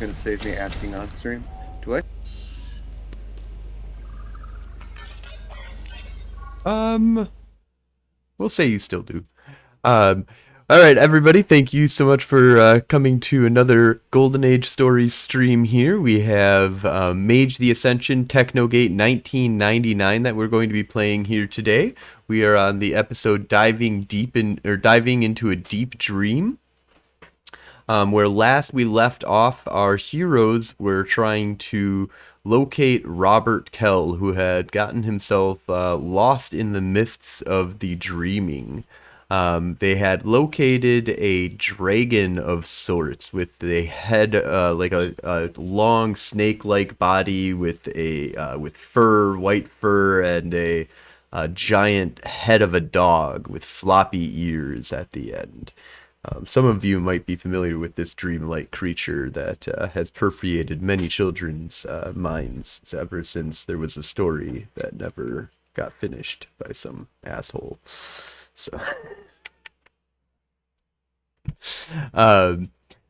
going to save me asking on stream. Do I? We'll say you still do. All right, everybody, thank you so much for coming to another Golden Age Stories stream here. We have Mage the Ascension, Technogate 1999 that we're going to be playing here today. We are on the episode diving into a deep dream. Where last we left off, our heroes were trying to locate Robert Kell, who had gotten himself lost in the mists of the dreaming. They had located a dragon of sorts with a head like a long snake-like body with white fur, and a giant head of a dog with floppy ears at the end. Some of you might be familiar with this dreamlike creature that has permeated many children's minds ever since there was a story that never got finished by some asshole. So,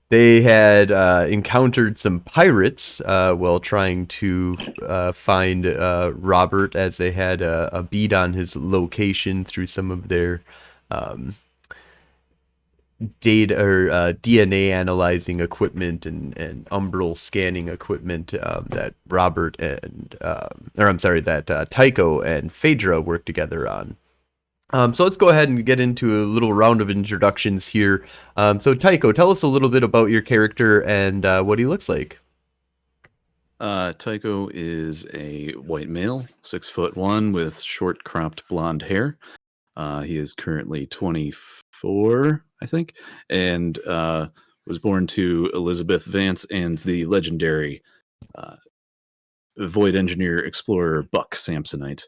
they had encountered some pirates while trying to find Robert, as they had a bead on his location through some of their data or DNA analyzing equipment and umbral scanning equipment that Tycho and Phaedra worked together on. So let's go ahead and get into a little round of introductions here. So Tycho, tell us a little bit about your character and what he looks like. Tycho is a white male, 6'1", with short cropped blonde hair. He is currently 24, I think, and was born to Elizabeth Vance and the legendary void engineer explorer Buck Samsonite.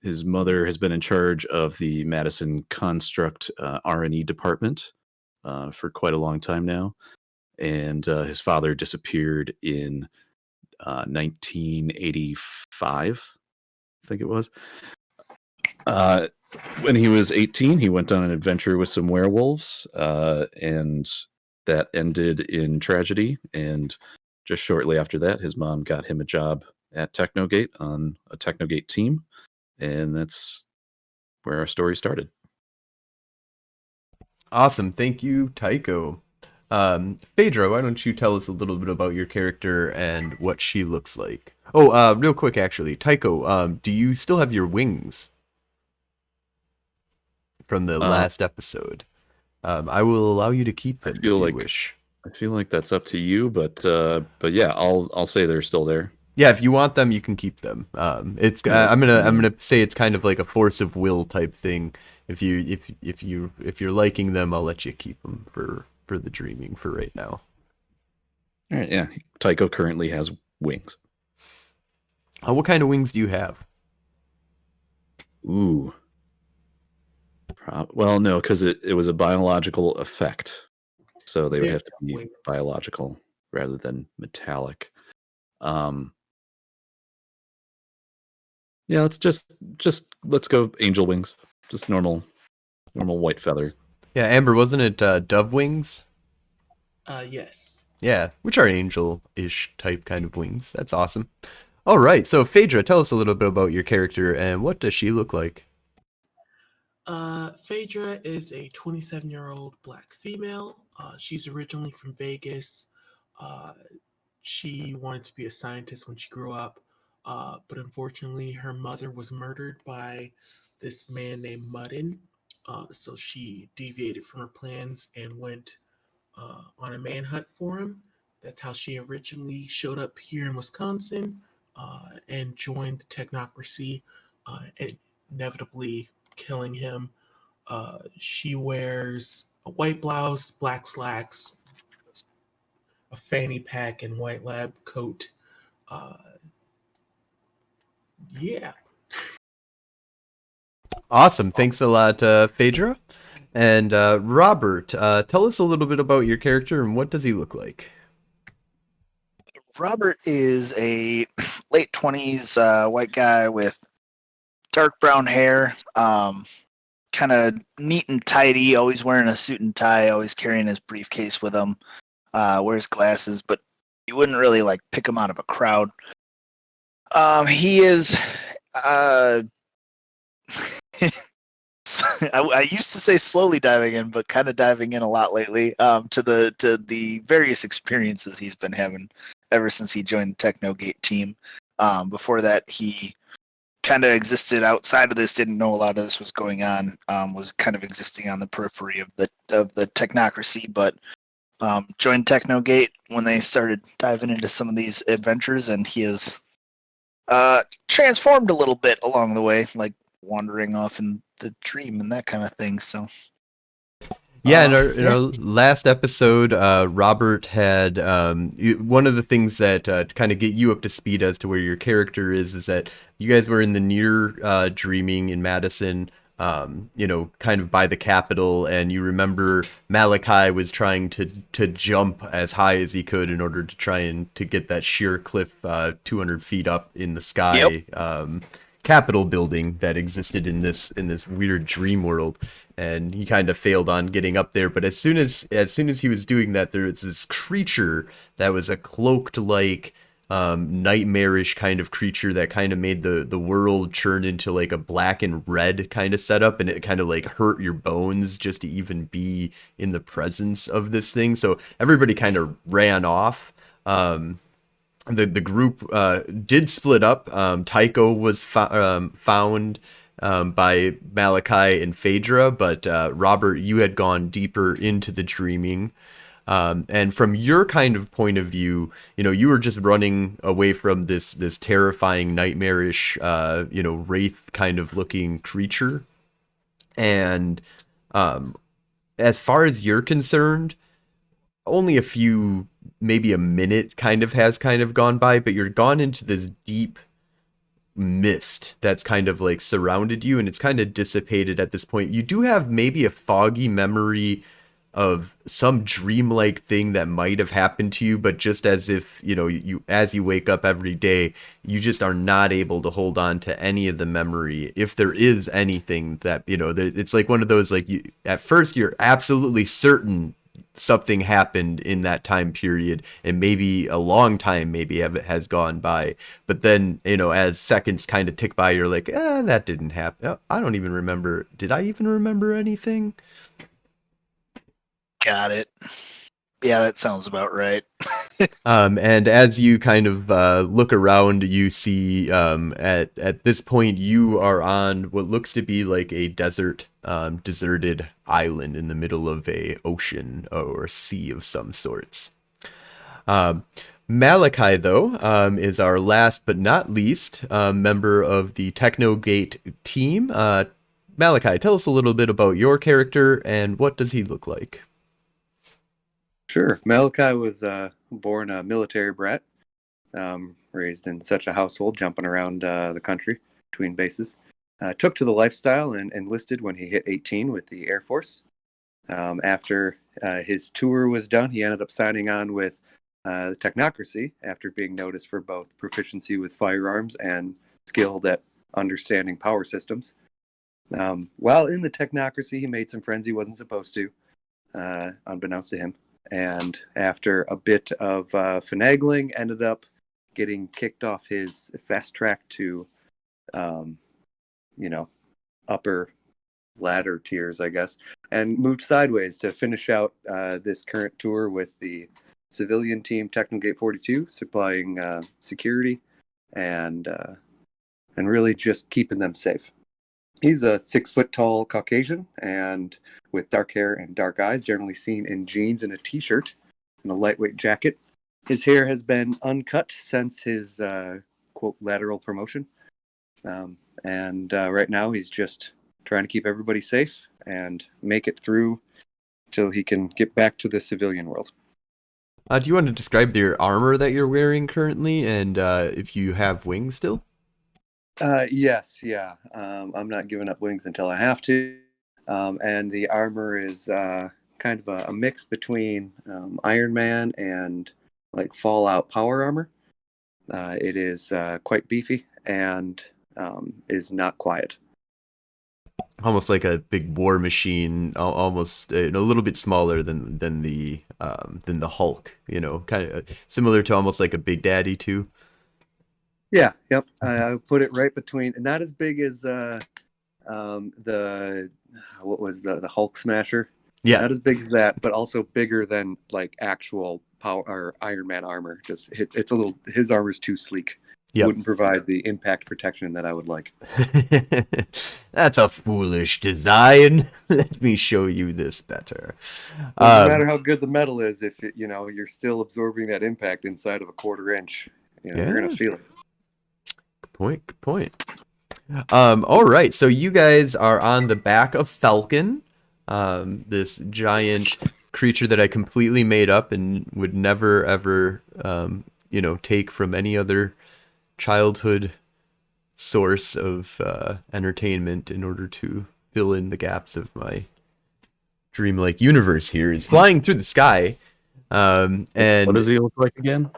His mother has been in charge of the Madison Construct R&E department for quite a long time now, and his father disappeared in 1985, I think it was. When he was 18, he went on an adventure with some werewolves, and that ended in tragedy. And just shortly after that, his mom got him a job at Technogate on a Technogate team, and that's where our story started. Awesome, thank you, Tycho. Phaedra, why don't you tell us a little bit about your character and what she looks like? Oh, real quick, actually, Tycho, do you still have your wings from the last episode? I will allow you to keep them if you wish. I feel like that's up to you, but yeah, I'll say they're still there. Yeah, if you want them, you can keep them. I'm gonna say it's kind of like a force of will type thing. If you're liking them, I'll let you keep them for the dreaming for right now. All right, yeah. Tycho currently has wings. What kind of wings do you have? Ooh. Well, no, because it was a biological effect, so they would have to be biological rather than metallic. Yeah, let's go angel wings, just normal white feather. Yeah, Amber, wasn't it dove wings? Yes. Yeah, which are angel-ish type kind of wings. That's awesome. All right, so Phaedra, tell us a little bit about your character and what does she look like? Phaedra is a 27-year-old black female. She's originally from Vegas. She wanted to be a scientist when she grew up, but unfortunately her mother was murdered by this man named Muddin. So she deviated from her plans and went on a manhunt for him. That's how she originally showed up here in Wisconsin and joined the technocracy, inevitably killing him. She wears a white blouse, black slacks, a fanny pack, and white lab coat. Yeah. Awesome. Thanks a lot, Phaedra. And Robert, tell us a little bit about your character and what does he look like? Robert is a late 20s white guy with dark brown hair, kind of neat and tidy, always wearing a suit and tie, always carrying his briefcase with him. wears glasses, but you wouldn't really like pick him out of a crowd. He is. I used to say slowly diving in, but kind of diving in a lot lately. To the various experiences he's been having ever since he joined the Technogate team. Before that, he kind of existed outside of this, didn't know a lot of this was going on, was kind of existing on the periphery of the technocracy, but joined Technogate when they started diving into some of these adventures, and he has transformed a little bit along the way, like wandering off in the dream and that kind of thing. So Yeah, in our last episode, Robert had one of the things that to kind of get you up to speed as to where your character is that you guys were in the near dreaming in Madison, kind of by the Capitol, and you remember Malachi was trying to jump as high as he could in order to try and to get that sheer cliff 200 feet up in the sky. Yep. Capitol building that existed in this weird dream world, and he kind of failed on getting up there. But as soon as he was doing that, there was this creature that was a cloaked like nightmarish kind of creature that kind of made the world turn into like a black and red kind of setup, and it kind of like hurt your bones just to even be in the presence of this thing. So everybody kind of ran off. The group did split up. Tycho was found by Malachi and Phaedra, but Robert, you had gone deeper into the dreaming. And from your kind of point of view, you were just running away from this terrifying, nightmarish, wraith kind of looking creature. And as far as you're concerned, only a few, maybe a minute has gone by, but you're gone into this deep mist that's kind of like surrounded you, and it's kind of dissipated at this point. You do have maybe a foggy memory of some dreamlike thing that might have happened to you, but just as if, you as you wake up every day, you just are not able to hold on to any of the memory, if there is anything that, it's like one of those, like, at first you're absolutely certain something happened in that time period, and maybe a long time has gone by, but then as seconds kind of tick by, you're like, that didn't happen. I don't even remember. Did I even remember anything? Got it. Yeah, that sounds about right. And as you kind of look around, you see at this point you are on what looks to be like a deserted island in the middle of a ocean or sea of some sorts. Malachi, though, is our last but not least member of the Technogate team. Malachi, tell us a little bit about your character and what does he look like? Sure. Malachi was born a military brat, raised in such a household, jumping around the country between bases. Took to the lifestyle and enlisted when he hit 18 with the Air Force. After his tour was done, he ended up signing on with the Technocracy after being noticed for both proficiency with firearms and skilled at understanding power systems. While in the Technocracy, he made some friends he wasn't supposed to, unbeknownst to him. And after a bit of finagling, ended up getting kicked off his fast track to, upper ladder tiers, I guess, and moved sideways to finish out this current tour with the civilian team Technogate 42, supplying security and really just keeping them safe. He's a 6-foot-tall Caucasian and with dark hair and dark eyes, generally seen in jeans and a t-shirt and a lightweight jacket. His hair has been uncut since his, quote, lateral promotion. And right now he's just trying to keep everybody safe and make it through till he can get back to the civilian world. Do you want to describe your armor that you're wearing currently, and if you have wings still? Yes, yeah. I'm not giving up wings until I have to. And the armor is kind of a mix between Iron Man and like Fallout power armor. It is quite beefy and is not quiet. almost like a big war machine, almost a little bit smaller than the Hulk. Kind of similar to almost like a Big Daddy too. Yeah, yep. I put it right between, not as big as the what was the Hulk Smasher. Yeah. Not as big as that, but also bigger than like actual power or Iron Man armor. Just it's a little. His armor's too sleek. Yep. Wouldn't provide the impact protection that I would like. That's a foolish design. Let me show you this better. Doesn't matter how good the metal is if you're still absorbing that impact inside of a quarter inch. You're gonna feel it. Good point. All right, so you guys are on the back of Falcon, this giant creature that I completely made up and would never ever take from any other childhood source of entertainment in order to fill in the gaps of my dreamlike universe. Here is flying through the sky, and what does he look like again?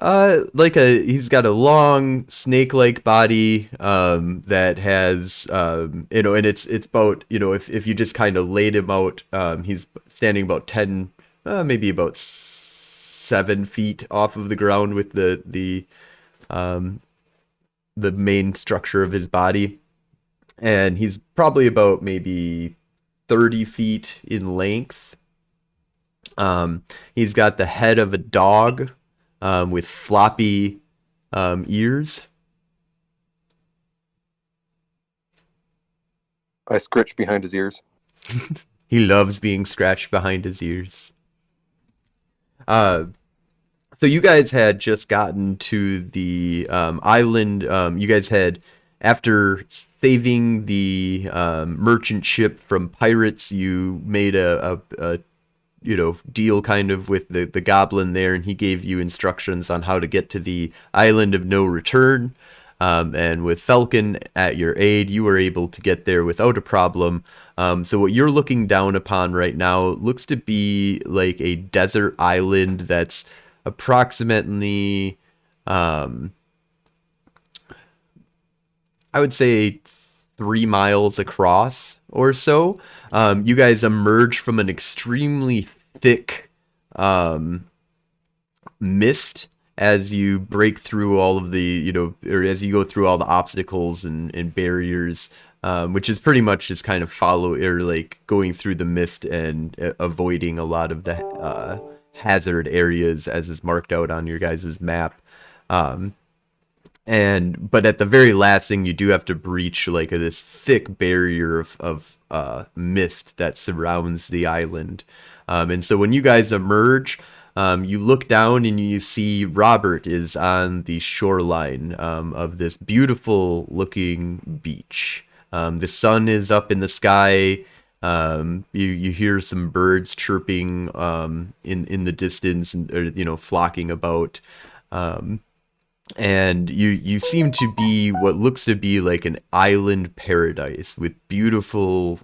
He's got a long snake-like body that has and it's about if you just kind of laid him out, he's standing about 10 maybe about 7 feet off of the ground with the main structure of his body, and he's probably about maybe 30 feet in length. He's got the head of a dog with floppy ears. I scritch behind his ears. He loves being scratched behind his ears. So you guys had just gotten to the island. You guys had, after saving the merchant ship from pirates, you made a deal kind of with the goblin there, and he gave you instructions on how to get to the island of no return. And with Falcon at your aid, you were able to get there without a problem. So what you're looking down upon right now looks to be like a desert island that's approximately, I would say 3 miles across or so. You guys emerge from an extremely thick mist as you break through all of the, or as you go through all the obstacles and barriers, which is pretty much just kind of going through the mist and avoiding a lot of the hazard areas as is marked out on your guys' map. But at the very last thing, you do have to breach like this thick barrier of mist that surrounds the island. And so when you guys emerge, you look down and you see Robert is on the shoreline of this beautiful looking beach. The sun is up in the sky. You hear some birds chirping in the distance and flocking about. And you seem to be what looks to be like an island paradise with beautiful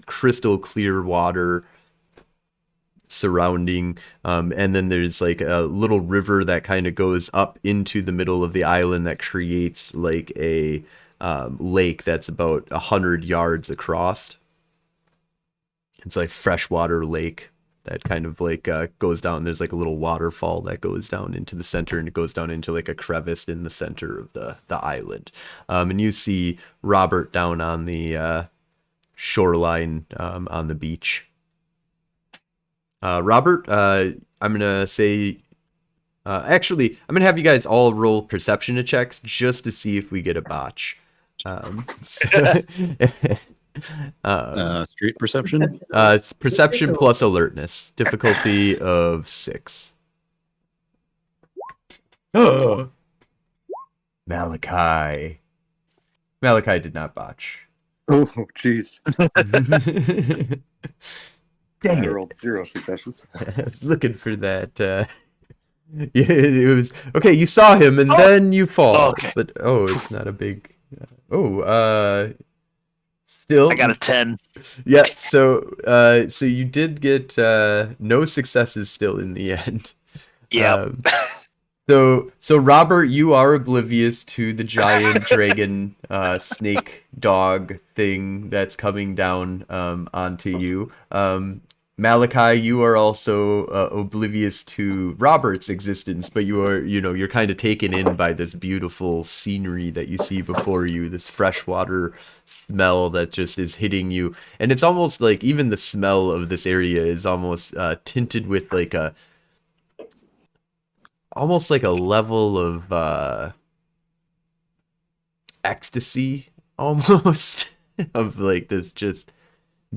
crystal clear water surrounding, and then there's like a little river that kind of goes up into the middle of the island that creates like a lake that's about 100 yards across. It's like freshwater lake that kind of like goes down. There's like a little waterfall that goes down into the center, and it goes down into like a crevice in the center of the island. And you see Robert down on the shoreline on the beach. Robert, I'm gonna say, actually, I'm gonna have you guys all roll perception checks just to see if we get a botch. Street perception? It's perception plus alertness. Difficulty of 6. Oh, Malachi. Malachi did not botch. Oh, jeez. Dang I it. rolled 0 successes. Looking for that. Yeah, it was okay. You saw him, and then you fall. Oh, okay. But it's not a big. Still, I got a 10. Yeah. So you did get no successes still in the end. Yeah. So Robert, you are oblivious to the giant dragon snake dog thing that's coming down onto you. Malachi, you are also oblivious to Robert's existence, but you're kind of taken in by this beautiful scenery that you see before you, this freshwater smell that just is hitting you. And it's almost like even the smell of this area is almost tinted with like almost like a level of ecstasy almost of like this just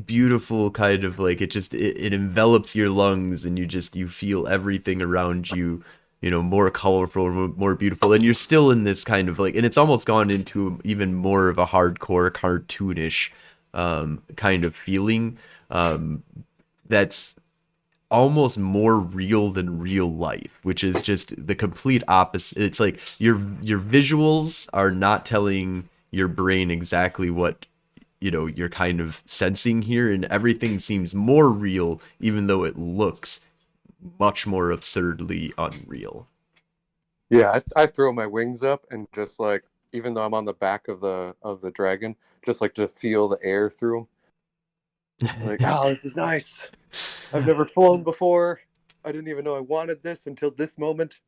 beautiful kind of like it envelops your lungs and you feel everything around you, more colorful, more beautiful, and you're still in this kind of like, and it's almost gone into even more of a hardcore cartoonish kind of feeling that's almost more real than real life, which is just the complete opposite. It's like your visuals are not telling your brain exactly what you're kind of sensing here, and everything seems more real even though it looks much more absurdly unreal. Yeah, I throw my wings up and just like, even though I'm on the back of the dragon, just like to feel the air through them. Like, oh, this is nice. I've never flown before. I didn't even know I wanted this until this moment.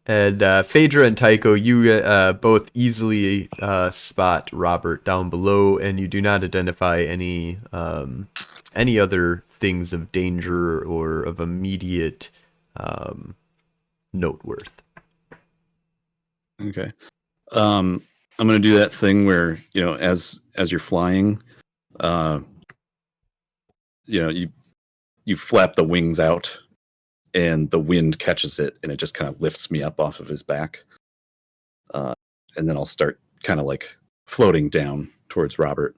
And Phaedra and Tycho, you both easily spot Robert down below, and you do not identify any other things of danger or of immediate note worth. Okay. I'm gonna do that thing where, as you're flying, you flap the wings out and the wind catches it and it just kind of lifts me up off of his back. And then I'll start kind of like floating down towards Robert,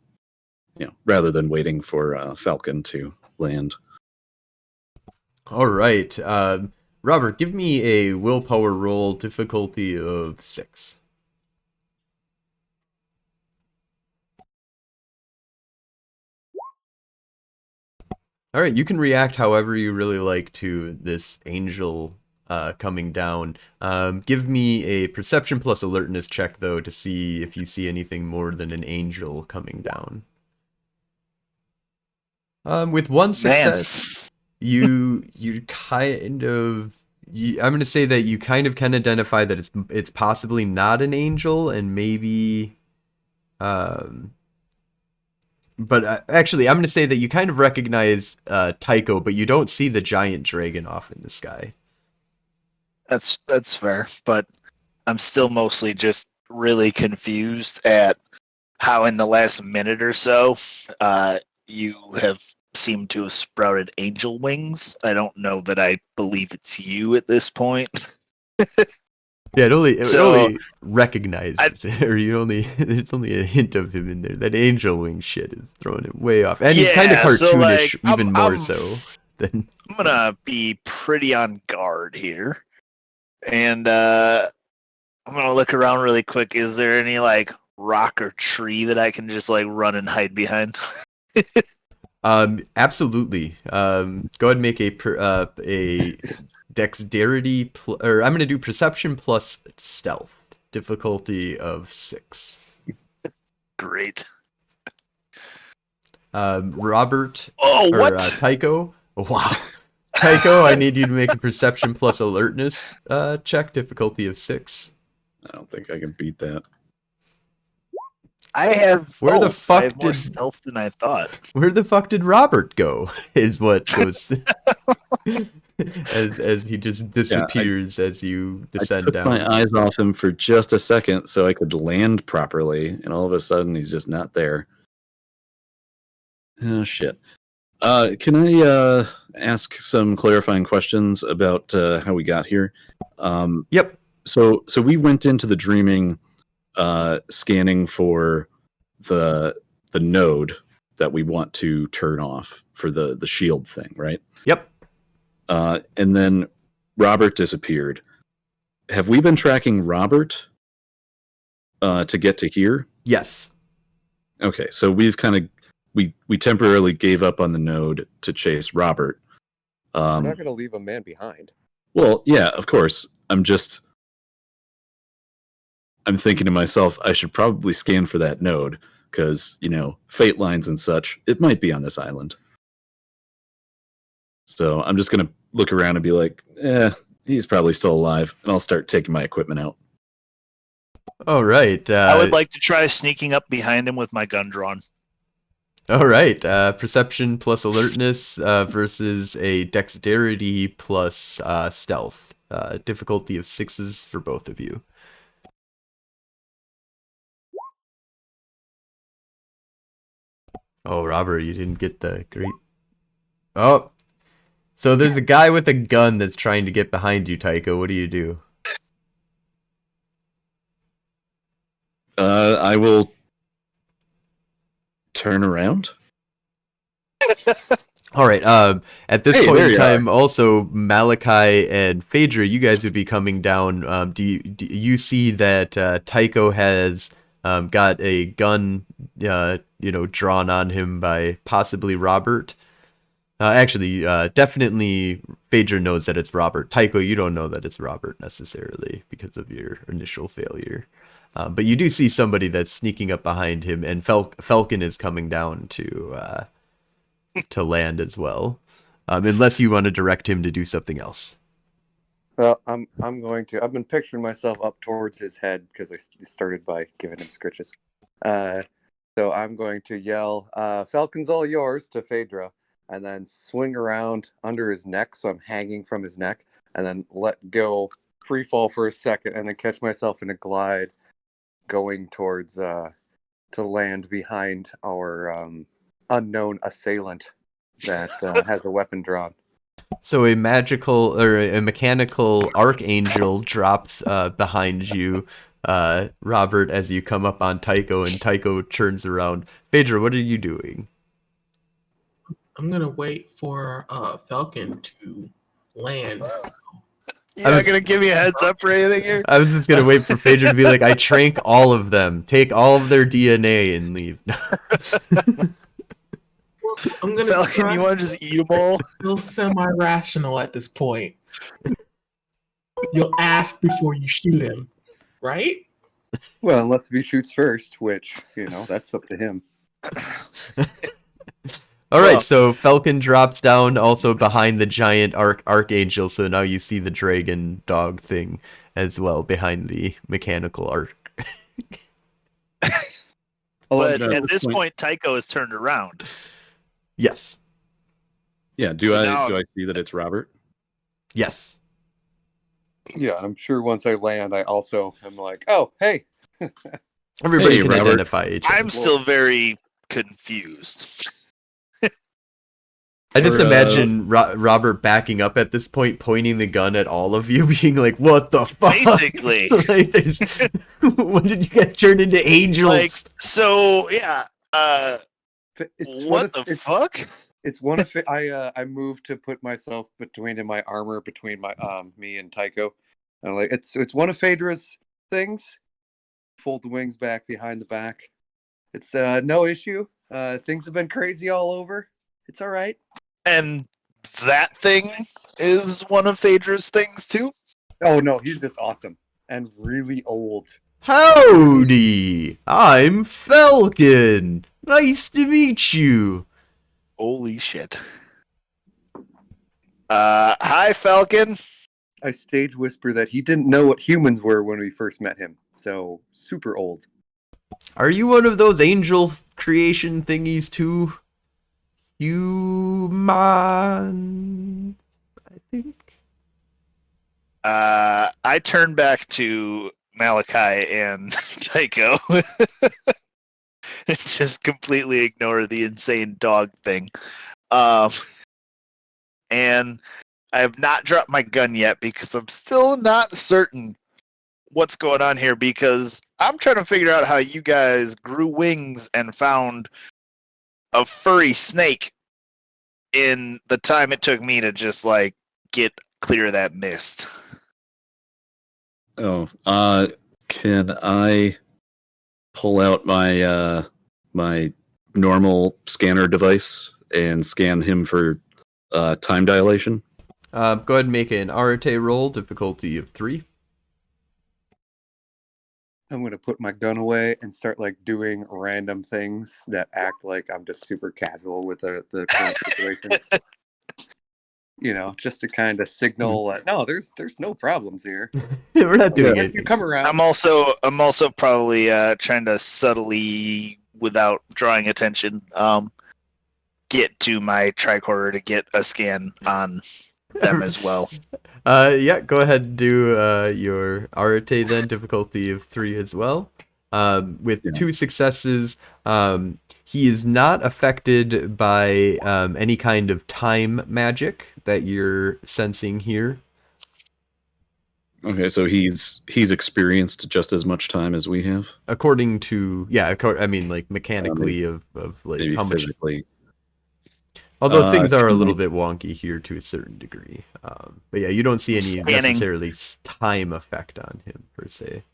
rather than waiting for Falcon to land. All right. Robert, give me a willpower roll, difficulty of 6. All right, you can react however you really like to this angel coming down. Give me a perception plus alertness check, though, to see if you see anything more than an angel coming down. With one success, you kind of... I'm going to say that you kind of can identify that it's possibly not an angel, and maybe... But actually, I'm going to say that you kind of recognize Tycho, but you don't see the giant dragon off in the sky. That's fair, but I'm still mostly just really confused at how in the last minute or so you have seemed to have sprouted angel wings. I don't know that I believe it's you at this point. Yeah, it only recognized there. It's only a hint of him in there. That angel wing shit is throwing it way off, and he's kind of cartoonish, even more so than. I'm gonna be pretty on guard here, and I'm gonna look around really quick. Is there any like rock or tree that I can just like run and hide behind? Absolutely. Go ahead and make a dexterity, or I'm going to do perception plus stealth, difficulty of 6. Great. Robert. What? Tycho. Wow. Tycho, I need you to make a perception plus alertness check, difficulty of 6. I don't think I can beat that. I have. Where the fuck I have more stealth than I thought. Where the fuck did Robert go? Is what goes. as he just disappears as you descend down. I took my eyes off him for just a second so I could land properly, and all of a sudden he's just not there. Oh shit. Can I ask some clarifying questions about how we got here? Yep. So we went into the dreaming scanning for the node that we want to turn off for the shield thing, right? Yep. And then Robert disappeared. Have we been tracking Robert to get to here? Yes. Okay, so we've kind of we temporarily gave up on the node to chase Robert. We're not going to leave a man behind. Well, yeah, of course. I'm thinking to myself, I should probably scan for that node because, fate lines and such, it might be on this island. So I'm just going to look around and be like, he's probably still alive. And I'll start taking my equipment out. All right. I would like to try sneaking up behind him with my gun drawn. All right. Perception plus alertness versus a dexterity plus stealth. Difficulty of 6s for both of you. Oh, Robert, you didn't get the great... Oh! So there's a guy with a gun that's trying to get behind you, Tycho. What do you do? I will turn around. All right. At this Hey, point there in you time, also Malachi and Phaedra, you guys would be coming down. Do you see that Tycho has got a gun, drawn on him by possibly Robert? Actually, definitely Phaedra knows that it's Robert. Tycho, you don't know that it's Robert necessarily because of your initial failure. But you do see somebody that's sneaking up behind him, and Falcon is coming down to land as well, unless you want to direct him to do something else. Well, I'm going to. I've been picturing myself up towards his head because I started by giving him scritches. So I'm going to yell, "Falcon's all yours" to Phaedra, and then swing around under his neck, so I'm hanging from his neck, and then let go, free fall for a second, and then catch myself in a glide, going towards to land behind our unknown assailant that has a weapon drawn. So a magical or a mechanical archangel drops behind you, Robert, as you come up on Tycho, and Tycho turns around. Phaedra, what are you doing? I'm gonna wait for Falcon to land. You're not going to give me a heads up or anything here? I was just gonna wait for Phaedra to be like, I trank all of them. Take all of their DNA and leave. I'm gonna Falcon, you want to just eat them all? feel semi-rational at this point. You'll ask before you shoot him, right? Well, unless he shoots first, which, that's up to him. All right, so Falcon drops down also behind the giant archangel, so now you see the dragon dog thing as well behind the mechanical arc. But at this point, Tycho is turned around. Yes. Yeah, do I see that it's Robert? Yes. Yeah, I'm sure once I land, I also am like, oh, hey. Everybody Hey, can Robert. identify each other. I'm still very confused. I just imagine Robert backing up at this point, pointing the gun at all of you, being like, what the fuck? Basically. When did you guys turn into angels? Yeah. It's What the fuck? It's one of I moved to put myself between my armor between my me and Tycho. And I'm like, it's one of Phaedra's things. Fold the wings back behind the back. It's no issue. Things have been crazy all over. It's all right. And that thing is one of Phaedra's things too? Oh no, he's just awesome and really old. Howdy! I'm Falcon! Nice to meet you! Holy shit. Hi, Falcon. I stage whisper that he didn't know what humans were when we first met him. So super old. Are you one of those angel creation thingies too? Human, I think. I turn back to Malachi and Tycho. Just completely ignore the insane dog thing. And I have not dropped my gun yet because I'm still not certain what's going on here, because I'm trying to figure out how you guys grew wings and found a furry snake in the time it took me to just get clear of that mist. Oh, can I pull out my my normal scanner device and scan him for time dilation? Go ahead and make an Arate roll, difficulty of 3. I'm going to put my gun away and start like doing random things that act like I'm just super casual with the current situation. Just to kind of signal, no, there's no problems here. We're not doing If anything. you come around. I'm also probably trying to subtly, without drawing attention, get to my tricorder to get a scan on them as well. Yeah, go ahead and do your Arate then, difficulty of 3 as well. With 2 successes, he is not affected by any kind of time magic that you're sensing here. Okay, so he's experienced just as much time as we have. According to like mechanically of like Maybe how much. physically. Although things are a little bit wonky here to a certain degree. But yeah, you don't see any Scanning. necessarily time effect on him per se.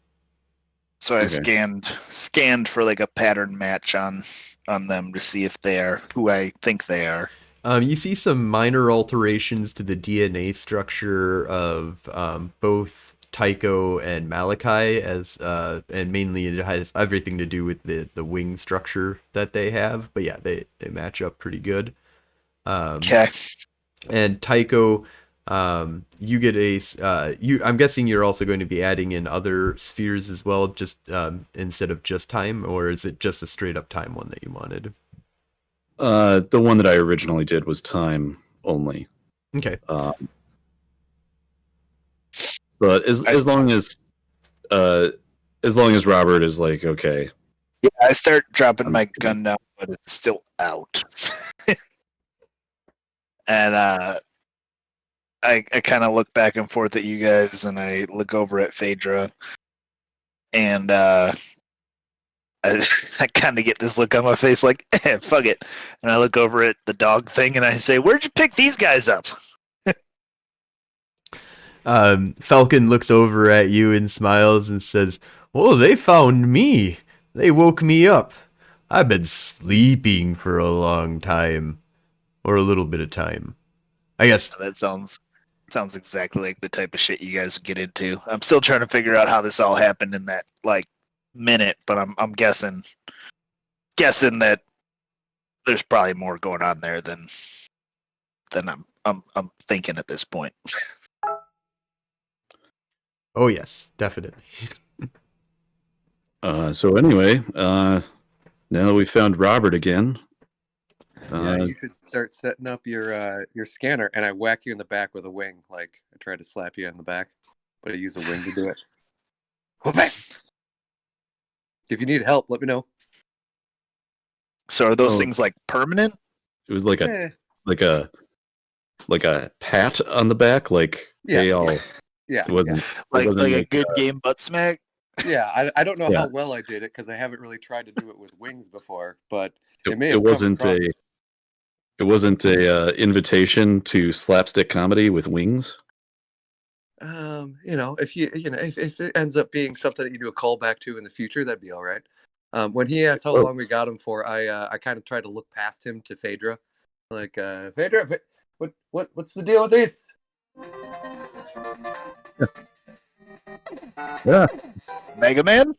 So I scanned for like a pattern match on them to see if they are who I think they are. You see some minor alterations to the DNA structure of both Tycho and Malachi, and mainly it has everything to do with the wing structure that they have. But yeah, they match up pretty good. Okay. And Tycho, you get I'm guessing you're also going to be adding in other spheres as well, just instead of just time, or is it just a straight up time one that you wanted? The one that I originally did was time only. Okay. But as long as Robert is like, okay. Yeah, I start dropping my gun now, but it's still out. And I kind of look back and forth at you guys, and I look over at Phaedra, and I kind of get this look on my face like, fuck it. And I look over at the dog thing, and I say, where'd you pick these guys up? Falcon looks over at you and smiles and says, "Oh, they found me. They woke me up. I've been sleeping for a long time. Or a little bit of time. I guess." That sounds exactly like the type of shit you guys would get into. I'm still trying to figure out how this all happened in that minute, but I'm guessing that there's probably more going on there than I'm thinking at this point. Oh yes, definitely. So anyway, now that we found Robert again, you should start setting up your scanner, and I whack you in the back with a wing. Like I try to slap you in the back, but I use a wing to do it. Okay. If you need help, let me know. So are those things like permanent? It was like a pat on the back, like they all. Yeah. It wasn't like a good game butt smack. Yeah, I don't know how well I did it because I haven't really tried to do it with wings before, but it wasn't a invitation to slapstick comedy with wings. If it ends up being something that you do a callback to in the future, that'd be all right. When he asked how long we got him for, I kind of tried to look past him to Phaedra, like Phaedra, what's the deal with this? Yeah, Mega Man.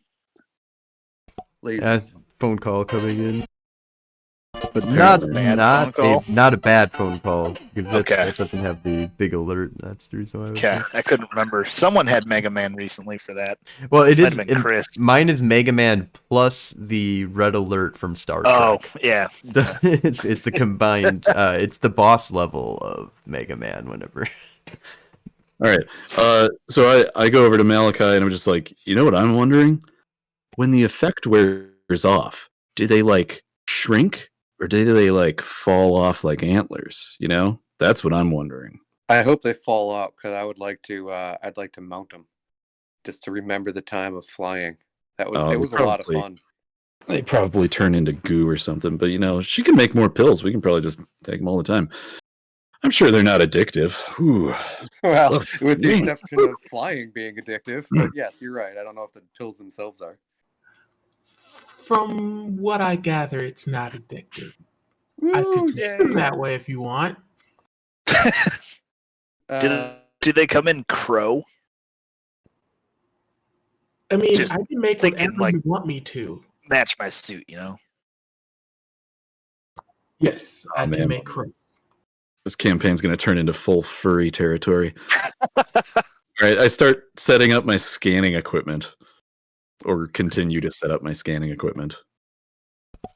Phone call coming in. but Not apparently- not a bad phone call. Because Okay. that doesn't have the big alert. That's the reason why. Okay, I couldn't remember. Someone had Mega Man recently for that. Well, it Might is. have been Chris. Mine is Mega Man plus the red alert from Star Oh, Trek. yeah. So it's a combined. It's the boss level of Mega Man. Whenever. All right. So I go over to Malachi and I'm just like, you know what I'm wondering? When the effect wears off, do they like shrink or do they like fall off like antlers? You know, that's what I'm wondering. I hope they fall out because I would like to. I'd like to mount them, just to remember the time of flying. It was a lot of fun. They probably turn into goo or something, but she can make more pills. We can probably just take them all the time. I'm sure they're not addictive. Ooh. Well, with the exception of flying being addictive, but yes, you're right. I don't know if the pills themselves are. From what I gather, it's not addictive. I could do that way if you want. Uh, Do they come in crow? I mean, Just I can make thinking, whatever like- you want me to. Match my suit, you know. Yes, I man. can make crows. This campaign's going to turn into full furry territory. All right, I start setting up my scanning equipment, or continue to set up my scanning equipment.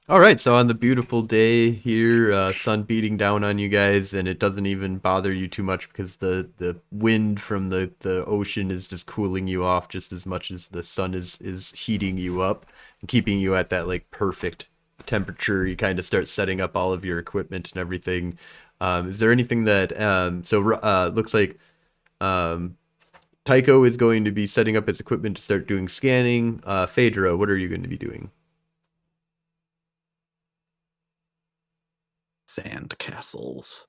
All right, so on the beautiful day here, sun beating down on you guys, and it doesn't even bother you too much because the wind from the ocean is just cooling you off just as much as the sun is heating you up and keeping you at that like perfect temperature. You kind of start setting up all of your equipment and everything. Is there anything that looks like Tycho is going to be setting up his equipment to start doing scanning. Phaedra, what are you going to be doing? Sand castles.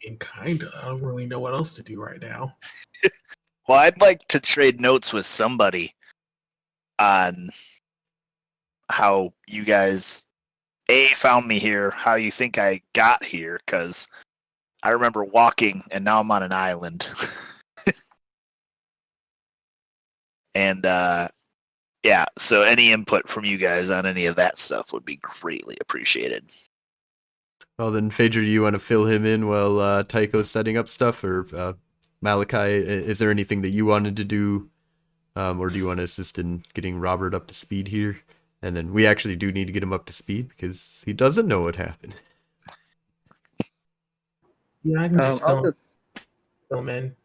And kinda. I don't really know what else to do right now. Well, I'd like to trade notes with somebody on how you guys found me here, how you think I got here, because I remember walking and now I'm on an island. And yeah, so any input from you guys on any of that stuff would be greatly appreciated. Well, then, Phaedra, do you want to fill him in while Tycho's setting up stuff? Or Malachi, is there anything that you wanted to do? Or do you want to assist in getting Robert up to speed here? And then we actually do need to get him up to speed because he doesn't know what happened. Yeah, I can just I'll film, just- film in.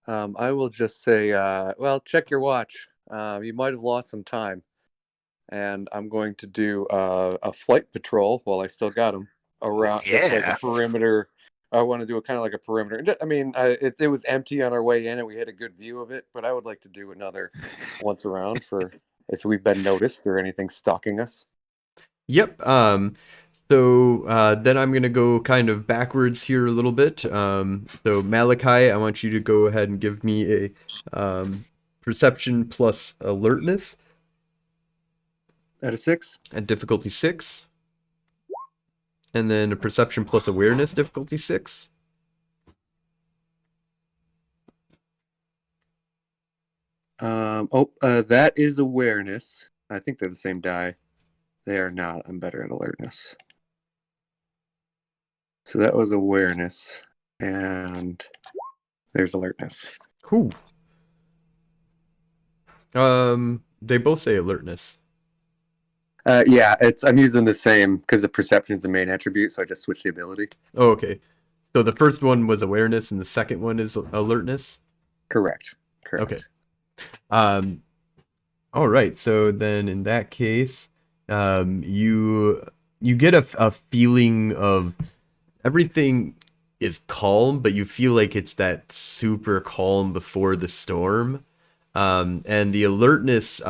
I will just say, well, check your watch. You might have lost some time. And I'm going to do a flight patrol while I still got him around, just like Yeah. a perimeter. I want to do a kind of like a perimeter. I mean, it was empty on our way in, and we had a good view of it. But I would like to do another once around for if we've been noticed or anything stalking us. Yep. So then I'm gonna go kind of backwards here a little bit. So Malachi, I want you to go ahead and give me a perception plus alertness At a 6. at difficulty 6, and then a perception plus awareness difficulty 6. That is awareness. I think they're the same die. They are not. I'm better at alertness. So that was awareness, and there's alertness. Cool. They both say alertness. Yeah, I'm using the same because the perception is the main attribute, so I just switched the ability. Oh, okay. So the first one was awareness, and the second one is alertness. Correct. Okay. All right. So then, in that case, you get a feeling of everything is calm, but you feel like it's that super calm before the storm. And the alertness,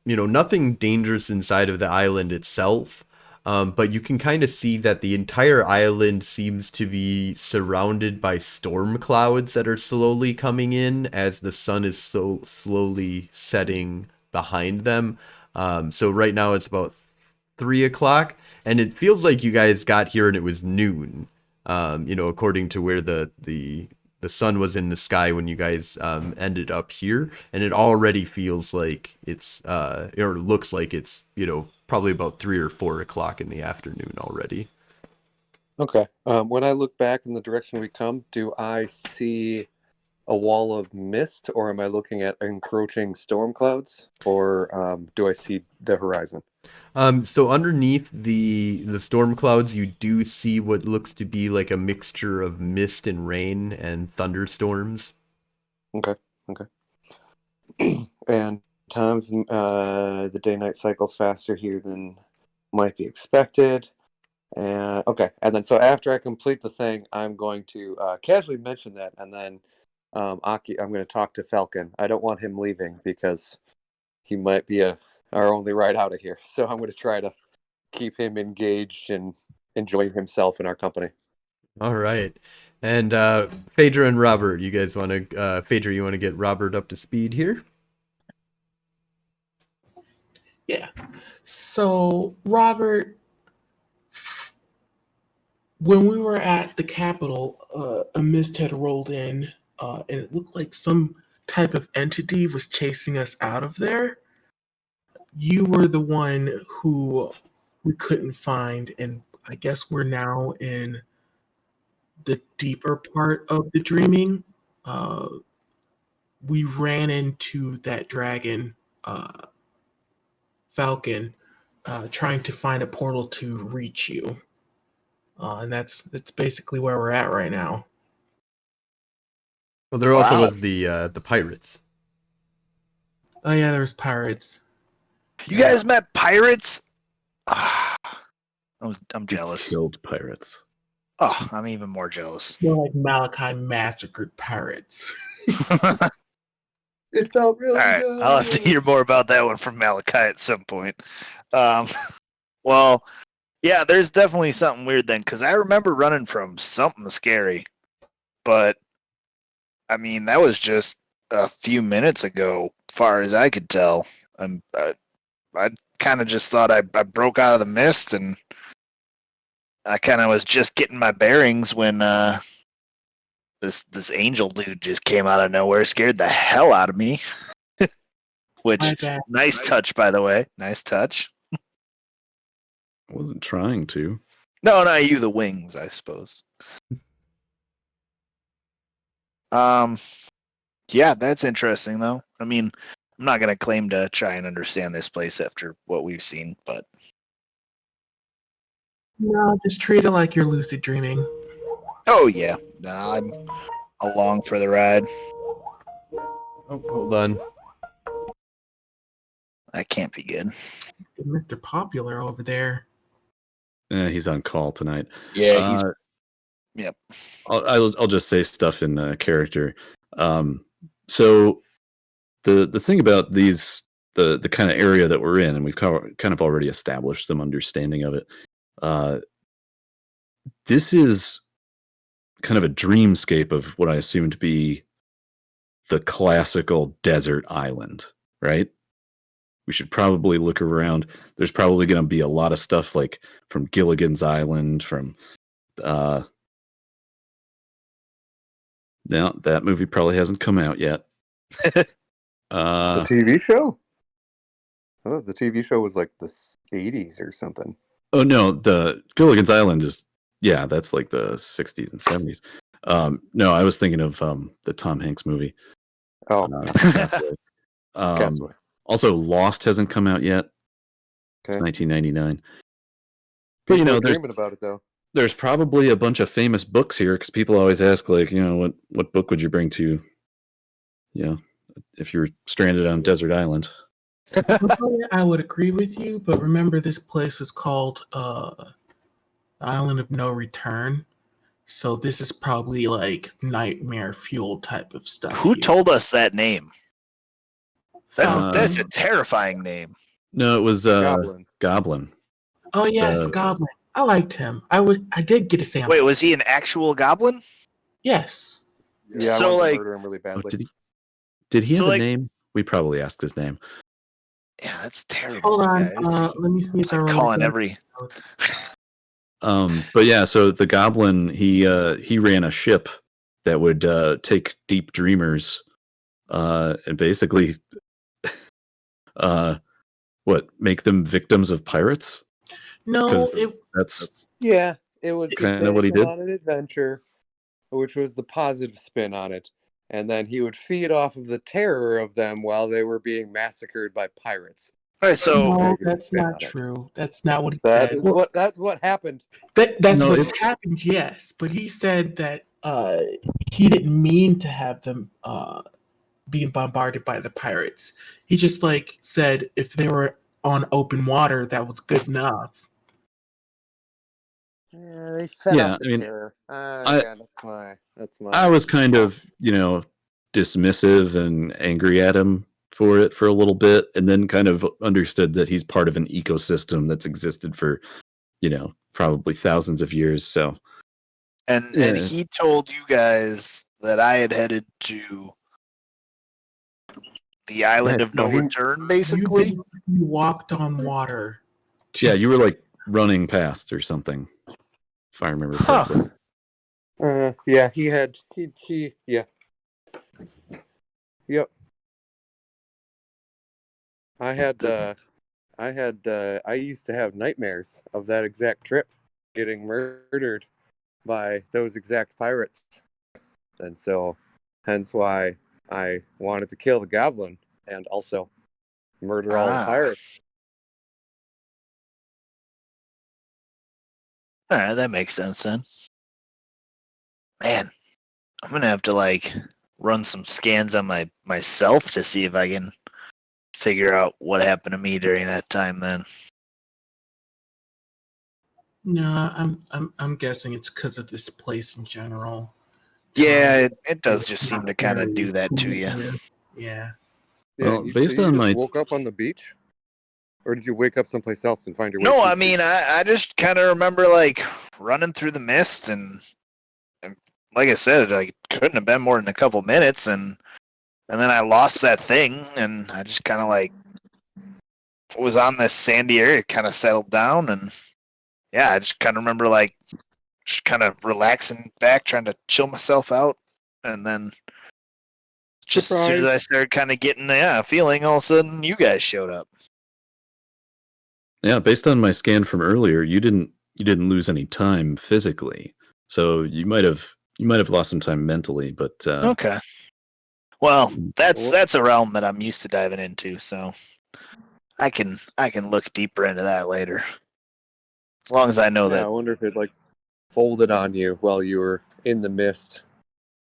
nothing dangerous inside of the island itself. But you can kind of see that the entire island seems to be surrounded by storm clouds that are slowly coming in as the sun is so slowly setting behind them. So right now it's about 3 o'clock, and it feels like you guys got here and it was noon. According to where the sun was in the sky when you guys ended up here, and it already feels like it's or looks like it's probably about 3 or 4 o'clock in the afternoon already. Okay. When I look back in the direction we come, do I see a wall of mist, or am I looking at encroaching storm clouds, or do I see the horizon? So underneath the storm clouds, you do see what looks to be like a mixture of mist and rain and thunderstorms. Okay. And times the day-night cycle's faster here than might be expected. And okay, and then so after I complete the thing, I'm going to casually mention that, and then Aki, I'm going to talk to Falcon. I don't want him leaving because he might be our only ride out of here. So I'm going to try to keep him engaged and enjoying himself in our company. All right. And Phaedra and Robert, you guys want to Phaedra, you want to get Robert up to speed here? Yeah. So, Robert, When we were at the Capitol, a mist had rolled in, and it looked like some type of entity was chasing us out of there. You were the one who we couldn't find, and I guess we're now in the deeper part of the dreaming. Uh, we ran into that dragon, Falcon, trying to find a portal to reach you. And that's basically where we're at right now. Well, there also Wow. was the pirates. Oh yeah, there's pirates. You guys met pirates? Ah, I'm We jealous. killed pirates. Oh, I'm even more jealous. More like Malachi massacred pirates. It felt really All right, good. I'll have to hear more about that one from Malachi at some point. Um, well, yeah, there's definitely something weird then, because I remember running from something scary, but I mean that was just a few minutes ago, far as I could tell. I kind of just thought I broke out of the mist, and I kind of was just getting my bearings when this angel dude just came out of nowhere, scared the hell out of me. Which My bad. nice touch, by the way. Nice touch. I wasn't trying to. No, you the wings, I suppose. Yeah, that's interesting though. I mean, I'm not gonna claim to try and understand this place after what we've seen, but No, just treat it like you're lucid dreaming. oh yeah, I'm along for the ride. Oh, hold on. That can't be good. Mr. Popular over there. He's on call tonight. Yeah, he's yep. I'll just say stuff in character. So the thing about these the kind of area that we're in, and we've kind of already established some understanding of it. This is kind of a dreamscape of what I assume to be the classical desert island, right? We should probably look around. There's probably going to be a lot of stuff like from Gilligan's Island, from now that movie probably hasn't come out yet. The TV show? I thought the TV show was like the 80s or something. Oh no, the Gilligan's Island is that's like the 60s and 70s. No, I was thinking of the Tom Hanks movie. Oh, Castaway. Castaway. Also, Lost hasn't come out yet. It's Okay. 1999. But People are there's dreaming about it though. there's probably a bunch of famous books here because people always ask, like, what book would you bring to, if you were stranded on a desert island? I would agree with you, but remember this place is called Island of No Return. So this is probably like nightmare fuel type of stuff. Who here. told us that name? Falcon. That's a terrifying name. No, it was Goblin. Oh yes, Goblin. I liked him. I did get a sample. Wait, was he an actual goblin? Yes. Yeah, I So, wanted to like- murder him really Oh, badly. did he So, have like- a name? We probably asked his name. Yeah, that's terrible. Hold on. guys. Let me see if I Like remember calling the every. notes. But yeah, so the Goblin, he ran a ship that would take deep dreamers, and basically, make them victims of pirates. No, 'Cause it That's Yeah, it was Kinda what he take 'em did. on an adventure, which was the positive spin on it, and then he would feed off of the terror of them while they were being massacred by pirates. All right, so no, negative that's spin not on it. true. That's not what he That said. is That's what happened. That's No, what's happened, yes. But he said that he didn't mean to have them being bombarded by the pirates. He just like said if they were on open water, that was good enough. Yeah, they fed Yeah, off the I mean, terror. I- That's my. I was kind of, dismissive and angry at him for it for a little bit, and then kind of understood that he's part of an ecosystem that's existed for, probably thousands of years. So and Yeah. he told you guys that I had headed to the island Yeah, of no well, he- return, basically. You walked on water. yeah, you were like running past or something if I remember Huh. correctly. Yeah, he yeah. Yep. I used to have nightmares of that exact trip, getting murdered by those exact pirates. And so, hence why I wanted to kill the goblin and also murder all the Ah. pirates. All right, that makes sense then. Man, I'm gonna have to like run some scans on myself to see if I can figure out what happened to me during that time. Then. No, I'm guessing it's because of this place in general. Yeah, Time it does is just seem not to kind of very do that to you. intuitive. Yeah. Yeah, Well, and based so you on just my woke up on the beach? Or did you wake up someplace else and find your way No, to I the mean, beach? I just kind of remember like running through the mist and like I said, like couldn't have been more than a couple minutes, and then I lost that thing, and I just kind of like was on this sandy area, kind of settled down, and yeah, I just kind of remember like just kind of relaxing back, trying to chill myself out, and then just as soon as I Surprise! started kind of getting the feeling, all of a sudden you guys showed up. Yeah, based on my scan from earlier, you didn't lose any time physically. So you might have lost some time mentally, but Okay. Well, Well, that's a realm that I'm used to diving into, so I can look deeper into that later. As long as I know yeah, I that. wonder if it like folded on you while you were in the mist.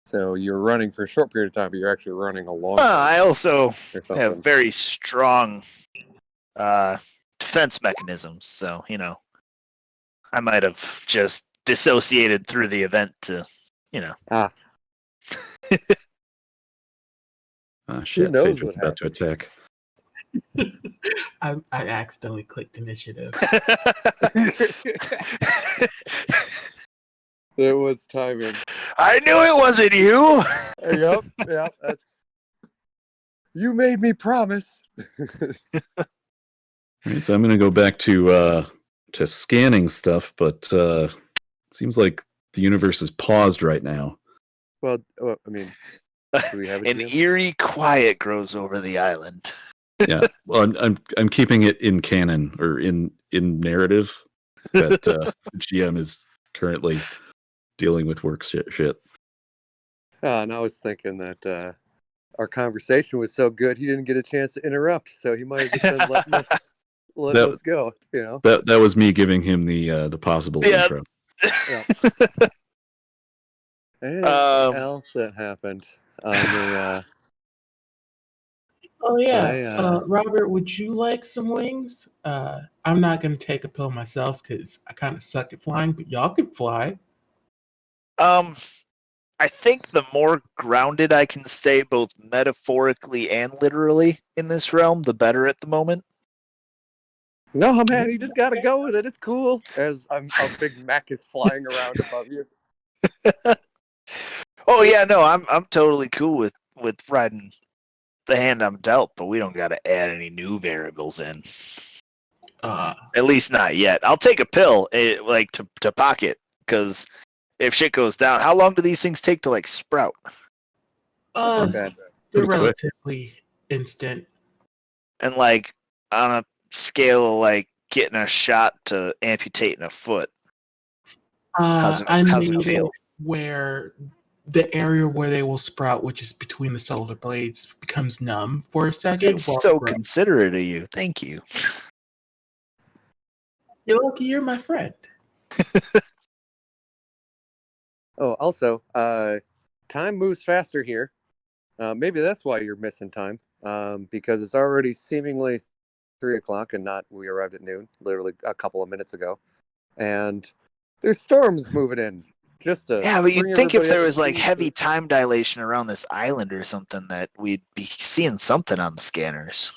So you were running for a short period of time, but you're actually running a long time I also or have something. very strong defense mechanisms, so I might have just dissociated through the event to, you know. Ah, who shit, knows Phaedra's what about to happened? attack. I accidentally clicked initiative. There was timing. I knew it wasn't you. Yep, that's. You made me promise. All right, so I'm gonna go back to scanning stuff, but it seems like the universe is paused right now. Well, I mean, do we have a An GM? eerie quiet grows over the island. Yeah, well, I'm keeping it in canon or in narrative that the GM is currently dealing with work shit. And I was thinking that our conversation was so good, he didn't get a chance to interrupt, so he might have just been letting us go. That was me giving him the possible Yeah. intro. Yeah. Anything Um, else that happened on the? Oh yeah, Robert, would you like some wings? I'm not gonna take a pill myself because I kind of suck at flying, but y'all can fly. I think the more grounded I can stay, both metaphorically and literally, in this realm, the better at the moment. No, man, you just gotta go with it. It's cool. As a big Mac is flying around above you. Oh yeah, no, I'm totally cool with riding the hand I'm dealt, but we don't got to add any new variables in. At least not yet. I'll take a pill, like to pocket, because if shit goes down, how long do these things take to like sprout? Bad. They're Pretty quick. relatively instant. And like on a scale of like getting a shot to amputating a foot, how's it I made feel? it where the area where they will sprout, which is between the shoulder blades, becomes numb for a second. That's while so growing. considerate of you. Thank you. You're lucky you're my friend. Oh, also, time moves faster here. Maybe that's why you're missing time. Because it's already seemingly 3:00, and not we arrived at noon, literally a couple of minutes ago, and there's storms moving in. Just to Yeah, but bring you'd think if everybody up there to was like speed heavy for- time dilation around this island or something that we'd be seeing something on the scanners.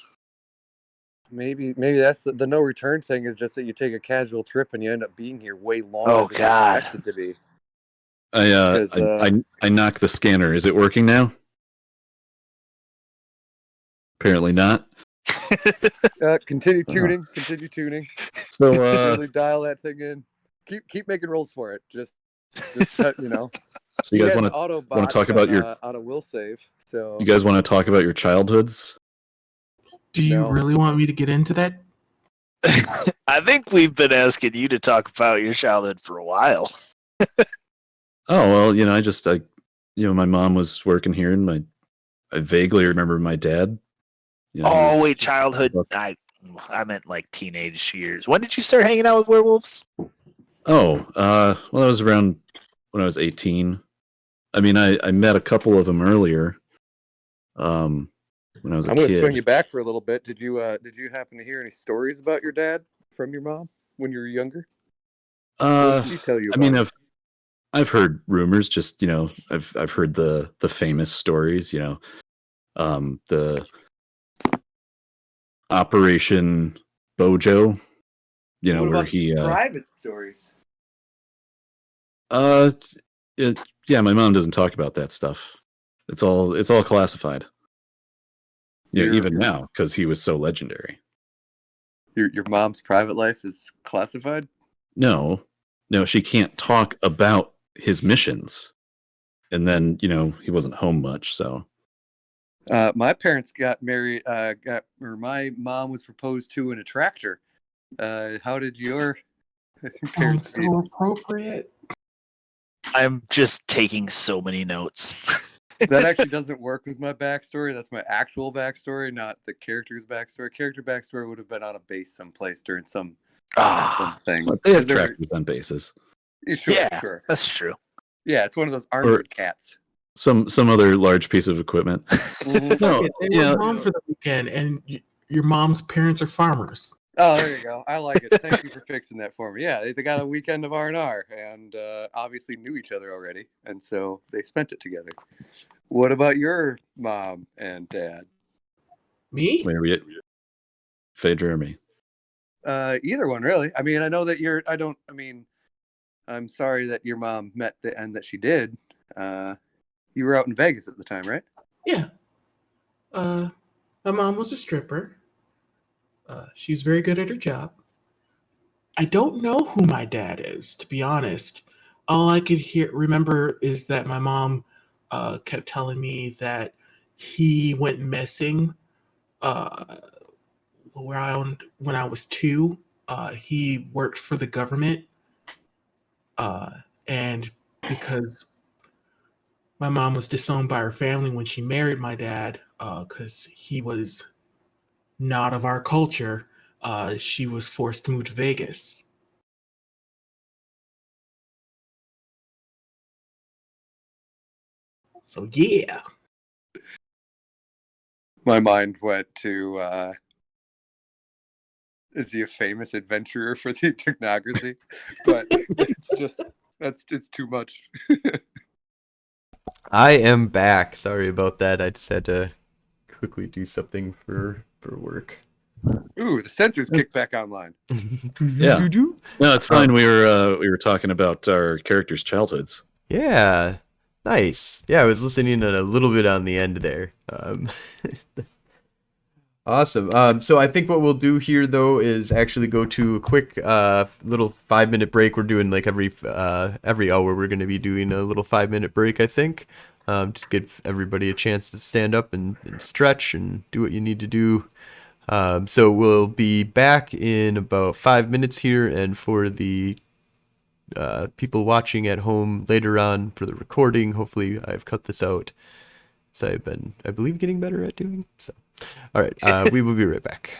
Maybe that's the no return thing is just that you take a casual trip and you end up being here way longer Oh, than God. you expected to be. I knocked the scanner. Is it working now? Apparently not. Continue tuning. So Really dial that thing in. keep making rolls for it. Just you know. So you guys want to Autobot talk about your on a will save. So you guys want to talk about your childhoods? Do you No. really want me to get into that? I think we've been asking you to talk about your childhood for a while. Oh well, my mom was working here, and I vaguely remember my dad. You know, he Oh was- wait, childhood. I meant like teenage years. When did you start hanging out with werewolves? Oh, well, that was around when I was 18. I mean, I met a couple of them earlier. When I was a I'm going to kid. swing you back for a little bit. Did you happen to hear any stories about your dad from your mom when you were younger? What did she tell you I about mean, him? I've heard rumors. Just I've heard the famous stories. The Operation Bojo. What Where about he private stories? uh, yeah, my mom doesn't talk about that stuff. It's all classified. Yeah, Your- even your- now because he was so legendary. Your mom's private life is classified? No, she can't talk about his missions. And then he wasn't home much, so. My parents got married. My mom was proposed to in a tractor. How did your parents Sounds meet? so appropriate. I'm just taking so many notes. That actually doesn't work with my backstory. That's my actual backstory, not the character's backstory. Character backstory would have been on a base someplace during some thing. But they have 'Cause they were- tractors on bases. Yeah, Sure. that's true. Yeah, it's one of those armored cats. Some other large piece of equipment. Mhm. No, Fuck it, they were home for the weekend, and your mom's parents are farmers. Oh, there you go. I like it. Thank you for fixing that for me. Yeah, they got a weekend of R&R and obviously knew each other already, and so they spent it together. What about your mom and dad? Me? Where we Faye Jeremy. Either one, really. I mean, I know that you're. I don't. I mean, I'm sorry that your mom met the end that she did. You were out in Vegas at the time, right? Yeah. My mom was a stripper. She was very good at her job. I don't know who my dad is, to be honest. All I could remember is that my mom kept telling me that he went missing uh, around when I was 2. He worked for the government, and because my mom was disowned by her family when she married my dad, because he was not of our culture, she was forced to move to Vegas. So yeah. My mind went to is he a famous adventurer for the technocracy? But it's too much. I am back. Sorry about that. I just had to quickly do something for work. Ooh, the sensors kicked back online. Yeah. No, it's fine. We were talking about our characters' childhoods. Yeah. Nice. Yeah, I was listening a little bit on the end there. Awesome. So I think what we'll do here though is actually go to a quick little 5-minute break. We're doing like every hour we're going to be doing a little 5-minute break, I think. Just give everybody a chance to stand up and stretch and do what you need to do. So we'll be back in about 5 minutes here, and for the people watching at home later on for the recording, hopefully I've cut this out. So I've been, I believe, getting better at doing. So, all right, we will be right back.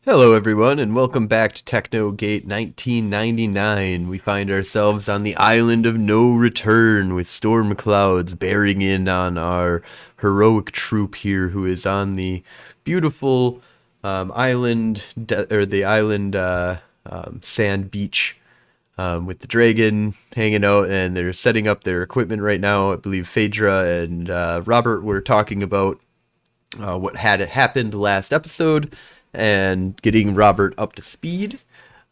Hello, everyone, and welcome back to Technogate 1999. We find ourselves on the island of no return with storm clouds bearing in on our heroic troop here, who is on the beautiful island, sand beach with the dragon hanging out, and they're setting up their equipment right now. I believe Phaedra and Robert were talking about what had happened last episode and getting Robert up to speed.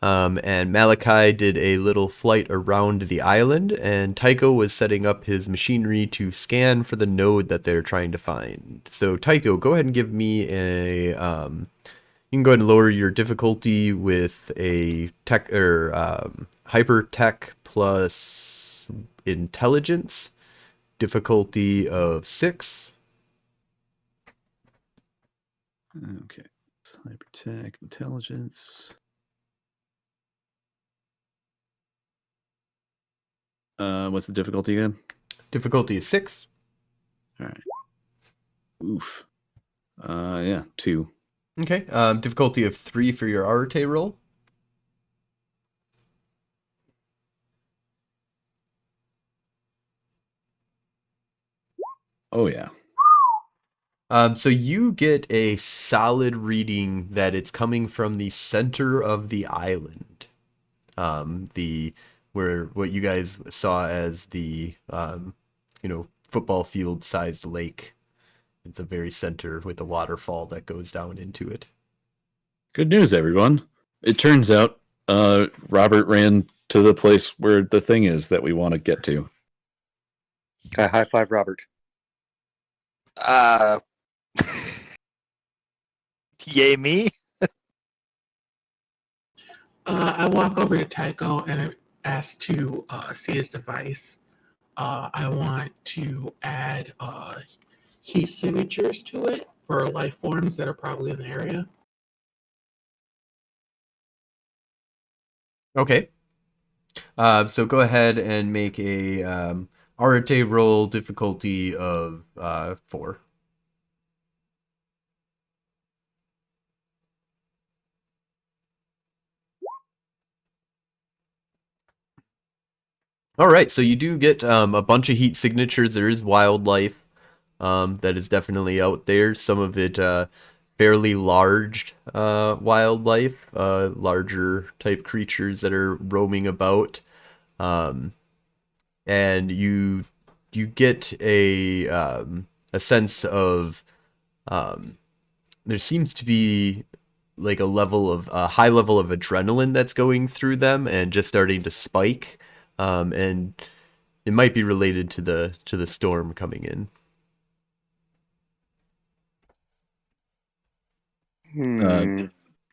And Malachi did a little flight around the island, and Tycho was setting up his machinery to scan for the node that they're trying to find. So Tycho, go ahead and give me a you can go ahead and lower your difficulty with a tech or hyper tech plus intelligence, difficulty of 6. Okay. Hypertech, intelligence. What's the difficulty again? Difficulty is 6. All right. Oof. Yeah, 2. Okay. Difficulty of 3 for your Arte roll. Oh yeah. So you get a solid reading that it's coming from the center of the island. The where what you guys saw as the football field sized lake at the very center with the waterfall that goes down into it. Good news, everyone. It turns out Robert ran to the place where the thing is that we want to get to. High five, Robert. Yay me. I walk over to Tycho and I ask to see his device. I want to add heat signatures to it for life forms that are probably in the area. Okay. So go ahead and make a Arte roll difficulty of 4. All right, so you do get a bunch of heat signatures. There is wildlife that is definitely out there. Some of it fairly large wildlife, larger type creatures that are roaming about. And you get a sense of there seems to be like a high level of adrenaline that's going through them and just starting to spike, and it might be related to the storm coming in.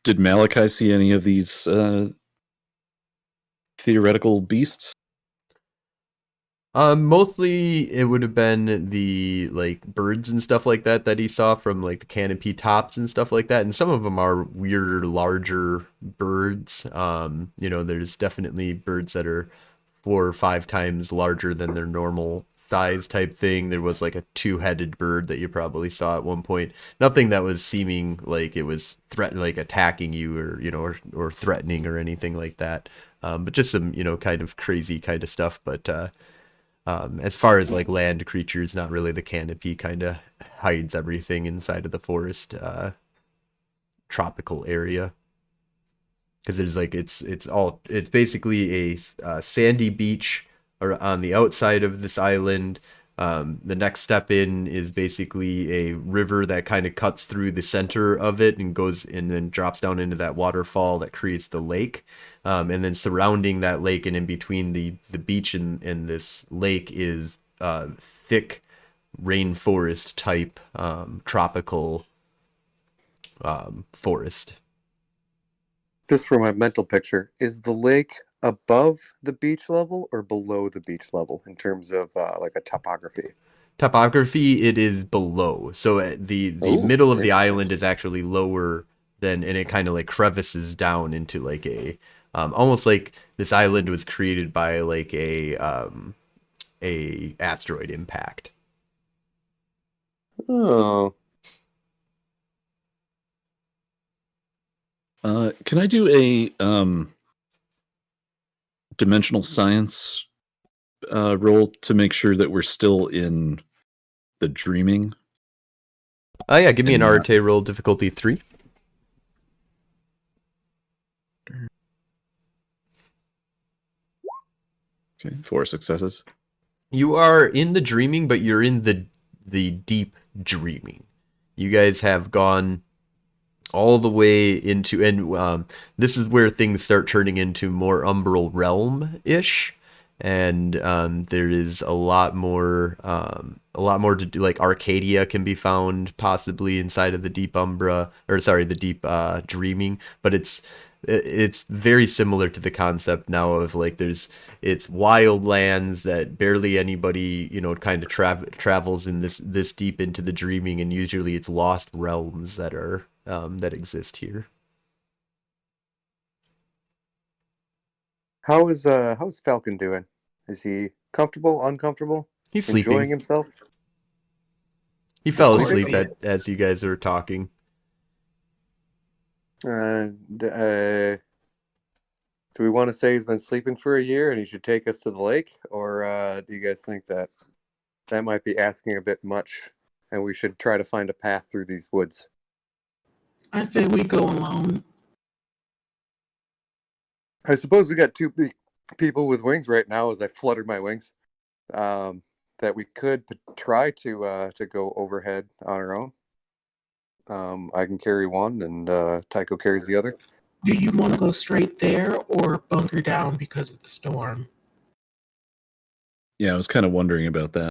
Did Malachi see any of these theoretical beasts? Mostly it would have been the like birds and stuff like that he saw from like the canopy tops and stuff like that, and some of them are weirder, larger birds. There's definitely birds that are 4 or 5 times larger than their normal size type thing. There was like a 2-headed bird that you probably saw at one point. Nothing that was seeming like it was like attacking you or threatening or anything like that. But just some kind of crazy kind of stuff. But as far as like land creatures, not really. The canopy kind of hides everything inside of the forest tropical area, because it's basically a sandy beach on the outside of this island. The next step in is basically a river that kind of cuts through the center of it and goes and then drops down into that waterfall that creates the lake. And then surrounding that lake and in between the beach and this lake is thick rainforest type tropical forest. Just for my mental picture, is the lake above the beach level or below the beach level in terms of like a topography? Topography, it is below. So the Oh, middle of the very island is actually lower than, and it kind of like crevices down into like a almost like this island was created by like a asteroid impact. Oh, Can I do a dimensional science roll to make sure that we're still in the dreaming? Oh yeah, give me an And Arte roll, difficulty 3. Okay, 4 successes. You are in the dreaming, but you're in the deep dreaming. You guys have gone all the way into, and this is where things start turning into more umbral realm-ish, and there is a lot more to do. Like Arcadia can be found possibly inside of the deep umbra, or sorry, the deep dreaming, but it's very similar to the concept now of like it's wild lands that barely anybody kind of travels in this deep into the dreaming, and usually it's lost realms that are that exist here. How's Falcon doing? Is he comfortable, uncomfortable, He's enjoying sleeping. himself? He fell Sleeping? asleep as you guys were talking. Do we want to say he's been sleeping for a year and he should take us to the lake, or do you guys think that might be asking a bit much, and we should try to find a path through these woods? I say we go alone. I suppose we got two people with wings right now, as I fluttered my wings, that we could try to go overhead on our own. I can carry one, and Tycho carries the other. Do you want to go straight there or bunker down because of the storm? Yeah, I was kind of wondering about that.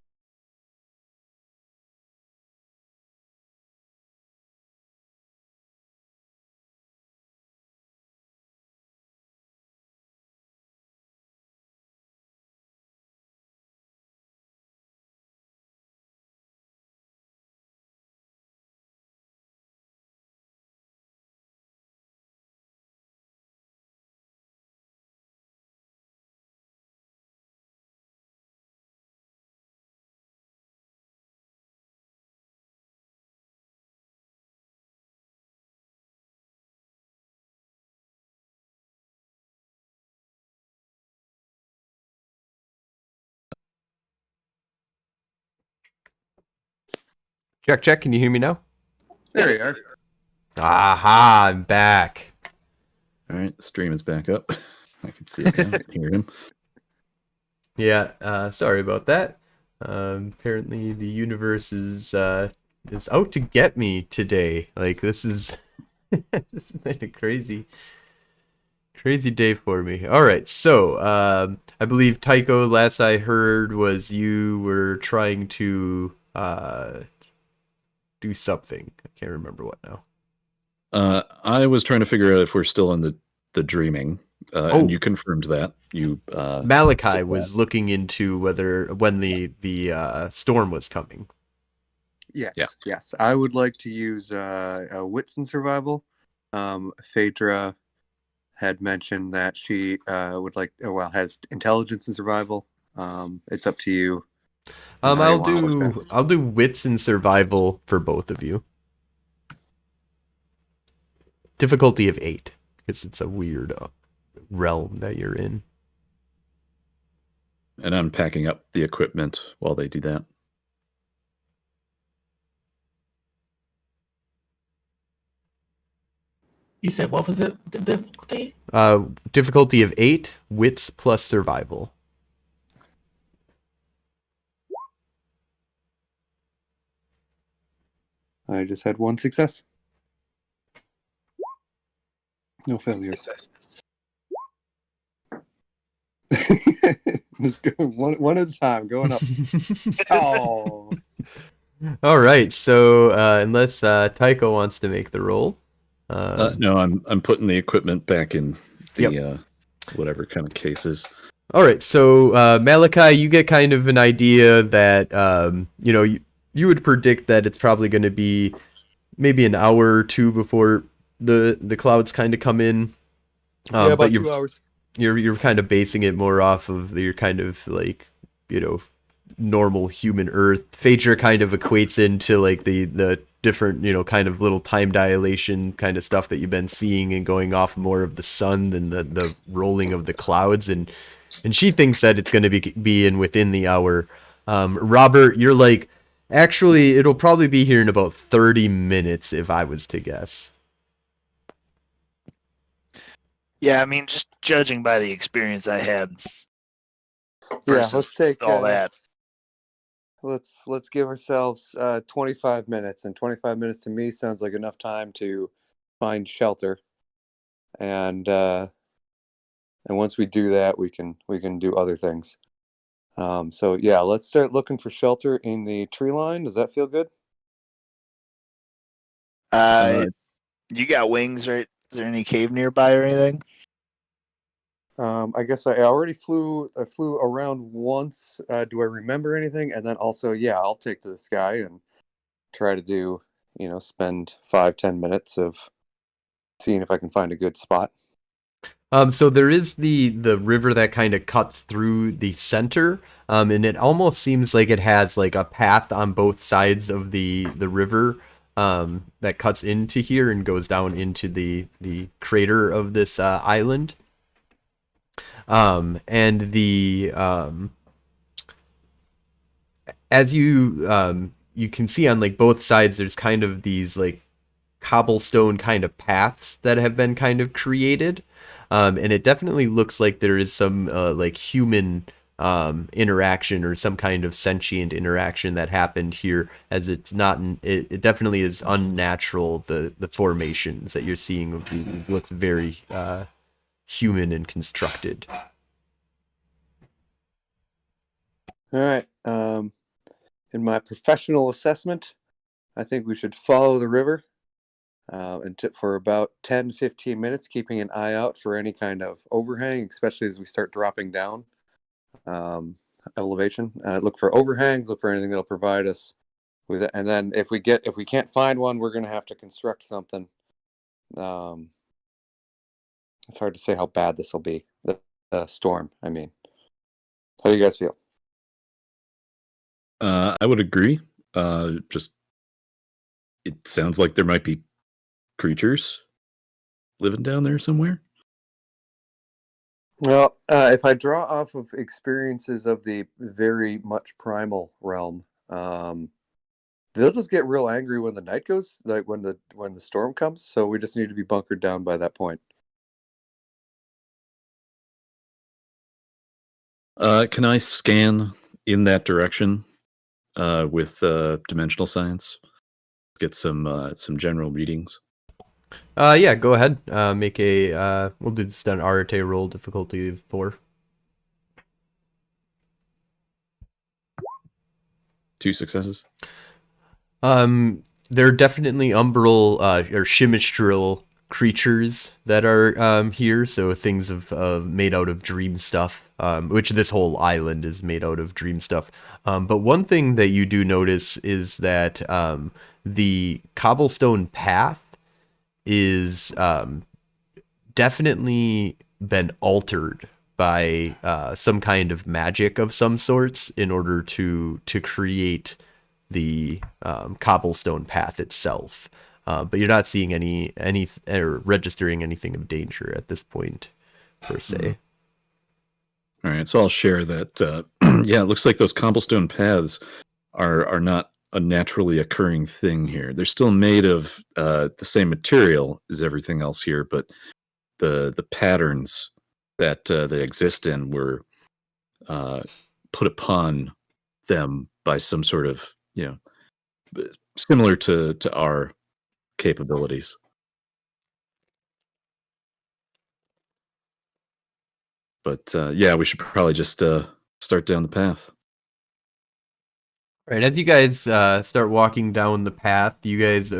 Check. Can you hear me now? There you are. Aha! I'm back. All right, the stream is back up. I can see it now. Hear him. Yeah. Sorry about that. Apparently, the universe is out to get me today. Like this is this has been a crazy day for me. All right, so I believe Tycho, last I heard, was you were trying to do something. I can't remember what now. I was trying to figure out if we're still in the dreaming, and you confirmed that. You Malachi was looking into when the storm was coming. Yes. Yeah. Yes. I would like to use wits and survival. Phaedra had mentioned that she would like, has intelligence and survival. It's up to you. I'll do wits and survival for both of you. Difficulty of 8 because it's a weird realm that you're in. And I'm packing up the equipment while they do that. You said what was it? The difficulty? Difficulty of 8, wits plus survival. I just had one success. No failures. Just go one at a time, going up. Oh. All right. So unless Tycho wants to make the roll. No, I'm putting the equipment back in the whatever kind of cases. All right. So Malachi, you get kind of an idea that you would predict that it's probably going to be maybe an hour or two before the clouds kind of come in. About but 2 hours. You're kind of basing it more off of your kind of like normal human Earth. Phaedra kind of equates into like the different, kind of little time dilation kind of stuff that you've been seeing and going off more of the sun than the rolling of the clouds. And she thinks that it's going to be in within the hour. Robert, you're like, actually, it'll probably be here in about 30 minutes if I was to guess. Yeah, I mean, just judging by the experience I had Yeah, versus let's take all that. Let's give ourselves 25 minutes, and 25 minutes to me sounds like enough time to find shelter, and once we do that, we can do other things. So yeah, let's start looking for shelter in the tree line. Does that feel good? You got wings, right? Is there any cave nearby or anything? I guess I already flew. I flew around once. Do I remember anything? And then also, yeah, I'll take to the sky and try to do, spend 5-10 minutes of seeing if I can find a good spot. So there is the river that kind of cuts through the center, and it almost seems like it has like a path on both sides of the river, that cuts into here and goes down into the crater of this island. And as you can see on like both sides, there's kind of these like cobblestone kind of paths that have been kind of created. And it definitely looks like there is some like human interaction or some kind of sentient interaction that happened here, as it's not it definitely is unnatural, the formations that you're seeing looks very human and constructed. All right. In my professional assessment, I think we should follow the river for about 10-15 minutes, keeping an eye out for any kind of overhang, especially as we start dropping down elevation. Look for overhangs, look for anything that'll provide us with it. And then if we can't find one, we're going to have to construct something. It's hard to say how bad this will be. The storm, I mean. How do you guys feel? I would agree. Just it sounds like there might be creatures living down there somewhere. Well, if I draw off of experiences of the very much primal realm, they'll just get real angry when the night goes, like when the storm comes. So we just need to be bunkered down by that point. Can I scan in that direction with dimensional science? Get some general readings. Yeah, go ahead. Make a we'll do this on Arate roll, difficulty 4. 2 successes. There are definitely umbral or shimistral creatures that are here, so things of made out of dream stuff, which this whole island is made out of dream stuff. But one thing that you do notice is that the cobblestone path is definitely been altered by some kind of magic of some sorts in order to create the cobblestone path itself. But you're not seeing any or registering anything of danger at this point, per se. All right, so I'll share that. Yeah, it looks like those cobblestone paths are not a naturally occurring thing here. They're still made of the same material as everything else here, but the patterns that they exist in were put upon them by some sort of, similar to our capabilities. But yeah, we should probably just start down the path. Right, as you guys start walking down the path, you guys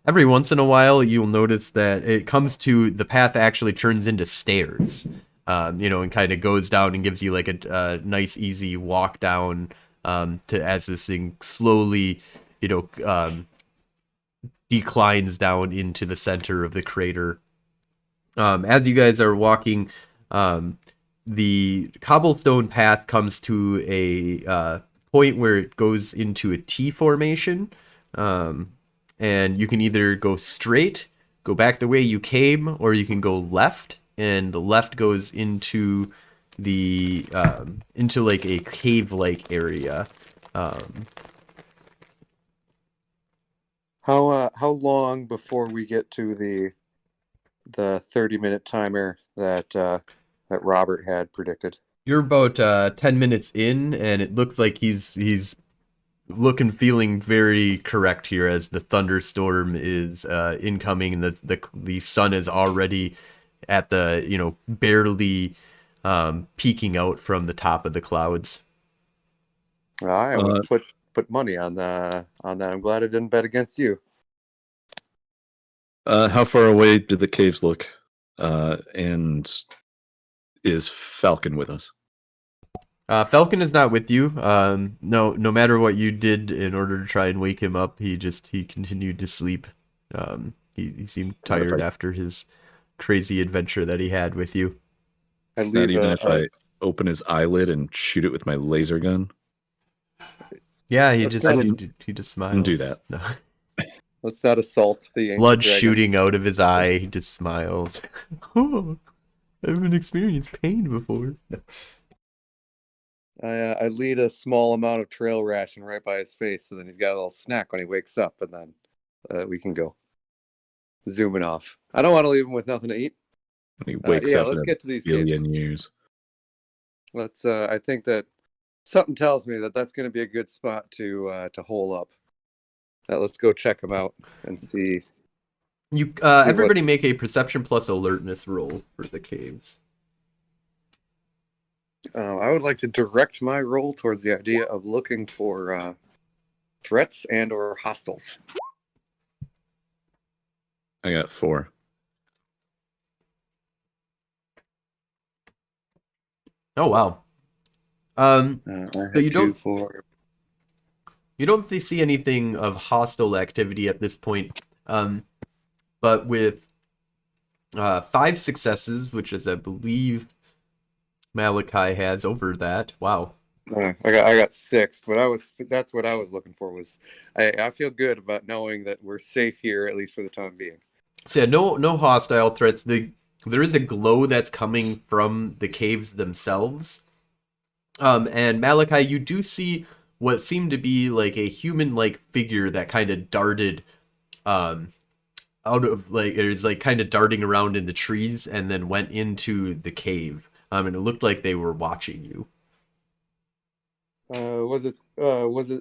every once in a while you'll notice that it comes to the path actually turns into stairs, and kind of goes down and gives you like a nice easy walk down to as this thing slowly, declines down into the center of the crater. As you guys are walking, the cobblestone path comes to a point where it goes into a T formation, and you can either go straight, go back the way you came, or you can go left, and the left goes into the into like a cave-like area. How long before we get to the 30-minute timer that that Robert had predicted? You're about 10 minutes in, and it looks like he's feeling very correct here as the thunderstorm is incoming, and the sun is already at the barely peeking out from the top of the clouds. I almost put money on that. I'm glad I didn't bet against you. How far away do the caves look? And is Falcon with us? Falcon is not with you. No matter what you did in order to try and wake him up, he continued to sleep. He seemed tired after his crazy adventure that he had with you. Not even if I open his eyelid and shoot it with my laser gun? Yeah, he just smiles. Didn't do that. No. Let's not assault the ancient Blood dragon. shooting out of his eye. He just smiles. Oh, I haven't experienced pain before. No. I lead a small amount of trail ration right by his face, so then he's got a little snack when he wakes up, and then we can go zooming off. I don't want to leave him with nothing to eat. When he wakes up let's in get to these caves. billion years. Let's. I think that something tells me that that's going to be a good spot to hole up. Let's go check them out and see. You everybody make a perception plus alertness roll for the caves. I would like to direct my roll towards the idea of looking for threats and or hostiles. I got 4. Oh wow. So you don't see anything of hostile activity at this point. But with 5 successes, which is I believe Malachi has over that. Wow. I got 6, but that's what I was looking for. Was I feel good about knowing that we're safe here, at least for the time being. So yeah, no hostile threats. There is a glow that's coming from the caves themselves. And Malachi, you do see what seemed to be like a human-like figure that kind of darted out of kind of darting around in the trees and then went into the cave. And it looked like they were watching you. Was it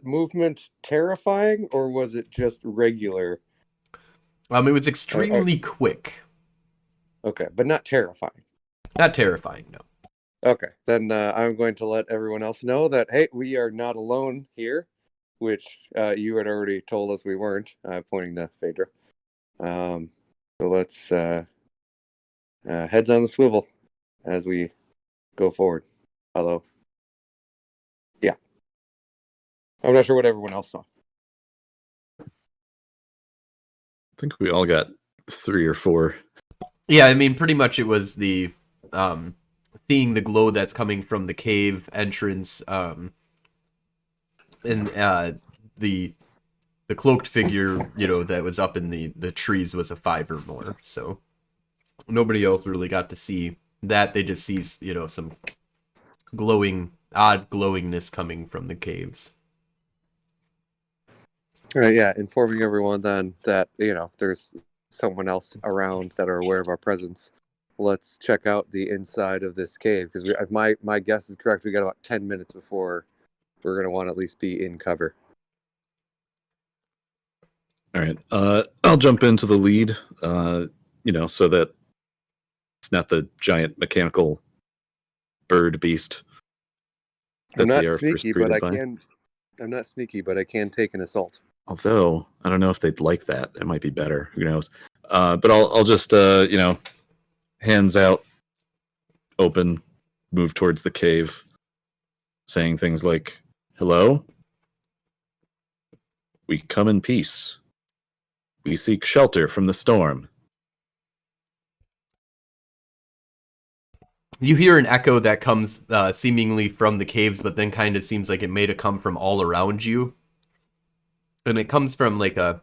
movement terrifying, or was it just regular? It was extremely quick. Okay, but not terrifying. Not terrifying, no. Okay, then I'm going to let everyone else know that, hey, we are not alone here, which you had already told us we weren't, pointing to Phaedra. So let's heads on the swivel as we go forward. Although, yeah. I'm not sure what everyone else saw. I think we all got 3 or 4. Yeah, I mean, pretty much it was the seeing the glow that's coming from the cave entrance, and the cloaked figure, that was up in the trees was a 5 or more. So nobody else really got to see that. They just see, some odd glowingness coming from the caves. All right, yeah, informing everyone then that, there's someone else around that are aware of our presence. Let's check out the inside of this cave, because my guess is correct. We got about 10 minutes before we're going to want to at least be in cover. All right. I'll jump into the lead, so that it's not the giant mechanical bird beast. I'm not sneaky, but I can take an assault. Although, I don't know if they'd like that. It might be better. Who knows? But I'll just, hands out, open, move towards the cave, saying things like, "Hello? We come in peace. We seek shelter from the storm." You hear an echo that comes seemingly from the caves, but then kind of seems like it may have come from all around you. And it comes from like a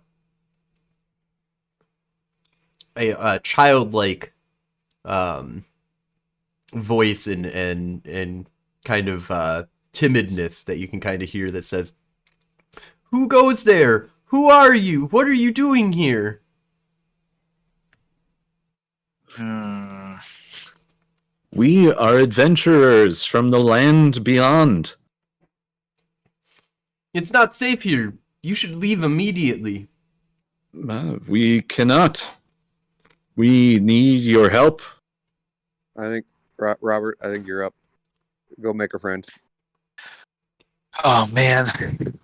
childlike voice and kind of timidness that you can kind of hear that says, "Who goes there? Who are you? What are you doing here?" We are adventurers from the land beyond. It's not safe here. You should leave immediately. We cannot. We need your help. I think, Robert, I think you're up. Go make a friend. Oh man.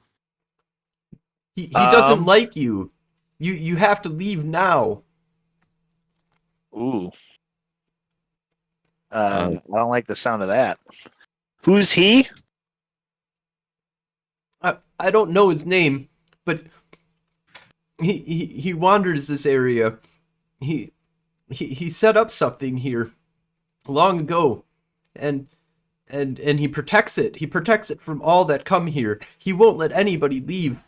He doesn't like you. You have to leave now. Ooh. I don't like the sound of that. Who's he? I don't know his name, but he wanders this area. He set up something here long ago, and he protects it. He protects it from all that come here. He won't let anybody leave.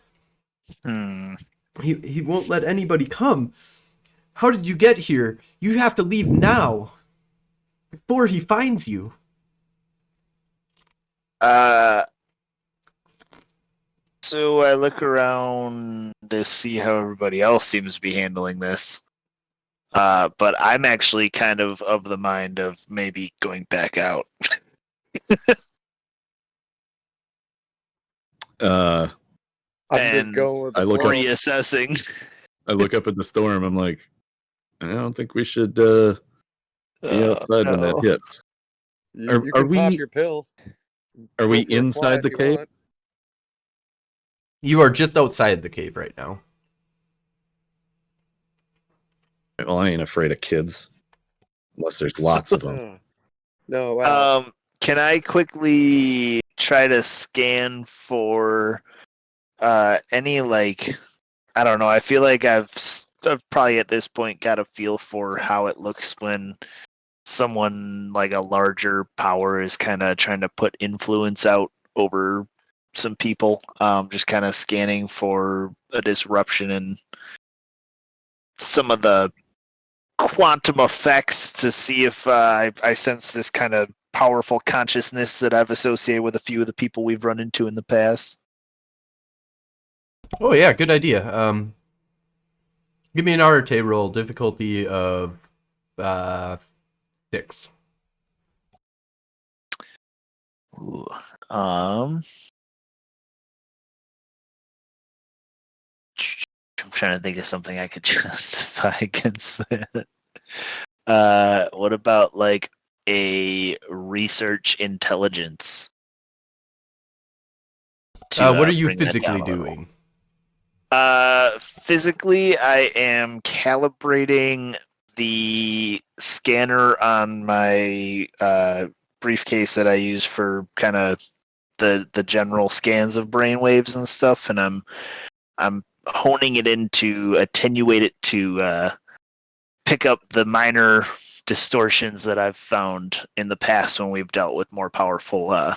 He won't let anybody come. How did you get here? You have to leave now, before he finds you. So I look around to see how everybody else seems to be handling this. But I'm actually kind of the mind of maybe going back out. I'm just And going with I the look flow. reassessing. I look up at the storm. I'm like, I don't think we should be outside when that no. hits. You Are can pop we- your pill. Are Go we for a fly inside if the you cave? want. You are just outside the cave right now. Well, I ain't afraid of kids, unless there's lots of them. No, Can I quickly try to scan for any like I don't know. I feel like I've probably at this point got a feel for how it looks when someone like a larger power is kind of trying to put influence out over some people. Just kind of scanning for a disruption in some of the quantum effects to see if I sense this kind of powerful consciousness that I've associated with a few of the people we've run into in the past. Oh yeah, good idea. Give me an Arte roll, difficulty of 6. Ooh, I'm trying to think of something I could justify against that. What about like a research intelligence? What are you bring that physically down a little? doing? Physically, I am calibrating the scanner on my briefcase that I use for kind of the general scans of brainwaves and stuff, and I'm honing it in to attenuate it to pick up the minor distortions that I've found in the past when we've dealt with more powerful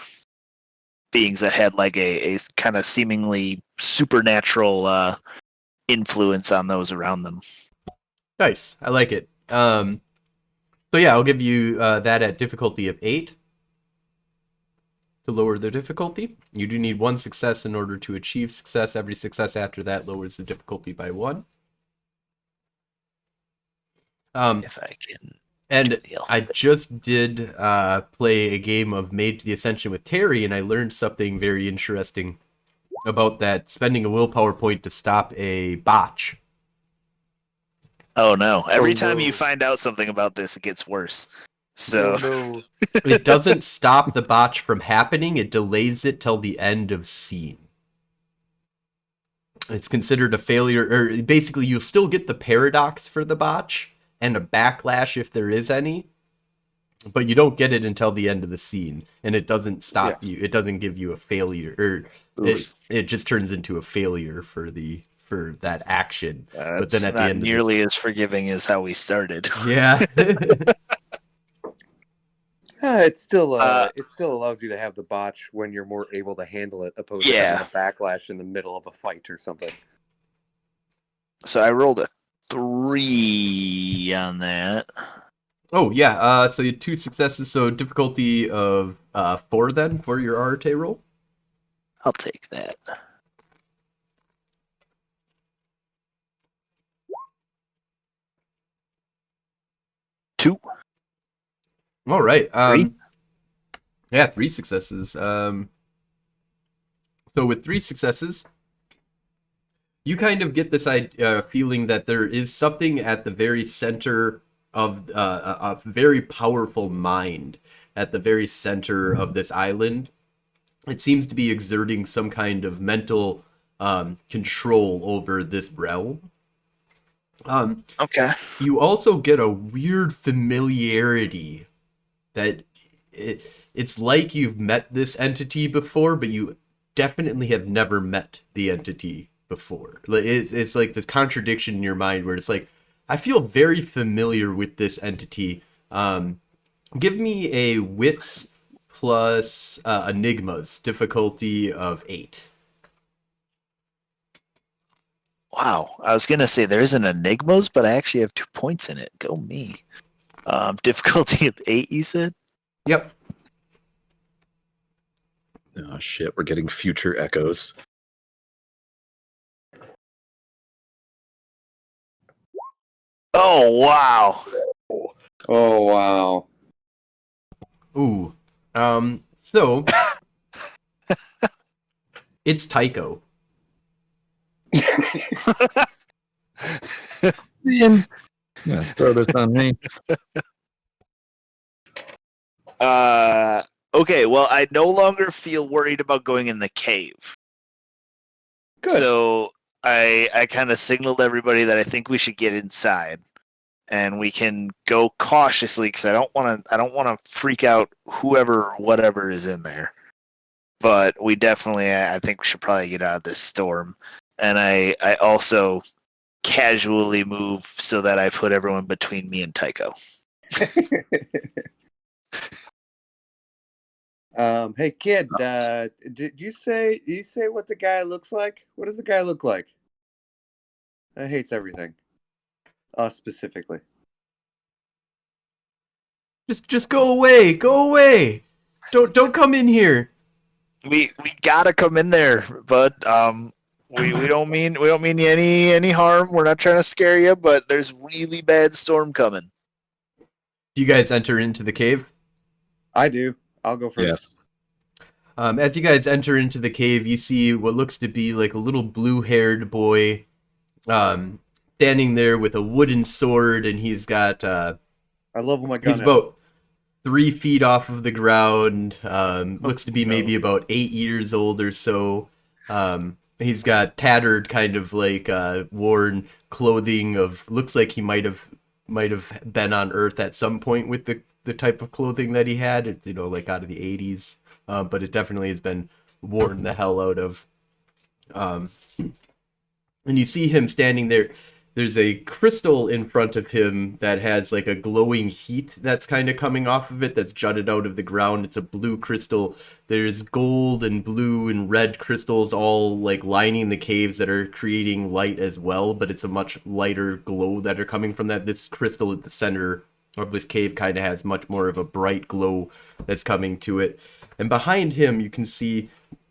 beings that had like a kind of seemingly supernatural influence on those around them. Nice, I like it. So yeah, I'll give you that at difficulty of 8 to lower the difficulty. You do need 1 success in order to achieve success. Every success after that lowers the difficulty by 1. If I can. And I just did play a game of Mage the Ascension with Terry, and I learned something very interesting about that, spending a willpower point to stop a botch. Oh no. Every time no. you find out something about this, it gets worse. So no. It doesn't stop the botch from happening, it delays it till the end of scene. It's considered a failure, or basically you'll still get the paradox for the botch, and a backlash if there is any, but you don't get it until the end of the scene, and it doesn't stop you. It doesn't give you a failure, or it just turns into a failure for that action. But then at the not end nearly as forgiving as how we started. yeah. It still allows you to have the botch when you're more able to handle it, opposed to Yeah. having a backlash in the middle of a fight or something. So I rolled a 3 on that. Oh yeah, so you had 2 successes, so difficulty of 4 then for your Arte roll. I'll take that. Two. All right. 3? Yeah, 3 successes. So with 3 successes, you kind of get this feeling that there is something at the very center of a very powerful mind at the very center of this island. It seems to be exerting some kind of mental control over this realm. Okay. You also get a weird familiarity that it's like you've met this entity before, but you definitely have never met the entity before. It's like this contradiction in your mind where it's like, I feel very familiar with this entity. Give me a wits plus enigmas, difficulty of 8. Wow. I was gonna say there isn't enigmas, but I actually have 2 points in it. Go me. Difficulty of 8, you said? Yep. Oh shit, we're getting future echoes. Oh wow. Oh wow! Ooh. So it's Tycho. Man, yeah, throw this on me. Okay, well I no longer feel worried about going in the cave. Good. So I kind of signaled everybody that I think we should get inside, and we can go cautiously because I don't want to freak out whoever or whatever is in there. But we definitely, I think we should probably get out of this storm. And I also casually move so that I put everyone between me and Tycho. Hey kid, did you say what the guy looks like? What does the guy look like? Hates everything. Us specifically. Just go away. Go away. Don't come in here. We gotta come in there, bud. We don't mean you any harm. We're not trying to scare you, but there's really bad storm coming. You guys enter into the cave. I do. I'll go first. Yes. As you guys enter into the cave, you see what looks to be like a little blue-haired boy standing there with a wooden sword, and he's got I level my gun. he's about 3 feet off of the ground. Looks to be maybe about 8 years old or so. He's got tattered, kind of like worn clothing of. Looks like he might have been on Earth at some point with the type of clothing that he had. It's, like out of the 80s, but it definitely has been worn the hell out of. And you see him standing there. There's a crystal in front of him that has like a glowing heat that's kind of coming off of it that's jutted out of the ground. It's a blue crystal. There's gold and blue and red crystals all like lining the caves that are creating light as well, but it's a much lighter glow that are coming from that. This crystal at the center of this cave kind of has much more of a bright glow that's coming to it. And behind him you can see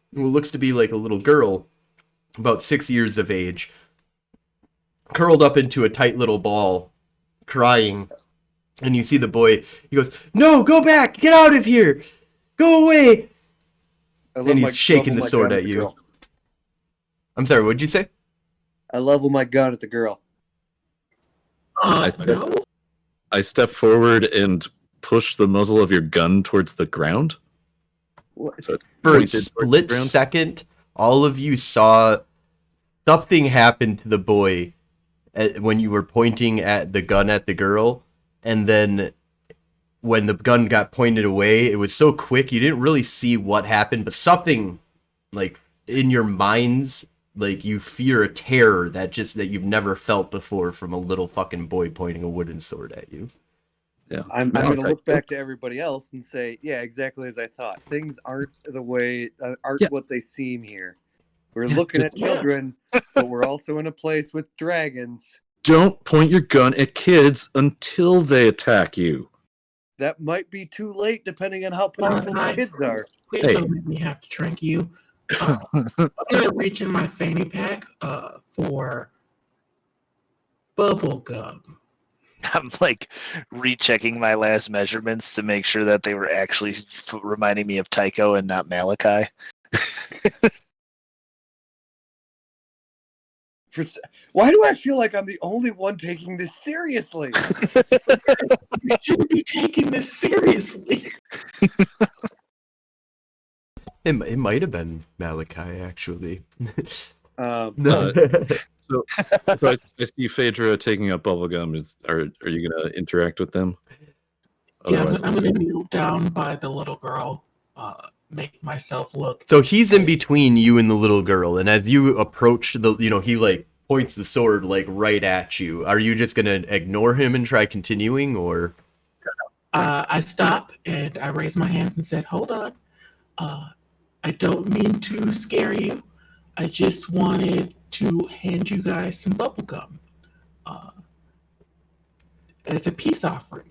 what looks to be like a little girl, about 6 years of age, curled up into a tight little ball, crying. And you see the boy, he goes, "No, go back! Get out of here! Go away!" And he's shaking the sword at you. I'm sorry, what'd you say? I level my gun at the girl. I step forward and push the muzzle of your gun towards the ground. What? So it's For a pointed towards the split ground. second, all of you saw something happen to the boy when you were pointing at the gun at the girl, and then when the gun got pointed away, it was so quick you didn't really see what happened, but something like in your minds, like you fear a terror that you've never felt before from a little fucking boy pointing a wooden sword at you. Yeah, I'm going to Malachi, look back to everybody else and say, yeah, exactly as I thought. Things aren't Yeah. what they seem here. We're Yeah, looking just- at children, but we're also in a place with dragons. Don't point your gun at kids until they attack you. That might be too late, depending on how powerful the kids are. Please Hey. don't make me have to trank you. I'm gonna reach in my fanny pack for bubble gum. I'm like rechecking my last measurements to make sure that they were actually reminding me of Tycho and not Malachi. Why do I feel like I'm the only one taking this seriously? You shouldn't be taking this seriously. It might have been Malachi, actually. No. So I see Phaedra taking up bubblegum. Are you going to interact with them? Yeah, Otherwise, I'm gonna kneel down by the little girl, make myself look. So he's in between you and the little girl, and as you approach he like points the sword like right at you. Are you just gonna ignore him and try continuing, or? I stop and I raise my hands and said, "Hold on, I don't mean to scare you. I just wanted to hand you guys some bubble gum as a peace offering."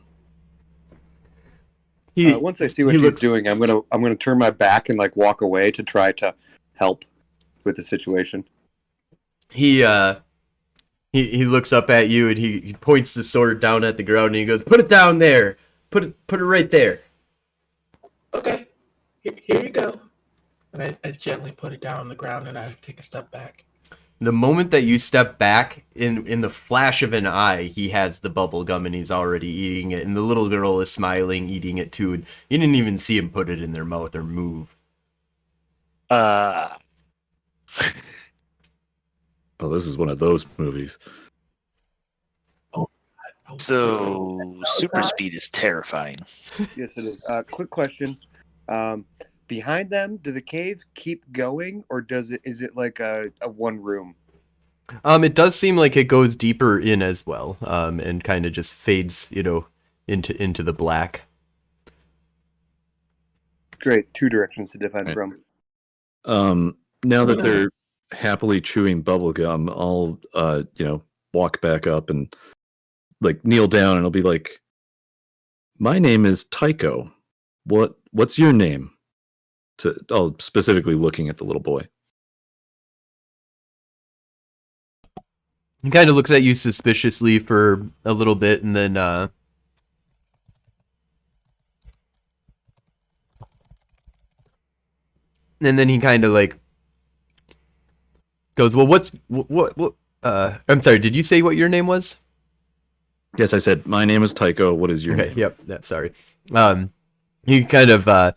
Once I see what he's doing, I'm gonna turn my back and like walk away to try to help with the situation. He looks up at you and he points the sword down at the ground and he goes, "Put it down there. Put it right there." Okay, here you go. And I gently put it down on the ground and I take a step back. The moment that you step back, in the flash of an eye, he has the bubble gum and he's already eating it. And the little girl is smiling, eating it too. And you didn't even see him put it in their mouth or move. oh, this is one of those movies. So super speed is terrifying. Yes, it is. Quick question. Behind them, do the caves keep going, or is it like a one room? It does seem like it goes deeper in as well, and kind of just fades, into the black. Great, two directions to defend Right. from. Now that they're happily chewing bubblegum, I'll walk back up and like kneel down and I'll be like, "My name is Tycho. What's your name?" Specifically looking at the little boy. He kind of looks at you suspiciously for a little bit, and then he kind of like goes, "Well, what I'm sorry, did you say what your name was?" Yes, I said, "My name is Tycho. What is your name?" Yep, sorry. He kind of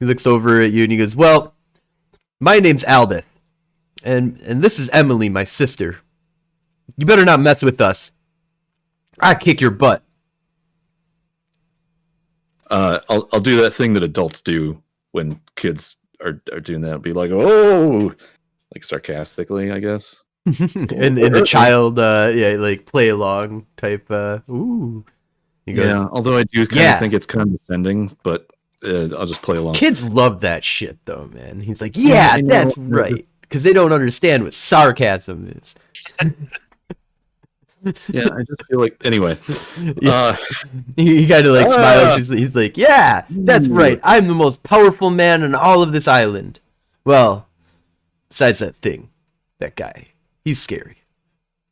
he looks over at you and he goes, "Well, my name's Albeth, and this is Emily, my sister. You better not mess with us. I kick your butt." I'll do that thing that adults do when kids are doing that. I'll be like, "Oh," like sarcastically, I guess. in the child, like play along type. Ooh. He goes, Yeah, although I do kind of think it's condescending, but I'll just play along. Kids love that shit, though, man. He's like, "Yeah, that's right," because they don't understand what sarcasm is. Yeah, I just feel like anyway. He kind of like smiles. He's like, "Yeah, that's right. I'm the most powerful man on all of this island. Well, besides that guy, he's scary.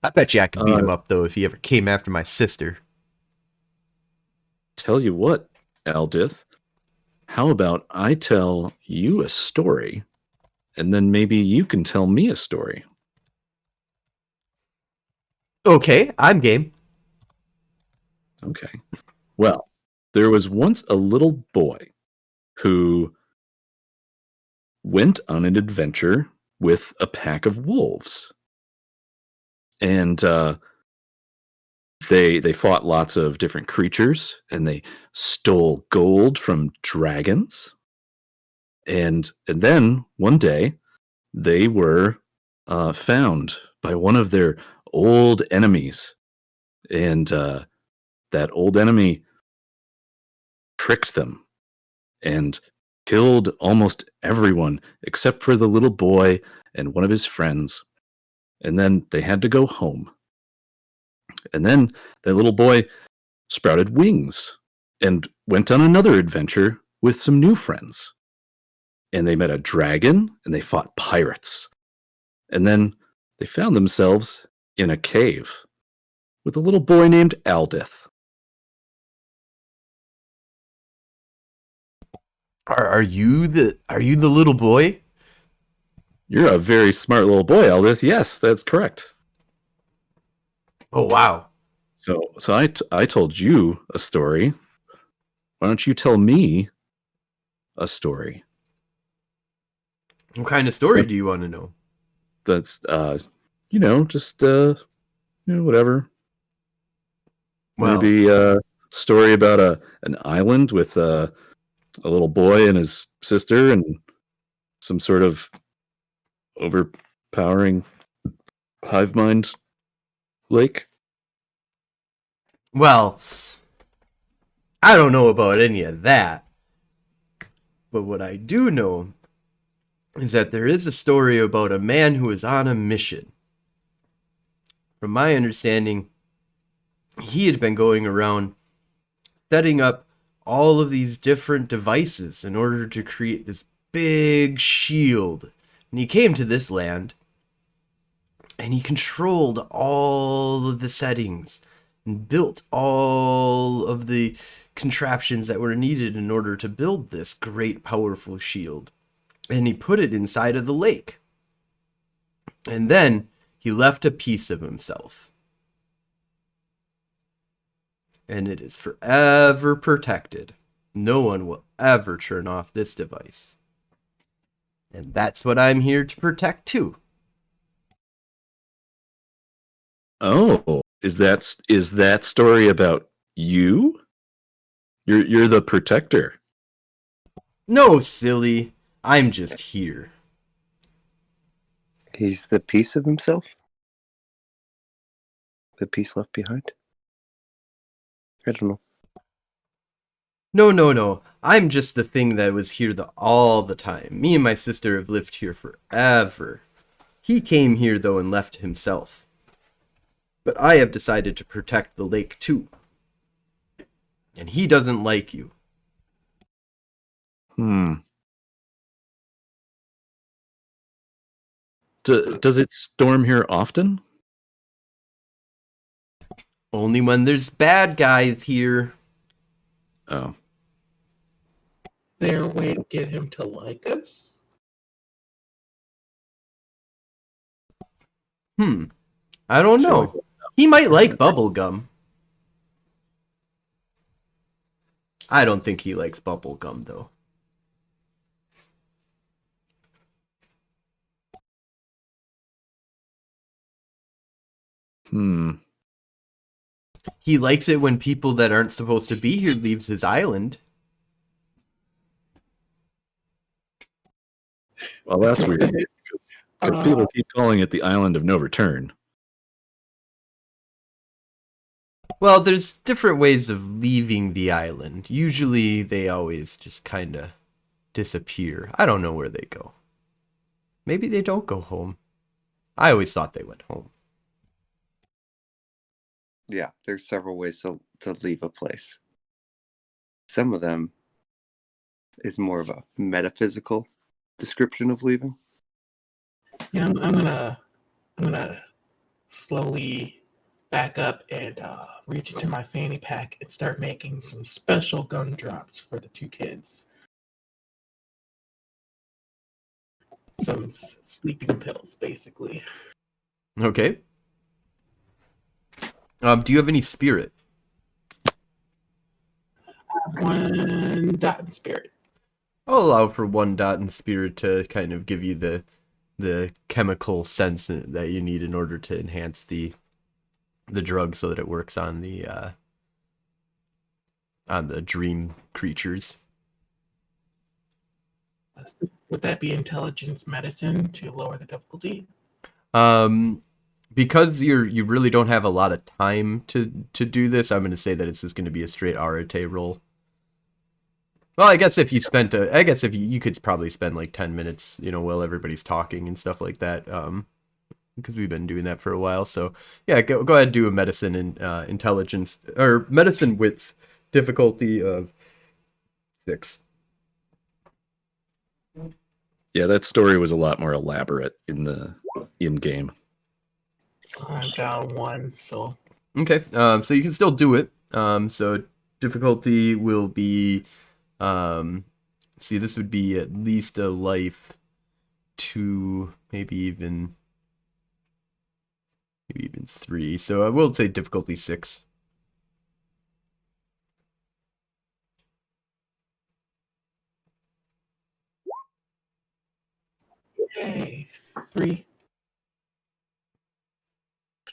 I bet you I could beat him up though if he ever came after my sister." Tell you what, Aldith, how about I tell you a story, and then maybe you can tell me a story. Okay, I'm game. Okay. Well, there was once a little boy who went on an adventure with a pack of wolves. And they fought lots of different creatures, and they stole gold from dragons. And then one day they were found by one of their old enemies. And that old enemy tricked them and killed almost everyone except for the little boy and one of his friends. And then they had to go home. And then that little boy sprouted wings and went on another adventure with some new friends. And they met a dragon and they fought pirates. And then they found themselves in a cave with a little boy named Aldith. Are you the little boy? You're a very smart little boy, Aldith. Yes, that's correct. Oh wow. So I told you a story. Why don't you tell me a story? What kind of story do you want to know? That's just whatever. Well, Maybe a story about an island with a little boy and his sister and some sort of overpowering hive mind lake. well, I don't know about any of that. But what I do know is that there is a story about a man who is on a mission. From my understanding, he had been going around setting up all of these different devices in order to create this big shield. And he came to this land and he controlled all of the settings and built all of the contraptions that were needed in order to build this great, powerful shield. And he put it inside of the lake. And then he left a piece of himself. And it is forever protected. No one will ever turn off this device. And that's what I'm here to protect too. Oh, is that story about you? You're the protector. No, silly. I'm just here. He's the piece of himself? The piece left behind? I don't know. No. I'm just the thing that was here all the time. Me and my sister have lived here forever. He came here, though, and left himself. But I have decided to protect the lake, too. And he doesn't like you. Does it storm here often? Only when there's bad guys here. Oh. Is there a way to get him to like us? I don't know. He might like bubblegum. I don't think he likes bubblegum, though. He likes it when people that aren't supposed to be here leaves his island. Well, that's weird. Because people keep calling it the island of no return. Well, there's different ways of leaving the island. Usually they always just kind of disappear. I don't know where they go. Maybe they don't go home. I always thought they went home. Yeah, there's several ways to leave a place. Some of them is more of a metaphysical description of leaving. Yeah, I'm gonna slowly back up and reach into my fanny pack and start making some special gumdrops for the two kids. Some sleeping pills, basically. Okay. Do you have any spirit? One dot in spirit. I'll allow for 1 dot in spirit to kind of give you the chemical sense that you need in order to enhance the drug so that it works on the dream creatures. Would that be intelligence medicine to lower the difficulty? Because you really don't have a lot of time to do this, I'm going to say that it's just going to be a straight Arate roll. Well, I guess if you spent I guess if you could probably spend like 10 minutes, while everybody's talking and stuff like that. Because we've been doing that for a while. So yeah, go ahead and do a medicine and intelligence or medicine wits difficulty of 6. Yeah, that story was a lot more elaborate in the in-game. I got 1, so Okay, so you can still do it. So difficulty will be, see, this would be at least a life 2, maybe even 3. So I will say difficulty 6. yay, 3.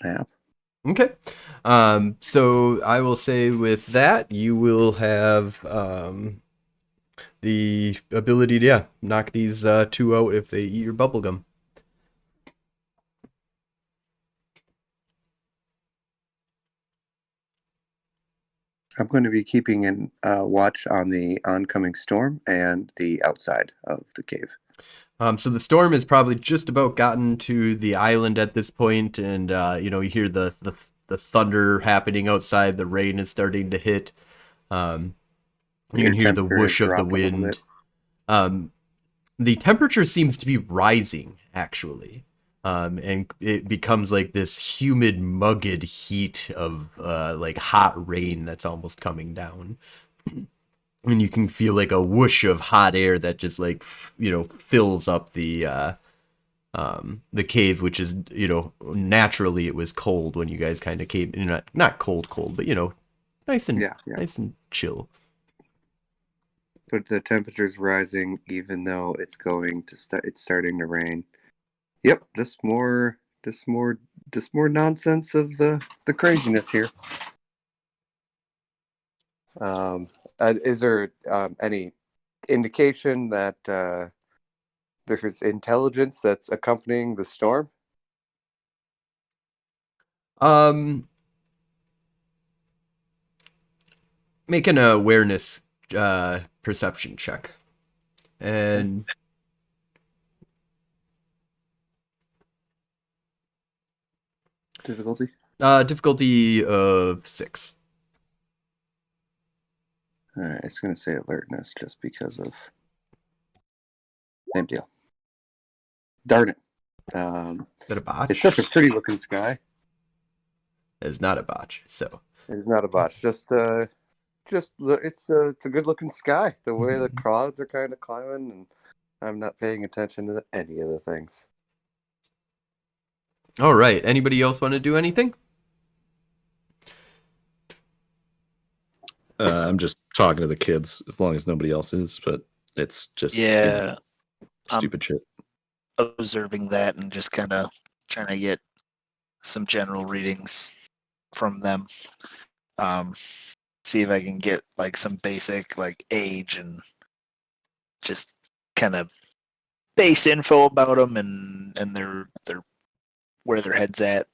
Snap. Okay. So I will say with that, you will have the ability to knock these 2 out if they eat your bubblegum. I'm going to be keeping an watch on the oncoming storm and the outside of the cave. So the storm has probably just about gotten to the island at this point, and you hear the thunder happening outside. The rain is starting to hit. You can hear the Temperature has whoosh of the dropped a little wind. bit. The temperature seems to be rising, actually. And it becomes like this humid, mugged heat of like hot rain that's almost coming down. And you can feel like a whoosh of hot air that just like fills up the cave, which is naturally it was cold when you guys kind of came, not cold, but nice and Yeah. nice and chill. But the temperature's rising, even though it's going to start. It's starting to rain. Yep, just more nonsense of the craziness here. Is there any indication that there's intelligence that's accompanying the storm? Make an awareness perception check, and Difficulty? difficulty of 6. All right, it's going to say alertness just because of same deal. Darn it! Is that a botch? It's such a pretty looking sky. It's not a botch. So It's not a botch. It's a good looking sky. The way the clouds are kind of climbing, and I'm not paying attention to any of the things. all right. Anybody else want to do anything? I'm just talking to the kids as long as nobody else is, but it's just Yeah, stupid shit. observing that and just kind of trying to get some general readings from them. See if I can get like some basic like age and just kind of base info about them and their where their heads at.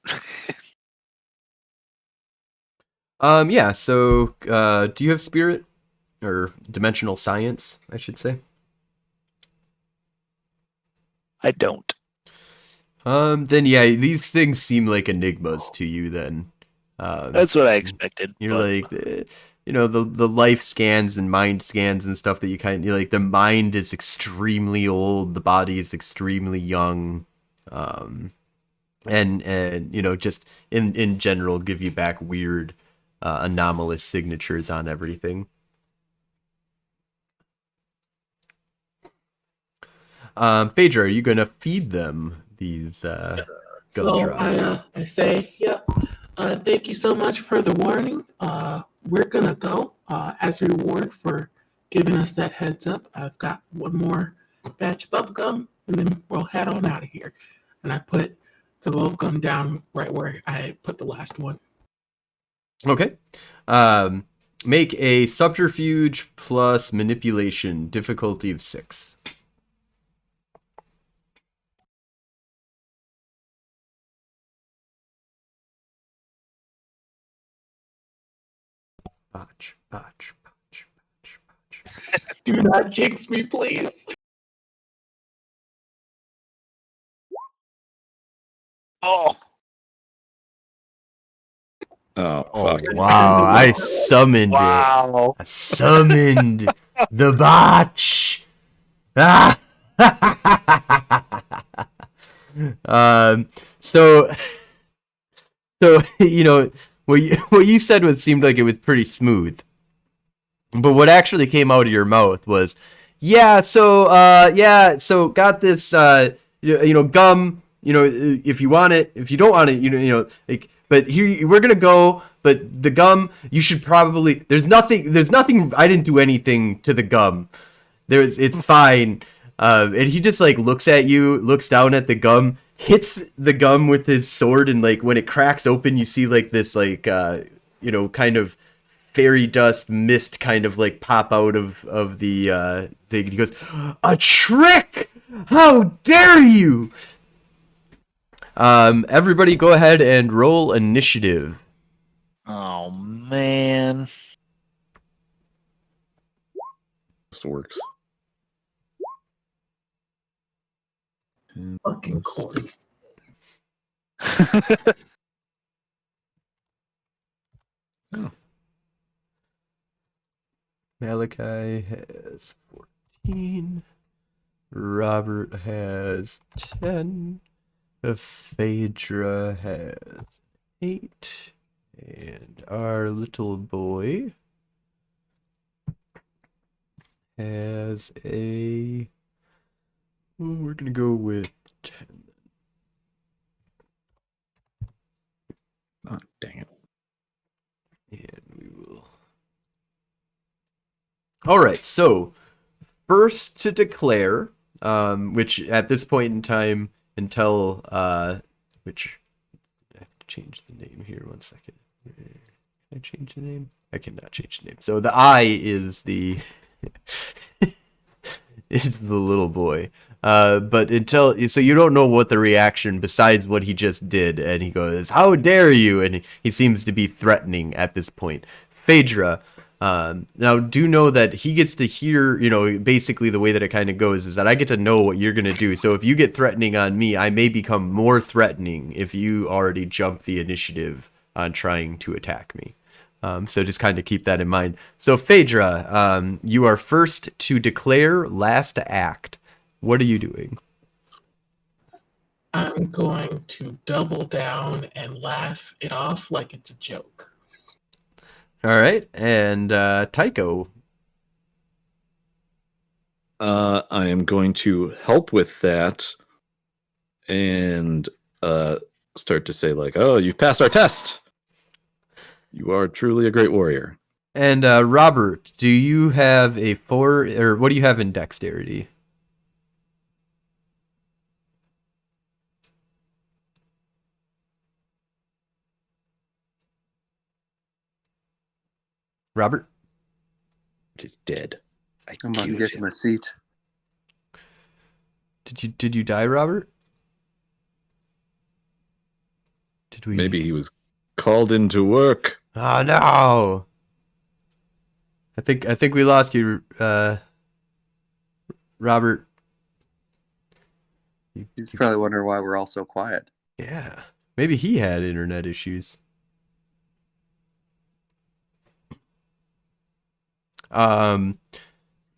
Yeah. So, do you have spirit or dimensional science? I should say. I don't. Then yeah, these things seem like enigmas to you. Then, That's what I expected. you're but like, the life scans and mind scans and stuff that you you're like, the mind is extremely old, the body is extremely young, and just in general give you back weird, anomalous signatures on everything. Phaedra, are you gonna feed them these gumdrops? I say, yep. Thank you so much for the warning. We're gonna go as a reward for giving us that heads up. I've got one more batch of bubblegum, and then we'll head on out of here. And I put the bubblegum down right where I put the last one. Okay. Make a subterfuge plus manipulation, difficulty of 6. Botch. Do not jinx me, please. Oh, Oh, Oh fuck. wow! I summoned it. wow. I summoned the botch. Ah. So you know what you said seemed like it was pretty smooth, but what actually came out of your mouth was, so got this gum. If you want it, if you don't want it, like. But here we're gonna go. But the gum, you should probably. There's nothing. I didn't do anything to the gum. It's fine. And he just like looks at you, looks down at the gum, hits the gum with his sword, and like when it cracks open, you see like this like kind of fairy dust mist kind of like pop out of the thing. He goes, "A trick! How dare you!" Everybody, go ahead and roll initiative. Oh man. This works. Fucking course. Malachi has 14. Robert has 10. Phaedra has 8. And our little boy has a... we're going to go with 10. Oh, dang it. And we will... Alright, so first to declare, which at this point in time, until, which, I have to change the name here, 1 second. Can I change the name? I cannot change the name. So the I is the, is the little boy. But so you don't know what the reaction besides what he just did. And he goes, "How dare you?" And he seems to be threatening at this point. Phaedra, now do know that he gets to hear, basically the way that it kind of goes is that I get to know what you're going to do. So if you get threatening on me, I may become more threatening if you already jump the initiative on trying to attack me. So just kind of keep that in mind. So Phaedra, you are first to declare, last to act. What are you doing? I'm going to double down and laugh it off like it's a joke. All right, and Tycho. I am going to help with that and start to say like, "Oh, you've passed our test. You are truly a great warrior." And Robert, do you have a 4, or what do you have in dexterity? Robert? He's dead. I'm about to killed get to him. my seat. Did you die, Robert? Did we? Maybe he was called into work. Oh no! I think we lost you, Robert. He's probably wondering why we're all so quiet. Yeah, maybe he had internet issues.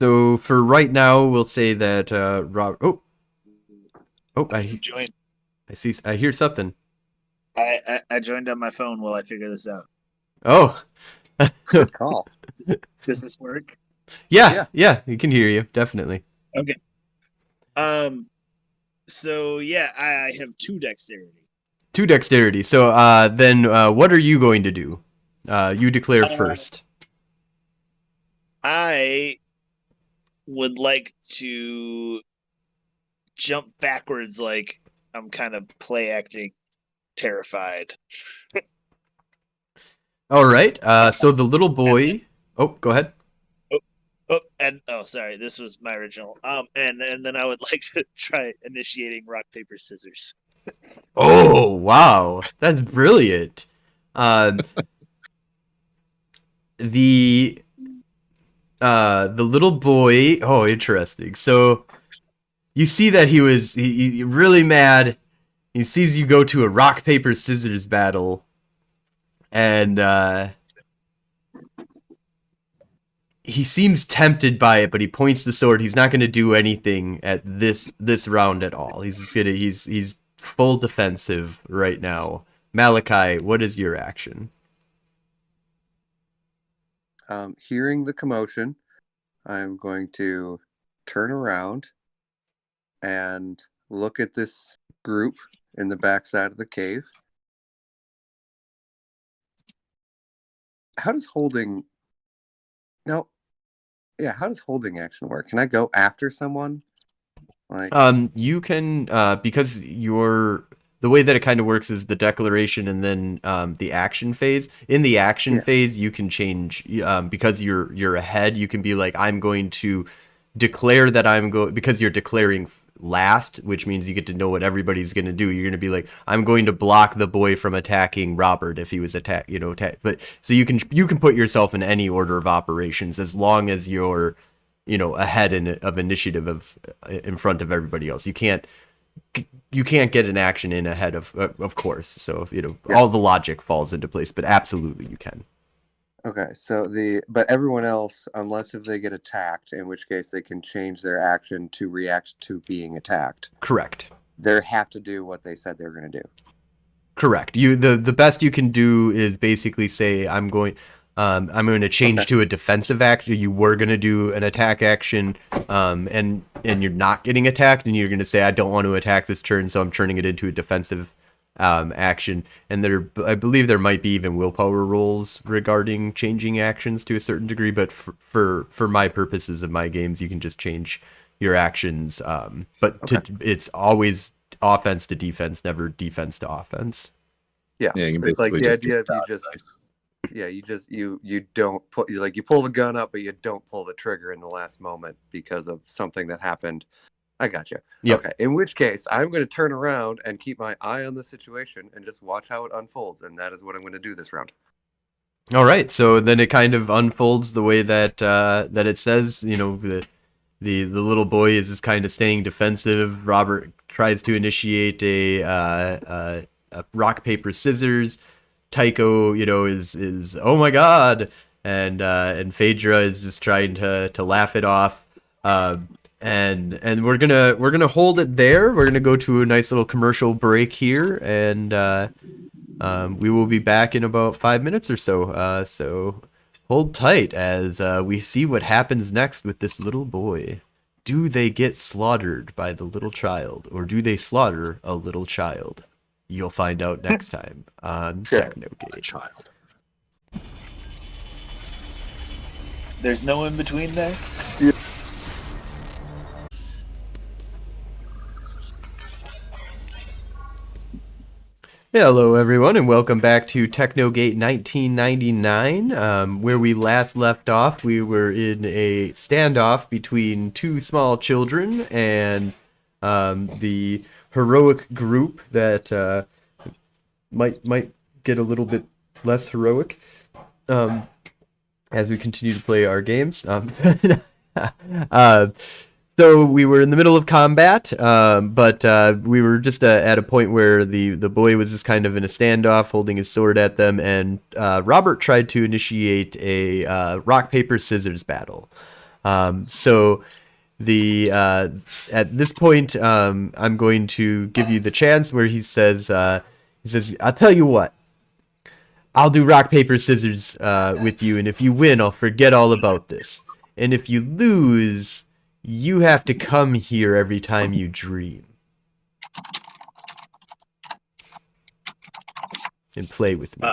So for right now, we'll say that Robert. I hear something. I joined on my phone while I figure this out. Oh, Good call. Does this work? yeah, we can hear you definitely. Okay. So yeah, I have 2 dexterity. 2 dexterity. So then what are you going to do? You declare first. I would like to jump backwards like I'm kind of play acting terrified. All right. So the little boy. Oh, go ahead. Sorry, this was my original. And then I would like to try initiating rock paper scissors. Oh wow, that's brilliant. The the little boy. Oh, interesting. So you see that he really mad. He sees you go to a rock paper scissors battle, and he seems tempted by it, but he points the sword. He's not going to do anything at this round at all. He's full defensive right now. Malachi, what is your action? Hearing the commotion, I'm going to turn around and look at this group in the backside of the cave. How does holding... No. Yeah, how does holding action work? Can I go after someone? Like, You can because the way that it kind of works is the declaration and then the action phase. In the action phase, you can change because you're ahead. You can be like, I'm going to declare that I'm going, because you're declaring last, which means you get to know what everybody's going to do. You're going to be like, I'm going to block the boy from attacking Robert if he was but so you can put yourself in any order of operations as long as you're ahead of initiative in front of everybody else. You can't get an action in ahead of course. So all the logic falls into place, but absolutely you can. Okay, so but everyone else, unless if they get attacked, in which case they can change their action to react to being attacked. Correct. They have to do what they said they were going to do. Correct. The best you can do is basically say, I'm going to change to a defensive action. You were going to do an attack action, and you're not getting attacked, and you're going to say, I don't want to attack this turn, so I'm turning it into a defensive action. And I believe there might be even willpower rules regarding changing actions to a certain degree, but for my purposes of my games, you can just change your actions. But it's always offense to defense, never defense to offense. Yeah, you can like basically the idea of you don't put, like, you pull the gun up, but you don't pull the trigger in the last moment because of something that happened. I got you. Yep. Okay. In which case, I'm going to turn around and keep my eye on the situation and just watch how it unfolds, and that is what I'm going to do this round. All right. So then it kind of unfolds the way that that it says. The little boy is just kind of staying defensive. Robert tries to initiate a rock paper scissors. Tycho, is oh my god, and Phaedra is just trying to laugh it off. And we're gonna hold it there. We're gonna go to a nice little commercial break here, and we will be back in about 5 minutes or so. So hold tight as we see what happens next with this little boy. Do they get slaughtered by the little child, or do they slaughter a little child? You'll find out next time on Technogate. Child. There's no in between there. Hello, everyone, and welcome back to Technogate 1999. Where we last left off, we were in a standoff between two small children and the heroic group that might get a little bit less heroic as we continue to play our games. So we were in the middle of combat, but we were just at a point where the boy was just kind of in a standoff, holding his sword at them, and Robert tried to initiate a rock paper scissors battle. So at this point, I'm going to give you the chance where he says, I'll tell you what, I'll do rock paper scissors with you, and if you win, I'll forget all about this, and if you lose, you have to come here every time you dream and play with me.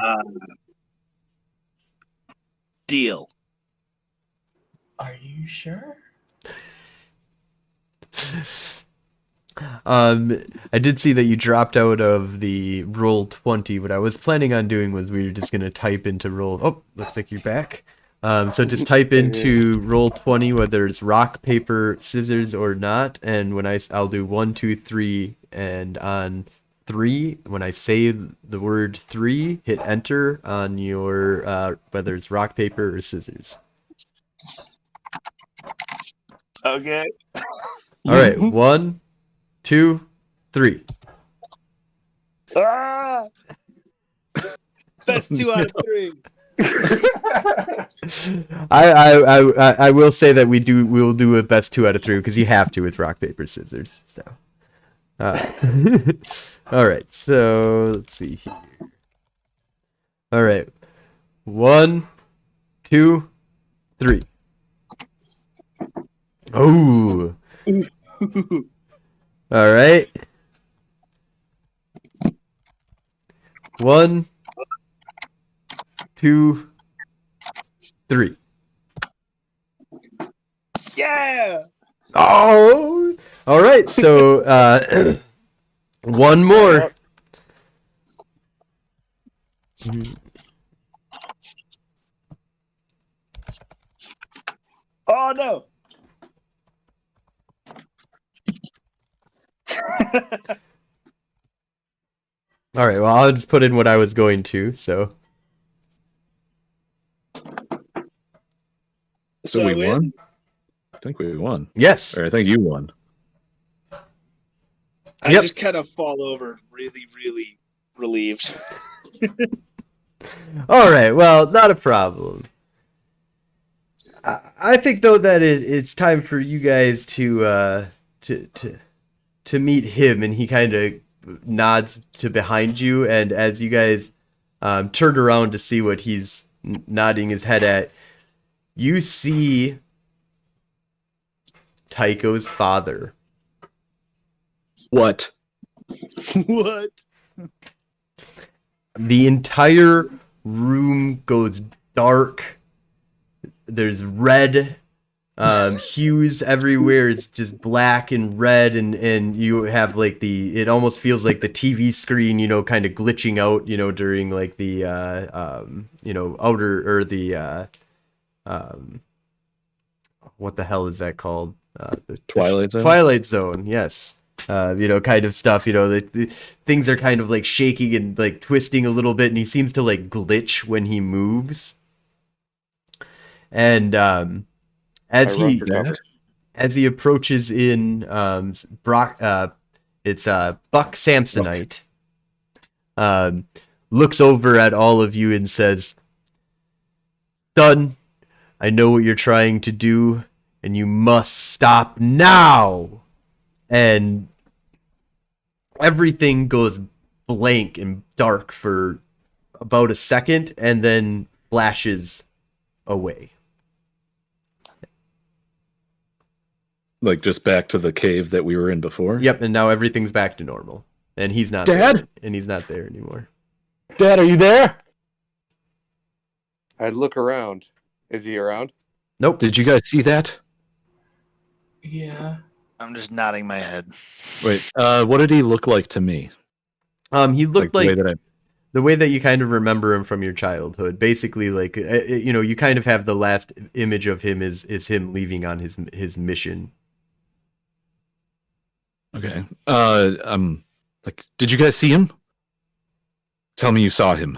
Deal. Are you sure? I did see that you dropped out of the Roll20. What I was planning on doing was we were just going to type into Roll... Oh, looks like you're back. So just type into Roll20 whether it's rock, paper, scissors or not, and when I'll do 1, 2, 3, and on 3, when I say the word 3, hit enter on your whether it's rock, paper, or scissors. Okay. All right, 1, 2, 3. Ah! Best 2 out of 3. I will say that we will do a best 2 out of 3 because you have to with rock paper scissors. So, all right. So let's see here. All right, 1, 2, 3. Oh. All right. 1, 2, 3. Yeah. Oh. All right. So one more. Oh no. All right. Well, I'll just put in what I was going to. So. So I we win? won? I think we won. Yes. Or I think you won. I Yep. just kind of fall over, really, really relieved. All right. Well, not a problem. I think though that it's time for you guys to meet him, and he kind of nods to behind you, and as you guys turn around to see what he's nodding his head at, you see Tycho's father. What? What? The entire room goes dark. There's red hues everywhere. It's just black and red, and you have like it almost feels like the TV screen, kind of glitching out, during like the outer or the what the hell is that called? The Twilight Zone? Twilight Zone, yes. Kind of stuff. The things are kind of like shaking and like twisting a little bit, and he seems to like glitch when he moves. And as I run he for cover. as he approaches in, Brock, it's Buck Samsonite, looks over at all of you and says, "Son, I know what you're trying to do, and you must stop now." And everything goes blank and dark for about a second, and then flashes away. Like just back to the cave that we were in before? Yep, and now everything's back to normal, and he's not Dad? there, and he's not there anymore. Dad, are you there? I look around. Is he around? Nope. Did you guys see that? Yeah. I'm just nodding my head. Wait, what did he look like to me? He looked the like way that the way that you kind of remember him from your childhood. Basically, like you kind of have the last image of him is him leaving on his mission. Okay. Like, did you guys see him? Tell me you saw him.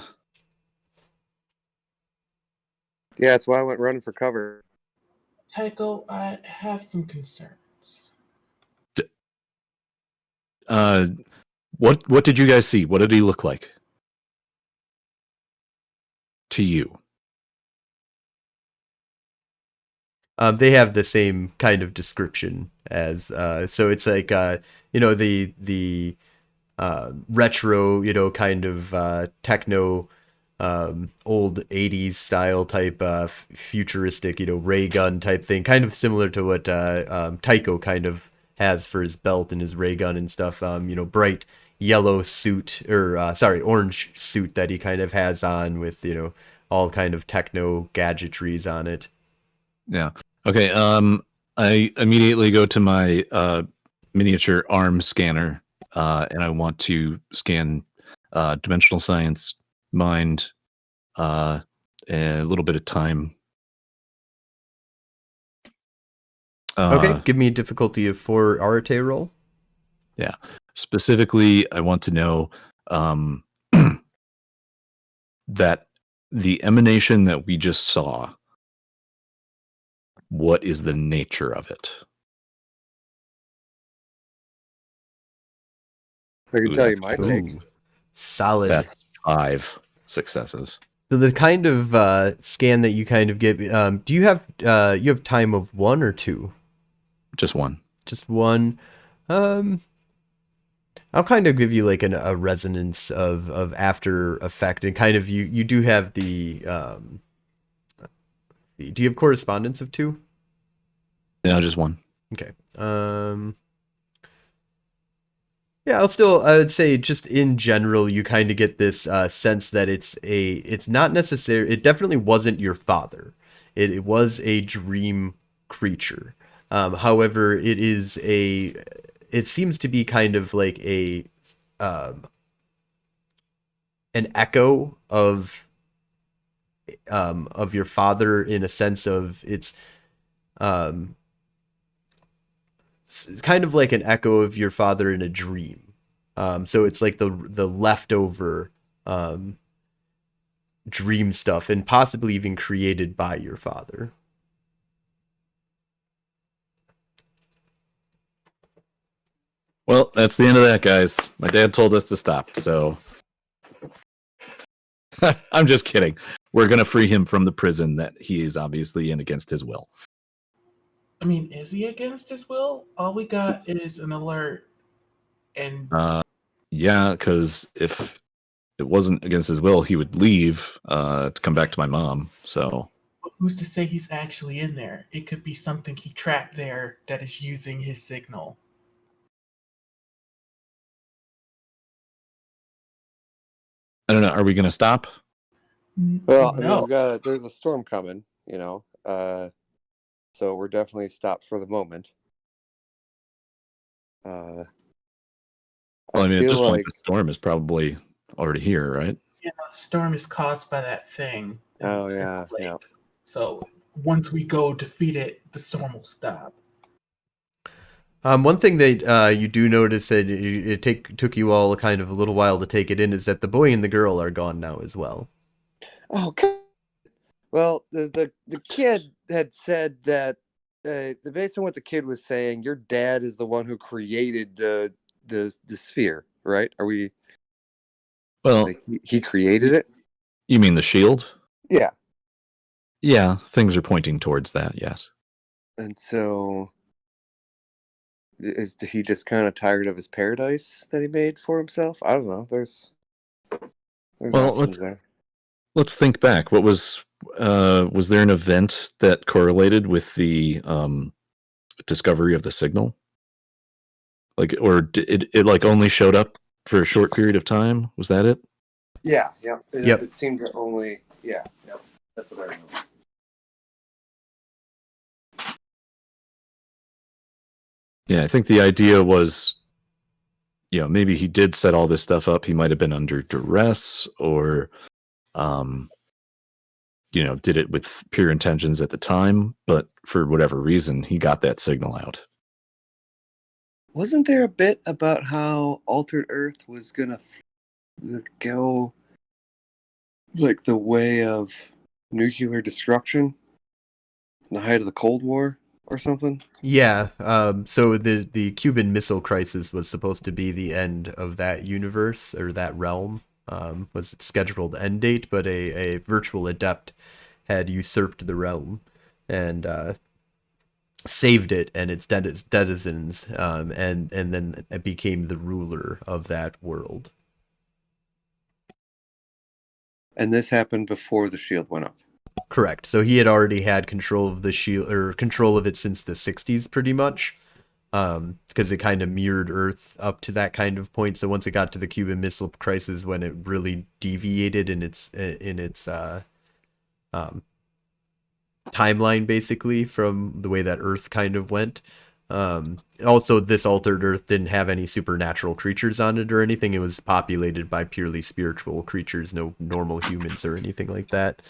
Yeah, that's why I went running for cover. Tycho, I have some concerns. What did you guys see? What did he look like to you? They have the same kind of description as so it's like the retro, kind of techno, old 80s style type futuristic, ray gun type thing, kind of similar to what Tycho kind of has for his belt and his ray gun and stuff. Bright yellow suit, or orange suit that he kind of has on with all kind of techno gadgetries on it. Yeah. Okay. I immediately go to my miniature arm scanner, and I want to scan dimensional science, mind, a little bit of time. Okay, give me a difficulty of 4 Arete roll. Yeah. Specifically, I want to know that the emanation that we just saw, what is the nature of it? I can Ooh, tell you that's my cool. take. Ooh, solid. That's 5 successes. So the kind of scan that you kind of get, do you have time of 1 or 2? Just 1. Just 1. I'll kind of give you like a resonance of after effect, and kind of you do have the do you have correspondence of 2? No, just 1. Okay. Yeah, I would say just in general, you kind of get this sense that it's not necessary. It definitely wasn't your father. It was a dream creature. However, it seems to be kind of like an echo of your father, in a sense of um, it's kind of like an echo of your father in a dream. So it's like the leftover dream stuff, and possibly even created by your father. Well, that's the end of that, guys. My dad told us to stop, so I'm just kidding. We're gonna free him from the prison that he is obviously in against his will. I mean, is he against his will? All we got is an alert, and Yeah, because if it wasn't against his will, he would leave to come back to my mom. So who's to say he's actually in there? It could be something he trapped there that is using his signal. I don't know. Are we gonna stop? Well, I mean, No. there's a storm coming, so we're definitely stopped for the moment. Well, I mean, at feel this point, like, the storm is probably already here, right? Yeah, the storm is caused by that thing. oh in the yeah, lake. yeah. So once we go defeat it, the storm will stop. One thing that you do notice that took you all kind of a little while to take it in is that the boy and the girl are gone now as well. Oh, God. Well, the kid had said that based on what the kid was saying, your dad is the one who created the sphere, right? Are we Well, like he created it? you mean the shield? Yeah. Yeah, things are pointing towards that. Yes. And so is he just kind of tired of his paradise that he made for himself? I don't know. There's Well, options there. let's think back. What was there an event that correlated with the discovery of the signal? Like, or it like only showed up for a short period of time? Was that it? Yeah, yeah. Yep. It seemed to only that's what I remember. Yeah, I think the idea was, maybe he did set all this stuff up. He might have been under duress, or, did it with pure intentions at the time. But for whatever reason, he got that signal out. Wasn't there a bit about how Altered Earth was gonna go like the way of nuclear destruction in the height of the Cold War or something? Yeah. So the Cuban Missile Crisis was supposed to be the end of that universe, or that realm. Was its scheduled end date, but a virtual adept had usurped the realm and saved it and its denizens, and then it became the ruler of that world. And this happened before the shield went up. Correct. So he had already had control of the shield, or control of it, since the 60s, pretty much. Because it kind of mirrored Earth up to that kind of point. So once it got to the Cuban Missile Crisis, when it really deviated in its timeline, basically, from the way that Earth kind of went. Also, this altered Earth didn't have any supernatural creatures on it or anything. It was populated by purely spiritual creatures, no normal humans or anything like that.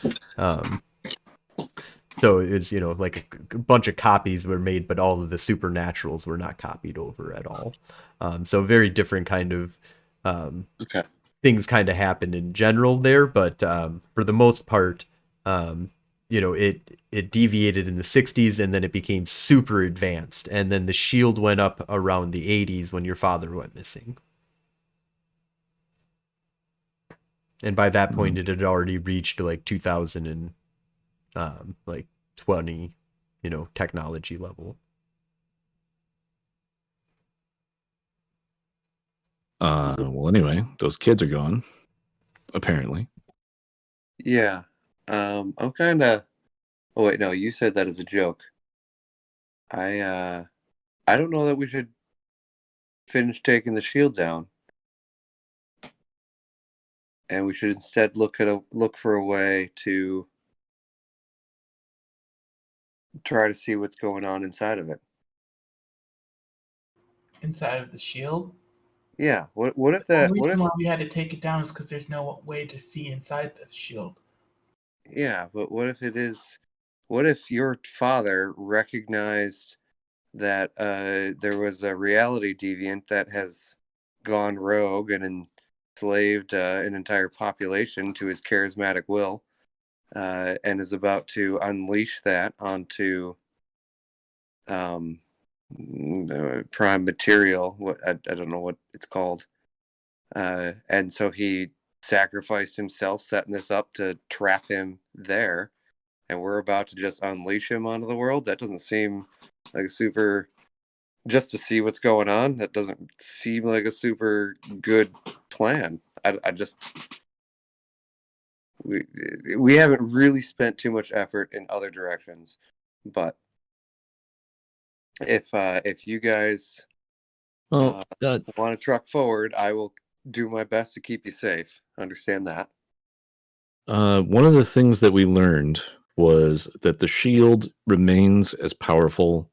So it was, like a bunch of copies were made, but all of the supernaturals were not copied over at all. So very different kind of Okay. things kind of happened in general there, but for the most part, it deviated in the 60s, and then it became super advanced, and then the shield went up around the 80s when your father went missing. And by that point, it had already reached like 2000 and like 20, technology level. Well, anyway, those kids are gone, apparently. Yeah. I'm kind of. Oh wait, no, you said that as a joke. I don't know that we should finish taking the shield down, and we should instead look for a way to try to see what's going on inside of it. Inside of the shield. Yeah. What if The that? only What reason if? why we had to take it down is because there's no way to see inside the shield. Yeah, but what if it is? What if your father recognized that there was a reality deviant that has gone rogue and enslaved an entire population to his charismatic will, and is about to unleash that onto um, prime material. What I don't know what it's called, and so he sacrificed himself, setting this up to trap him there, and we're about to just unleash him onto the world. That doesn't seem like a super. Just to see what's going on, that doesn't seem like a super good plan. I just we haven't really spent too much effort in other directions, but if you guys Well, want to truck forward, I will do my best to keep you safe. Understand that. one of the things that we learned was that the shield remains as powerful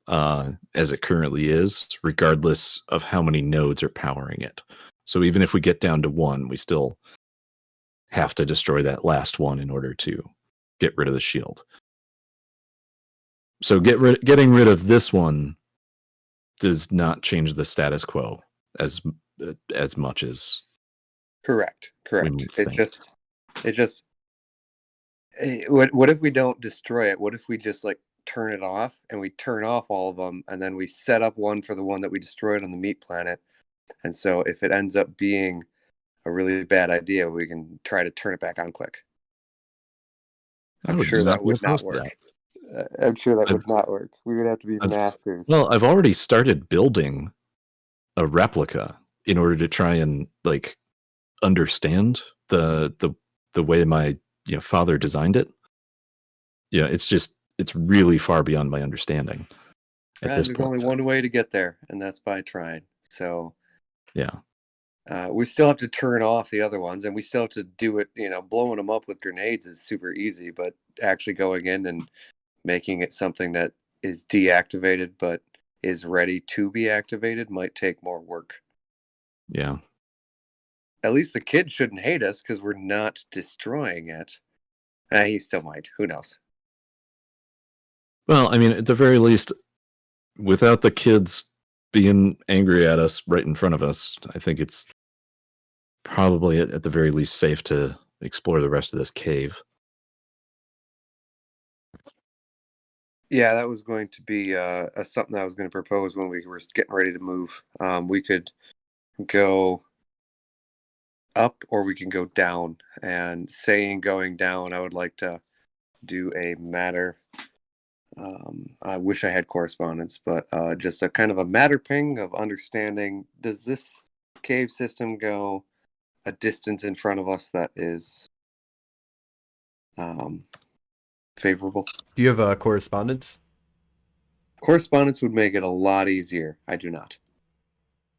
as it currently is, regardless of how many nodes are powering it. So even if we get down to one, we still have to destroy that last one in order to get rid of the shield. So getting rid of this one does not change the status quo as much as Correct. we might It think. just what if we don't destroy it? What if we just like turn it off and we turn off all of them and then we set up one for the one that we destroyed on the meat planet? And so if it ends up being a really bad idea, we can try to turn it back on quick. I'm sure that would not work. I'm sure that would not work. We would have to be masters. Well, I've already started building a replica in order to try and like understand the way my father designed it. Yeah, it's really far beyond my understanding at this There's point. only one way to get there, and that's by trying. So Yeah. we still have to turn off the other ones, and we still have to do it. Blowing them up with grenades is super easy, but actually going in and making it something that is deactivated but is ready to be activated might take more work. Yeah. At least the kid shouldn't hate us because we're not destroying it. He still might. Who knows? Well, I mean, at the very least, without the kids being angry at us right in front of us, I think it's probably at the very least safe to explore the rest of this cave. Yeah, that was going to be something I was going to propose when we were getting ready to move. We could go up or we can go down. And saying going down, I would like to do a matter. I wish I had correspondence, but just a kind of a matter ping of understanding. Does this cave system go a distance in front of us that is favorable? Do you have a correspondence? Correspondence would make it a lot easier. I do not.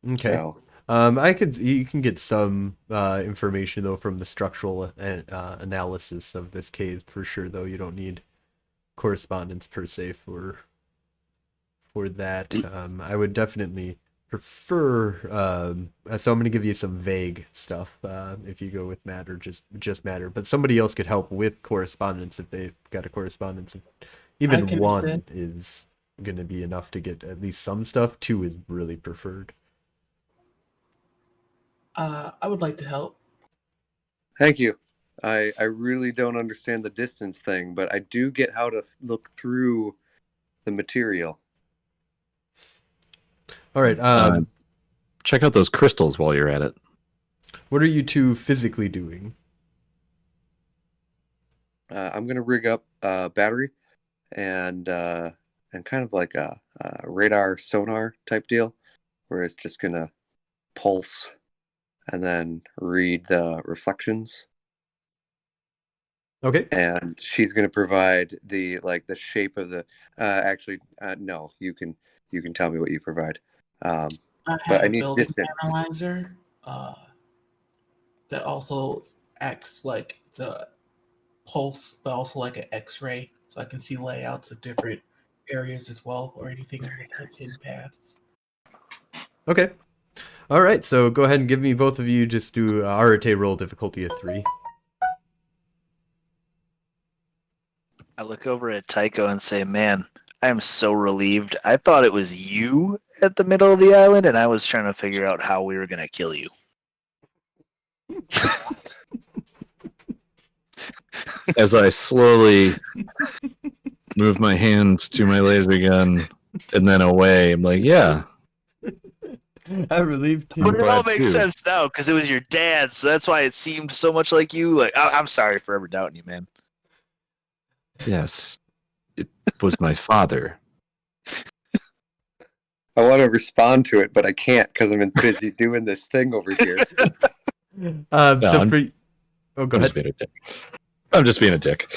Okay. So, You can get some information though from the structural analysis of this cave for sure. Though you don't need correspondence per se for that. I would definitely prefer. So I'm going to give you some vague stuff if you go with matter, just matter. But somebody else could help with correspondence if they've got a correspondence. Even I can one assist. is going to be enough to get at least some stuff. Two is really preferred. I would like to help. thank you. I really don't understand the distance thing, but I do get how to look through the material. All right. Check out those crystals while you're at it. What are you two physically doing? I'm gonna rig up a battery and kind of like a radar sonar type deal, where it's just gonna pulse and then read the reflections. Okay. And she's gonna provide the shape of the. No, you can tell me what you provide. I But have I a need building distance. analyzer that also acts like it's a pulse, but also like an X-ray, so I can see layouts of different areas as well, or anything with like hidden paths. Okay. All right. So go ahead and give me both of you. Just do Arate roll difficulty of 3. I look over at Tycho and say, "Man, I am so relieved. I thought it was you at the middle of the island, and I was trying to figure out how we were gonna kill you." As I slowly move my hand to my laser gun and then away, I'm like, yeah. I'm relieved too. But it all glad makes too. sense now because it was your dad, so that's why it seemed so much like you. Like, I'm sorry for ever doubting you, man. Yes. It was my father. I want to respond to it, but I can't because I'm busy doing this thing over here. So I'm- for oh, go I'm ahead. just being a dick. I'm just being a dick.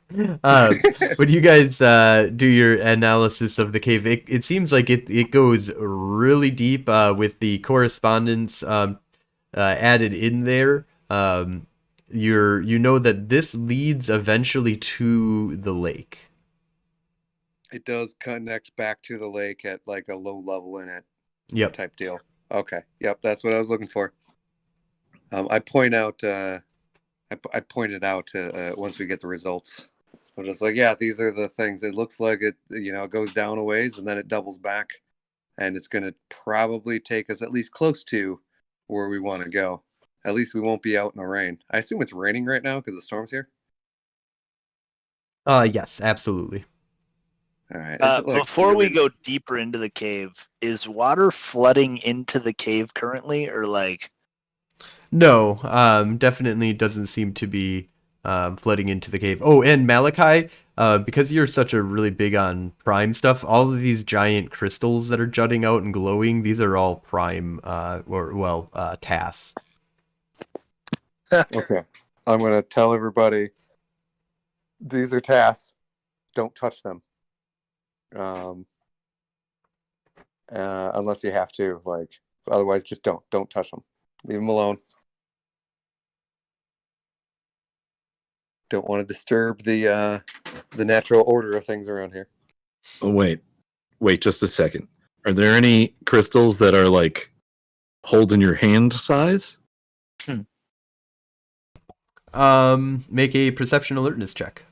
When you guys do your analysis of the cave, it seems like it goes really deep with the correspondence added in there. You know that this leads eventually to the lake. It does connect back to the lake at like a low level in it Yep. type deal. Okay. Yep, that's what I was looking for. I point out. I pointed out once we get the results. I'm just like, yeah, these are the things. It looks like it, it goes down a ways and then it doubles back, and it's going to probably take us at least close to where we want to go. At least we won't be out in the rain. I assume it's raining right now because the storm's here. Yes, absolutely. All right. Is it Before we go deeper into the cave, is water flooding into the cave currently, or like? No, definitely doesn't seem to be flooding into the cave. Oh, and Malachi, because you're such a really big on prime stuff, all of these giant crystals that are jutting out and glowing, these are all prime, TAS. Okay. I'm going to tell everybody these are tasks. Don't touch them. Unless you have to. Otherwise, just don't touch them. Leave them alone. Don't want to disturb the natural order of things around here. Oh, wait just a second. Are there any crystals that are like holding your hand size? Make a perception alertness check.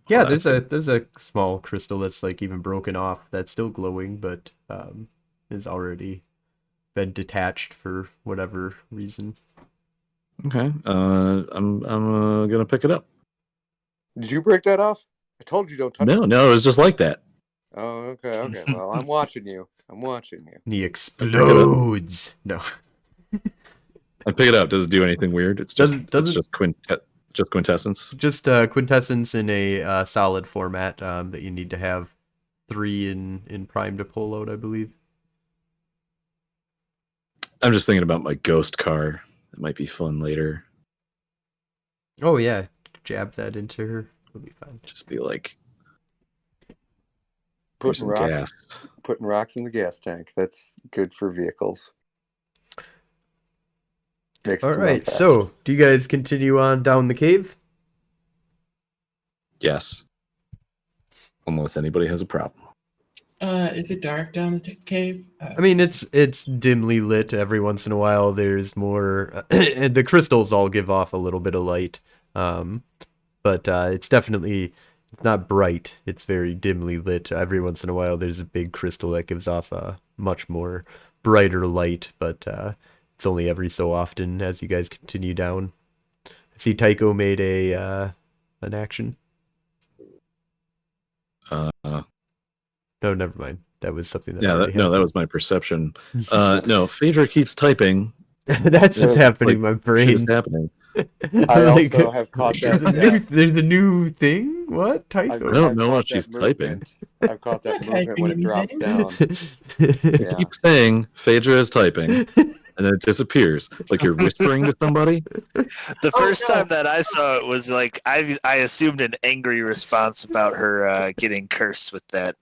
Yeah, there's a small crystal that's like even broken off that's still glowing, but is already been detached for whatever reason. Okay. I'm gonna pick it up. Did you break that off? I told you don't touch it. No, it was just like that. Oh, okay. Well, I'm watching you. And he explodes. No. I pick it up. Does it do anything weird? It's just Doesn't just quintessence. just quintessence in a solid format that you need to have 3 in prime to pull out, I believe. I'm just thinking about my ghost car. It might be fun later. Oh yeah, jab that into her. It'll be fine. Just be like Putting some gas. Putting rocks in the gas tank. That's good for vehicles. All right. So, do you guys continue on down the cave? Yes. Unless anybody has a problem. Is it dark down the cave? I mean, it's dimly lit. Every once in a while, there's more. The crystals all give off a little bit of light, but it's definitely not bright. It's very dimly lit. Every once in a while, there's a big crystal that gives off a much more brighter light, but it's only every so often as you guys continue down. I see Tycho made an action. No, never mind. That was something that Yeah, already that happened. was my perception. No, Phaedra keeps typing. That's what's happening in my Shit is brain. happening. I Like, also have caught that. there's a new thing? What? Type? I've, I don't I've know caught what that she's typing. movement. I've caught that Not movement when typing it drops anything. down. It Yeah. keeps saying Phaedra is typing, and then it disappears. Like you're whispering to somebody. The Oh, first no. time that I saw it was like I assumed an angry response about her getting cursed with that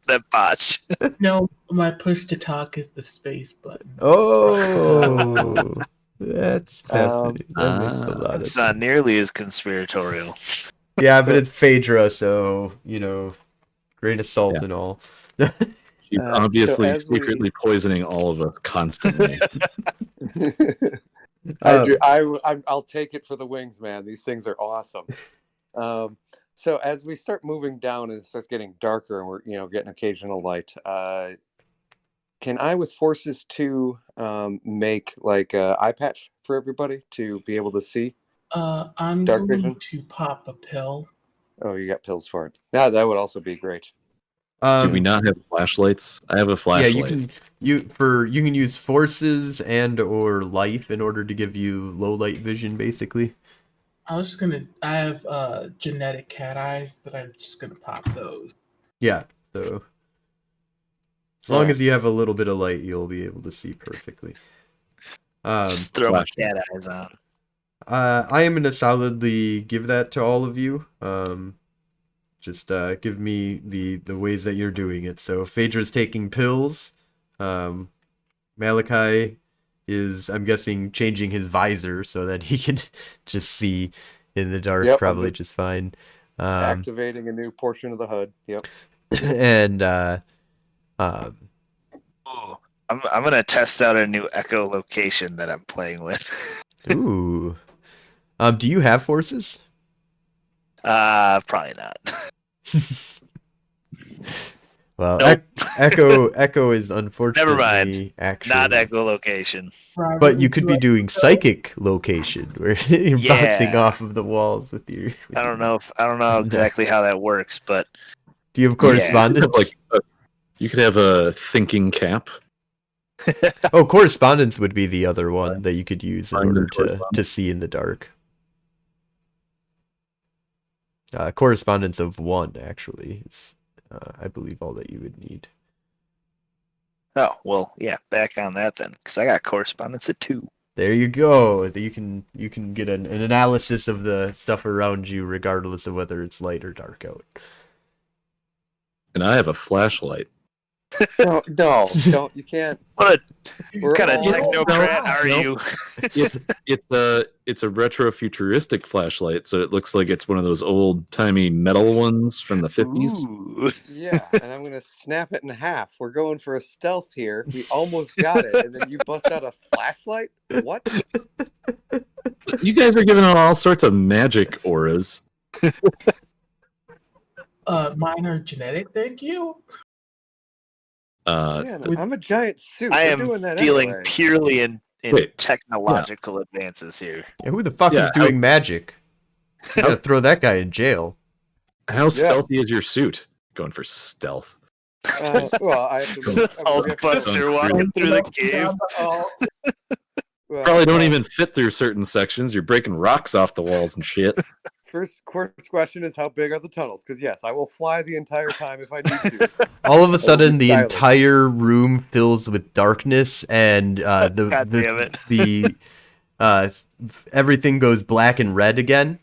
that botch. No, my push to talk is the space button. Oh, that's definitely that makes a lot of It's sense. not nearly as conspiratorial. Yeah, but it's Phaedra, so grain of salt Yeah. and all. She's So obviously as we- secretly poisoning all of us constantly. I'll take it for the wings, man. These things are awesome. So as we start moving down and it starts getting darker and we're getting occasional light, can I with Forces 2 make like an eye patch for everybody to be able to see? I'm Dark going vision? to pop a pill. Oh, you got pills for it. Yeah, that would also be great. Do we not have flashlights? I have a Yeah, flashlight. you can use forces and or life in order to give you low light vision, basically. I have genetic cat eyes that I'm just gonna pop those. Yeah, so as long Alright. as you have a little bit of light, you'll be able to see perfectly. Just throw my flashlight. cat eyes on. I am gonna solidly give that to all of you. Just give me the ways that you're doing it. So Phaedra's taking pills. Malachi is, I'm guessing, changing his visor so that he can just see in the dark, Yep, I'm probably just just fine. Activating a new portion of the HUD. Yep. And Ooh, I'm gonna test out a new echolocation that I'm playing with. ooh, do you have forces? Probably not. Well, Nope. Echo is unfortunately Never mind. actually Not echolocation. Robert, But you would could be like doing to go? psychic location where you're bouncing Yeah. off of the walls with your. I don't know exactly how that works, but Do you have You correspondence? could have a thinking cap. Oh, correspondence would be the other one that you could use in Find order the to correspondence. see in the dark. Correspondence of 1 actually is, I believe, all that you would need. oh well, yeah. Back on that then, because I got correspondence at 2. There you go. You can get an analysis of the stuff around you, regardless of whether it's light or dark out. And I have a flashlight. No, don't. You can't. What We're kind of all- technocrat No, are no. you? It's a retro futuristic flashlight, so it looks like it's one of those old timey metal ones from the 50s. Ooh. Yeah, and I'm gonna snap it in half. We're going for a stealth here. We almost got it, and then you bust out a flashlight. What? You guys are giving out all sorts of magic auras. Mine are genetic, thank you. Man, I'm a giant suit. I We're am doing that dealing anyway. purely in Wait, technological advances here. Yeah, who the fuck Yeah, is doing magic? You gotta throw that guy in jail. How stealthy is your suit? Going for stealth. Well, I have to. we have to- Hulkbuster walking through the cave. well, Probably don't even fit through certain sections. You're breaking rocks off the walls and shit. First question is how big are the tunnels? Because yes, I will fly the entire time if I need to. All of a sudden, the stylish. entire room fills with darkness, and God damn it. everything goes black and red again.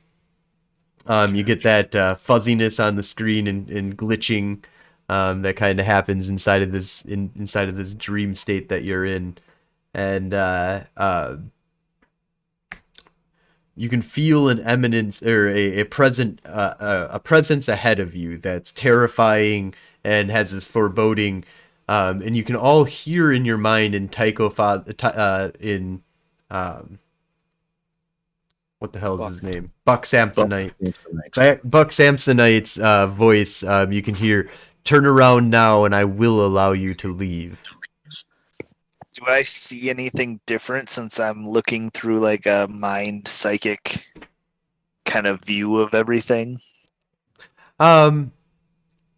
You get that fuzziness on the screen and glitching that kind of happens inside of this dream state that you're in, and you can feel an eminence or a presence ahead of you that's terrifying and has this foreboding, and you can all hear in your mind in what the hell is his name? Buck Samsonite. Buck Samsonite's voice. You can hear, "Turn around now, and I will allow you to leave." Do I see anything different since I'm looking through like a mind psychic kind of view of everything?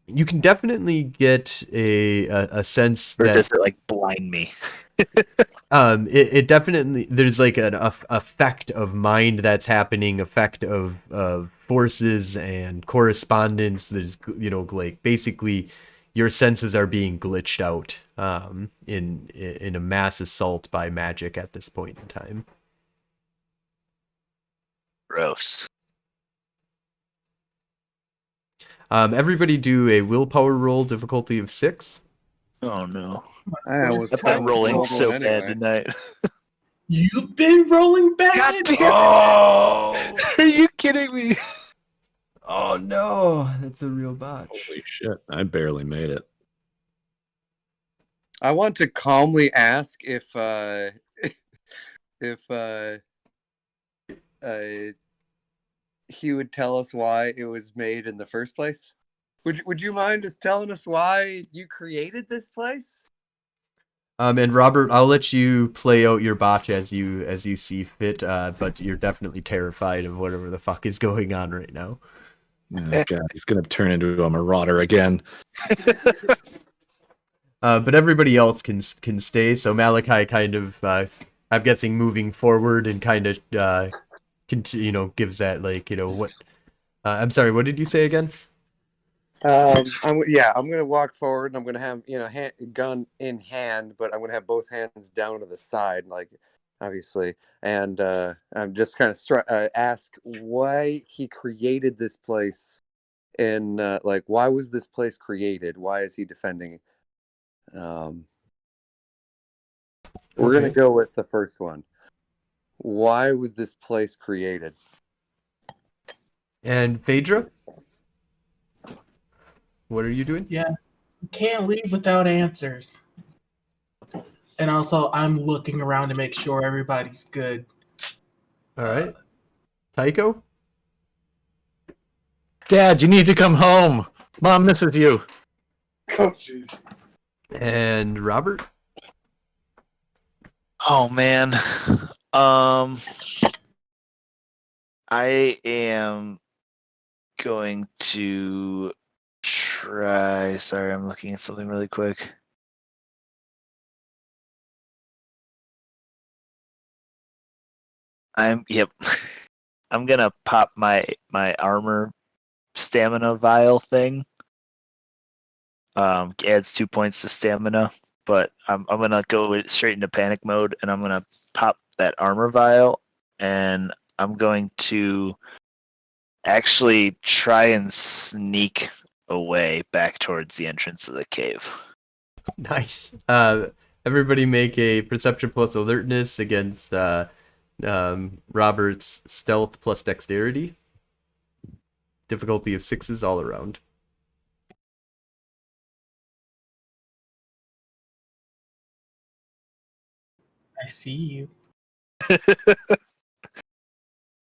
you can definitely get a sense Or that does it like blind me? it definitely, there's like an effect of mind that's happening, effect of forces and correspondence. There's, you know, like basically your senses are being glitched out in a mass assault by magic at this point in time. Gross. Everybody do a willpower roll, difficulty of 6. Oh no. I was I've been rolling rolled so one bad anyway. tonight. You've been rolling bad. God damn it. Oh, Are you kidding me? oh no, that's a real botch. Holy shit! I barely made it. I want to calmly ask if if he would tell us why it was made in the first place. Would you mind just telling us why you created this place? And Robert, I'll let you play out your botch as you see fit, but you're definitely terrified of whatever the fuck is going on right now. Oh god, he's gonna turn into a marauder again. But everybody else can stay. So Malachi kind of, I'm guessing, moving forward and kind of, you know, gives that like, you know, what? I'm sorry, what did you say again? I'm gonna walk forward and I'm gonna have gun in hand, but I'm gonna have both hands down to the side, like obviously, and I'm just kind of ask why he created this place, and like why was this place created? Why is he defending? We're gonna go with the first one. Why was this place created? And Phaedra, what are you doing? Yeah, you can't leave without answers. And also, I'm looking around to make sure everybody's good. All right, Tycho Dad, you need to come home. Mom misses you. Oh, jeez. and Robert. Oh man. I am going to try. Sorry, I'm looking at something really quick. Yep. I'm gonna pop my armor stamina vial thing. Adds 2 points to stamina, but I'm gonna go straight into panic mode, and I'm gonna pop that armor vial, and I'm going to actually try and sneak away back towards the entrance of the cave. Nice. Everybody make a perception plus alertness against Robert's stealth plus dexterity. Difficulty of 6s all around. I see you.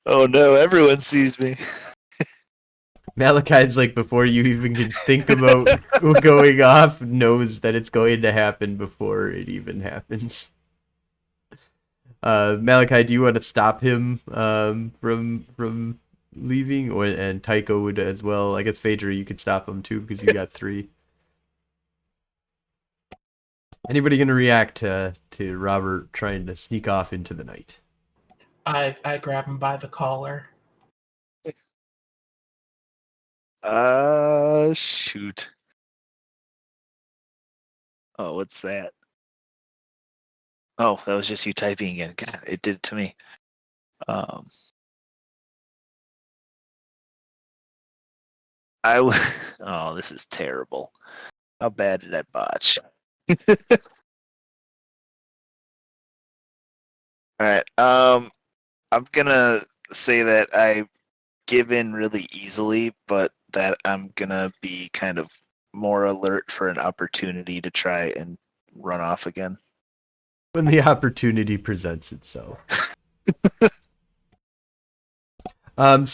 Oh no, everyone sees me. Malachi's like, before you even can think about going off, knows that it's going to happen before it even happens. Malachi, do you want to stop him from leaving, and Tycho would as well? I guess Phaedra, you could stop him too because you got 3. Anybody gonna react to Robert trying to sneak off into the night? I grab him by the collar. Shoot. Oh, what's that? Oh, that was just you typing again. God, it did it to me. Oh, this is terrible. How bad did I botch? All right. I'm gonna say that I give in really easily, but that I'm gonna be kind of more alert for an opportunity to try and run off again. When the opportunity presents itself. As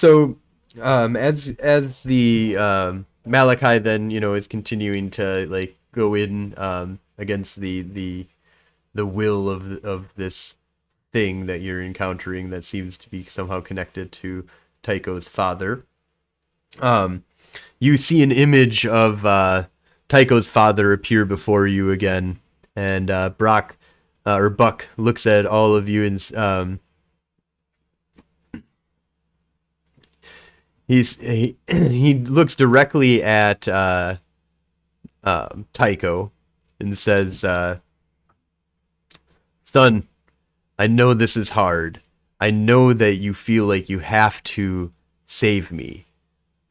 the Malachi then, you know, is continuing to like go in against the will of this thing that you're encountering that seems to be somehow connected to Tycho's father. You see an image of Tycho's father appear before you again, and Buck looks at all of you and he looks directly at Tycho and says, "Son, I know this is hard. I know that you feel like you have to save me,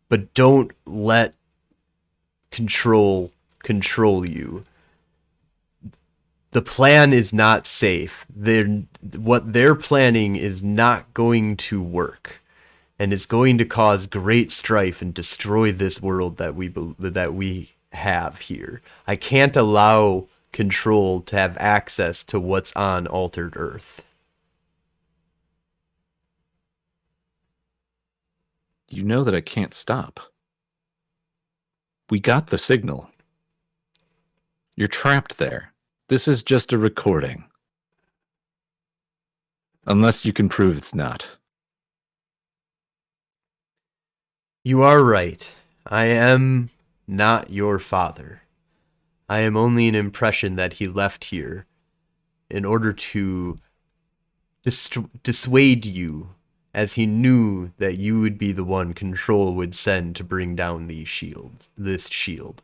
but don't let control you. The plan is not safe. What they're planning is not going to work, and it's going to cause great strife and destroy this world that we have here. I can't allow control to have access to what's on Altered Earth." You know that I can't stop. We got the signal. You're trapped there. This is just a recording. Unless you can prove it's not. You are right. I am not your father. I am only an impression that he left here in order to dissuade you, as he knew that you would be the one Control would send to bring down this shield.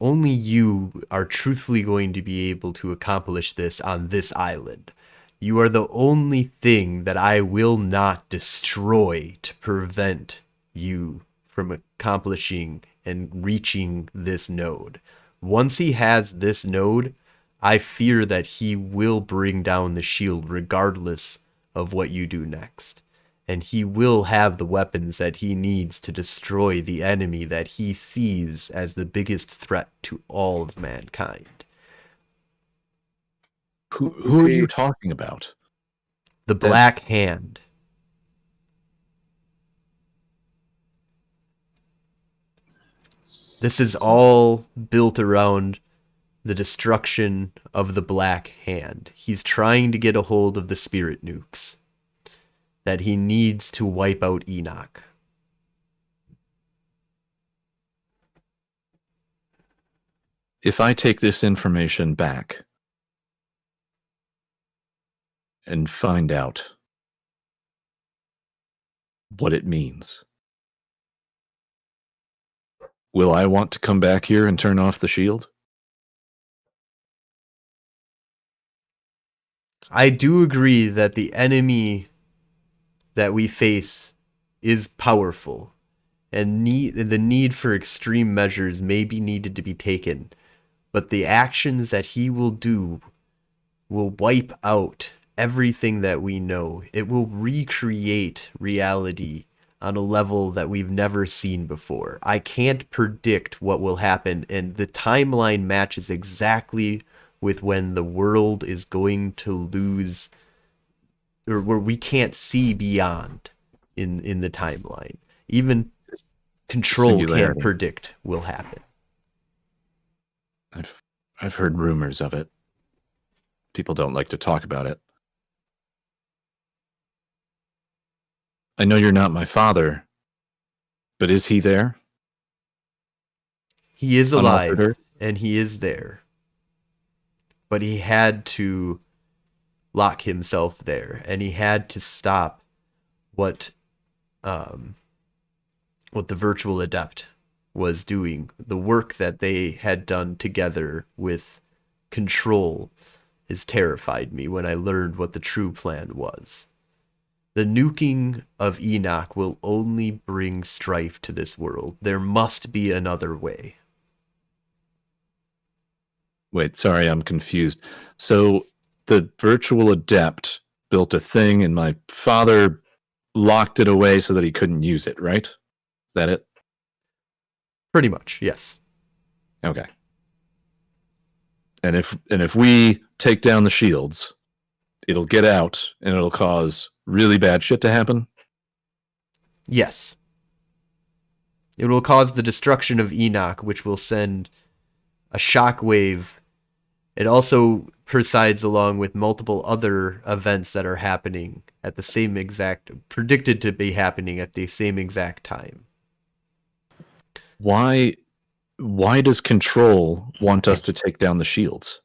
Only you are truthfully going to be able to accomplish this on this island. You are the only thing that I will not destroy to prevent you from accomplishing and reaching this node. Once he has this node, I fear that he will bring down the shield regardless of what you do next. And he will have the weapons that he needs to destroy the enemy that he sees as the biggest threat to all of mankind. Who are you talking about? The Black Hand. This is all built around the destruction of the Black Hand. He's trying to get a hold of the spirit nukes that he needs to wipe out Enoch. If I take this information back and find out what it means, will I want to come back here and turn off the shield? I do agree that the enemy that we face is powerful, and the need for extreme measures may be needed to be taken, but the actions that he will do will wipe out everything that we know. It will recreate reality on a level that we've never seen before. I can't predict what will happen, and the timeline matches exactly with when the world is going to lose, or where we can't see beyond in the timeline. Even Control can't predict will happen. I've heard rumors of it. People don't like to talk about it. I know you're not my father, but is he there? He is alive, and he is there. But he had to lock himself there, and he had to stop what the virtual adept was doing. The work that they had done together with Control has terrified me when I learned what the true plan was. The nuking of Enoch will only bring strife to this world. There must be another way. Wait, sorry, I'm confused. So the virtual adept built a thing and my father locked it away so that he couldn't use it, right? Is that it? Pretty much, yes. Okay. And if we take down the shields, it'll get out and it'll cause really bad shit to happen? Yes. It will cause the destruction of Enoch, which will send a shockwave. It also presides along with multiple other events that are happening at the same exact, predicted to be happening at the same exact time. Why does Control want us to take down the shields?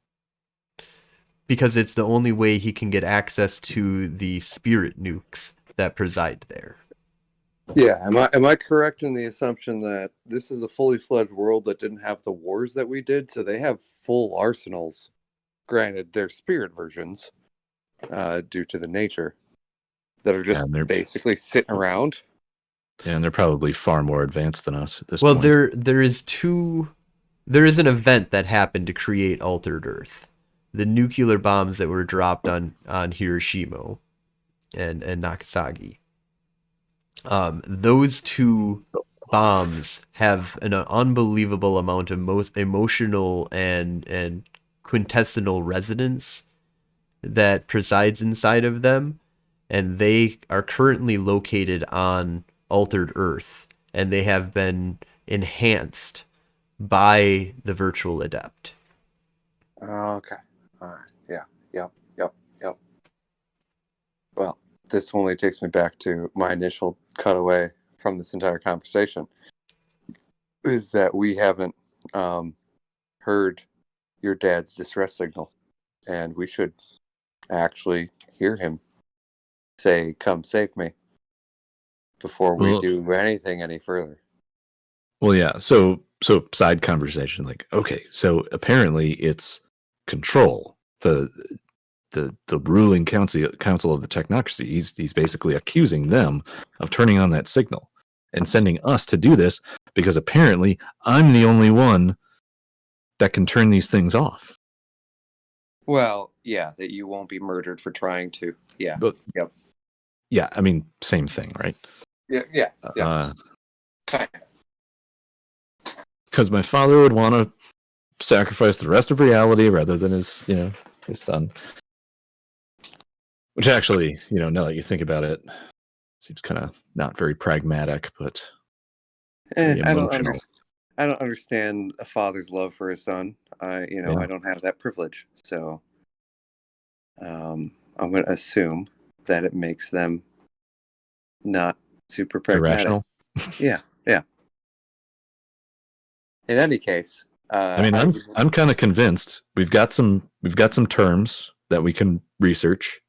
Because it's the only way he can get access to the spirit nukes that preside there. Yeah, am I correct in the assumption that this is a fully fledged world that didn't have the wars that we did, so they have full arsenals? Granted, they're spirit versions, due to the nature, that are just And they're basically sitting around. and they're probably far more advanced than us at this Well, point. there is an event that happened to create Altered Earth. The nuclear bombs that were dropped on Hiroshima and Nagasaki. Those two bombs have an unbelievable amount of most emotional and quintessential resonance that presides inside of them, and they are currently located on Altered Earth, and they have been enhanced by the virtual adept. Okay. All right. Yeah. Yep. Well, this only takes me back to my initial cutaway from this entire conversation, is that we haven't heard your dad's distress signal, and we should actually hear him say, "Come save me," before we Well- do anything any further. Well, yeah. So side conversation, like, okay, so apparently it's Control, the ruling council of the technocracy. He's basically accusing them of turning on that signal and sending us to do this because apparently I'm the only one that can turn these things off. Well, yeah, that you won't be murdered for trying to. Yeah. But Yep. yeah, I mean, same thing, right? Yeah. Kind of. Because my father would want to sacrifice the rest of reality rather than his son. Which actually, now that you think about it, seems kind of not very pragmatic, but very I emotional. don't understand a father's love for his son. I don't have that privilege, so I'm going to assume that it makes them not super pragmatic. Irrational. Yeah. In any case, I mean, I'm kind of convinced we've got some terms that we can research.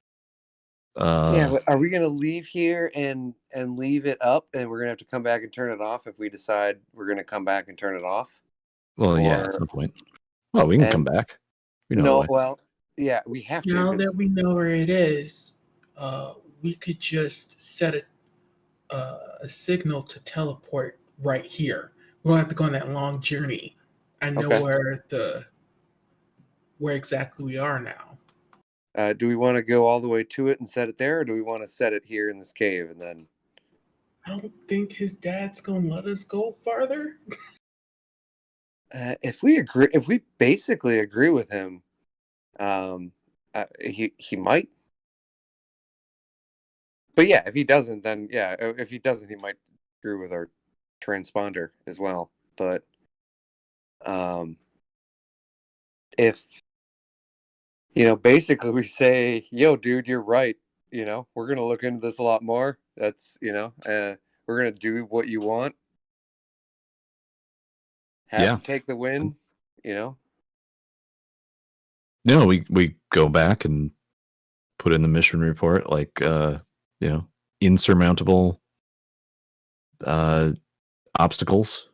But are we going to leave here and leave it up, and we're going to have to come back and turn it off if we decide we're going to come back and turn it off? Well, yeah, Or- at some point. Well, we can come back. We know the No, way. well, yeah, we have to. Now 'cause- that we know where it is, we could just set a signal to teleport right here. We don't have to go on that long journey. I know Okay. where exactly we are now. Do we want to go all the way to it and set it there, or do we want to set it here in this cave and then? I don't think his dad's gonna let us go farther. If we basically agree with him, he might. But yeah, if he doesn't, then yeah, if he doesn't, he might agree with our transponder as well. But if basically we say, "Yo, dude, you're right. We're gonna look into this a lot more. That's we're gonna do what you want. Have him take the win. No, we go back and put in the mission report like insurmountable obstacles.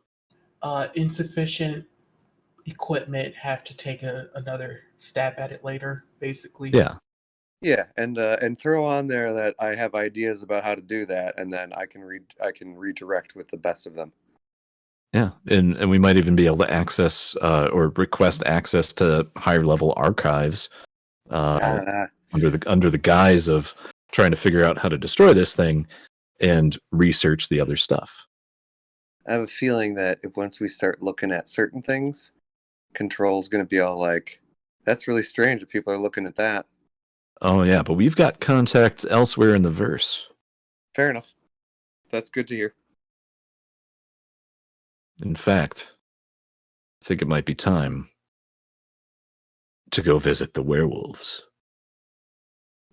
Insufficient equipment. Have to take another stab at it later. Basically. Yeah, and throw on there that I have ideas about how to do that, and then I can redirect with the best of them. Yeah, and we might even be able to access or request access to higher level archives under the guise of trying to figure out how to destroy this thing and research the other stuff. I have a feeling that once we start looking at certain things, Control's going to be all like, "That's really strange that people are looking at that." Oh yeah, but we've got contacts elsewhere in the verse. Fair enough. That's good to hear. In fact, I think it might be time to go visit the werewolves.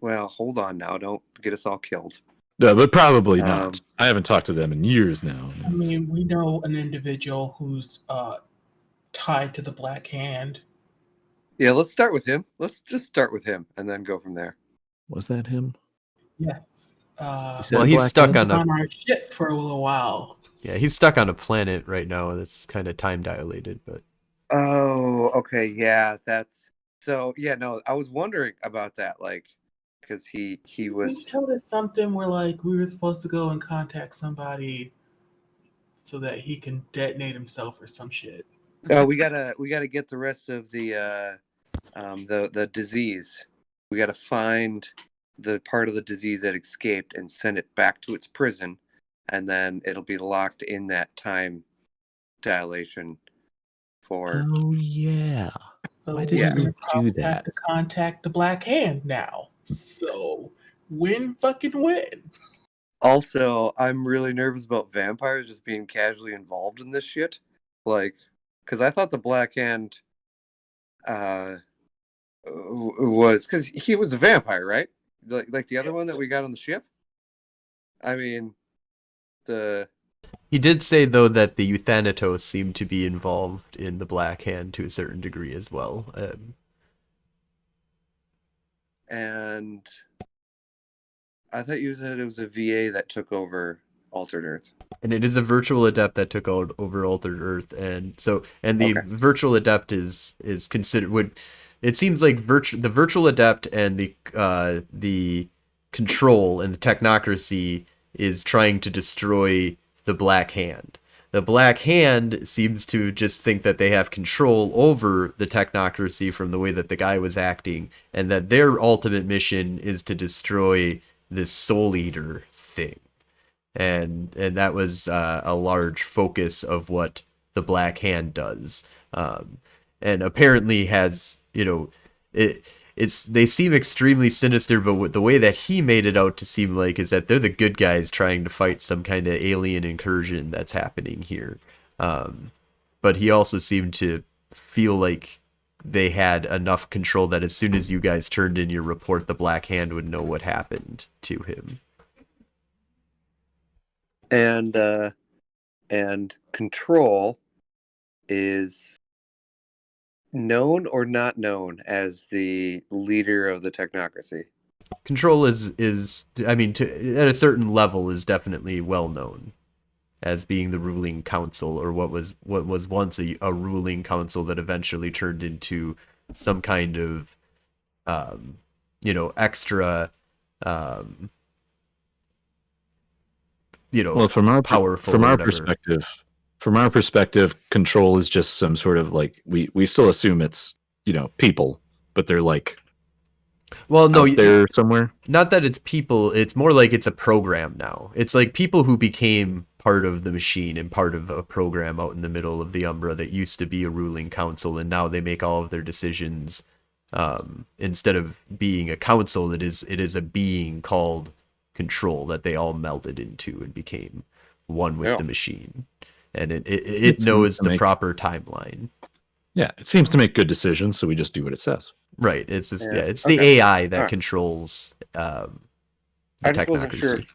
Well, hold on now. Don't get us all killed. No, but probably Um, not. I haven't talked to them in years now. I mean, we know an individual who's tied to the Black Hand. Yeah, let's start with him. Let's just start with him and then go from there. Was that him? Yes. He said Well, he's Black stuck Hand? on a our ship for a little while. he's stuck on a planet right now that's kind of time dilated, but Oh, okay, yeah, that's so. Yeah, no, I was wondering about that, like, because he He was. told us something where like we were supposed to go and contact somebody so that he can detonate himself or some shit. Oh, we gotta get the rest of the disease. We gotta find the part of the disease that escaped and send it back to its prison, and then it'll be locked in that time dilation for. Oh yeah. So Why we're didn't gonna we do probably that? have to contact the Black Hand now. So fucking win. Also, I'm really nervous about vampires just being casually involved in this shit. Like, because I thought the Black Hand was because he was a vampire, right? Like the other one that we got on the ship. I mean, the he did say though that the Euthanatos seemed to be involved in the Black Hand to a certain degree as well. and I thought you said it was a VA that took over Altered Earth. And it is a virtual adept that took over Altered Earth, and the Okay. virtual adept is considered it seems like the virtual adept and the control and the technocracy is trying to destroy the Black Hand. The Black Hand seems to just think that they have control over the technocracy from the way that the guy was acting, and that their ultimate mission is to destroy this Soul Eater thing. And that was a large focus of what the Black Hand does, and apparently has they seem extremely sinister, but the way that he made it out to seem like is that they're the good guys trying to fight some kind of alien incursion that's happening here, but he also seemed to feel like they had enough control that as soon as you guys turned in your report, the Black Hand would know what happened to him. And control is known or not known as the leader of the technocracy. Control is I mean, at a certain level, is definitely well known as being the ruling council, or what was once a ruling council that eventually turned into some kind of extra Well, from our powerful from or our whatever. perspective, control is just some sort of like we still assume it's people, but they're like Well, no, out there somewhere. not that it's people. It's more like it's a program now. It's like people who became part of the machine and part of a program out in the middle of the Umbra that used to be a ruling council, and now they make all of their decisions instead of being a council. It is a being called Control that they all melded into and became one with the machine, and it knows the proper timeline. Yeah, it seems to make good decisions, so we just do what it says. Right. It's just, it's Okay. the AI that Alright. controls the I just wasn't sure. technocracy.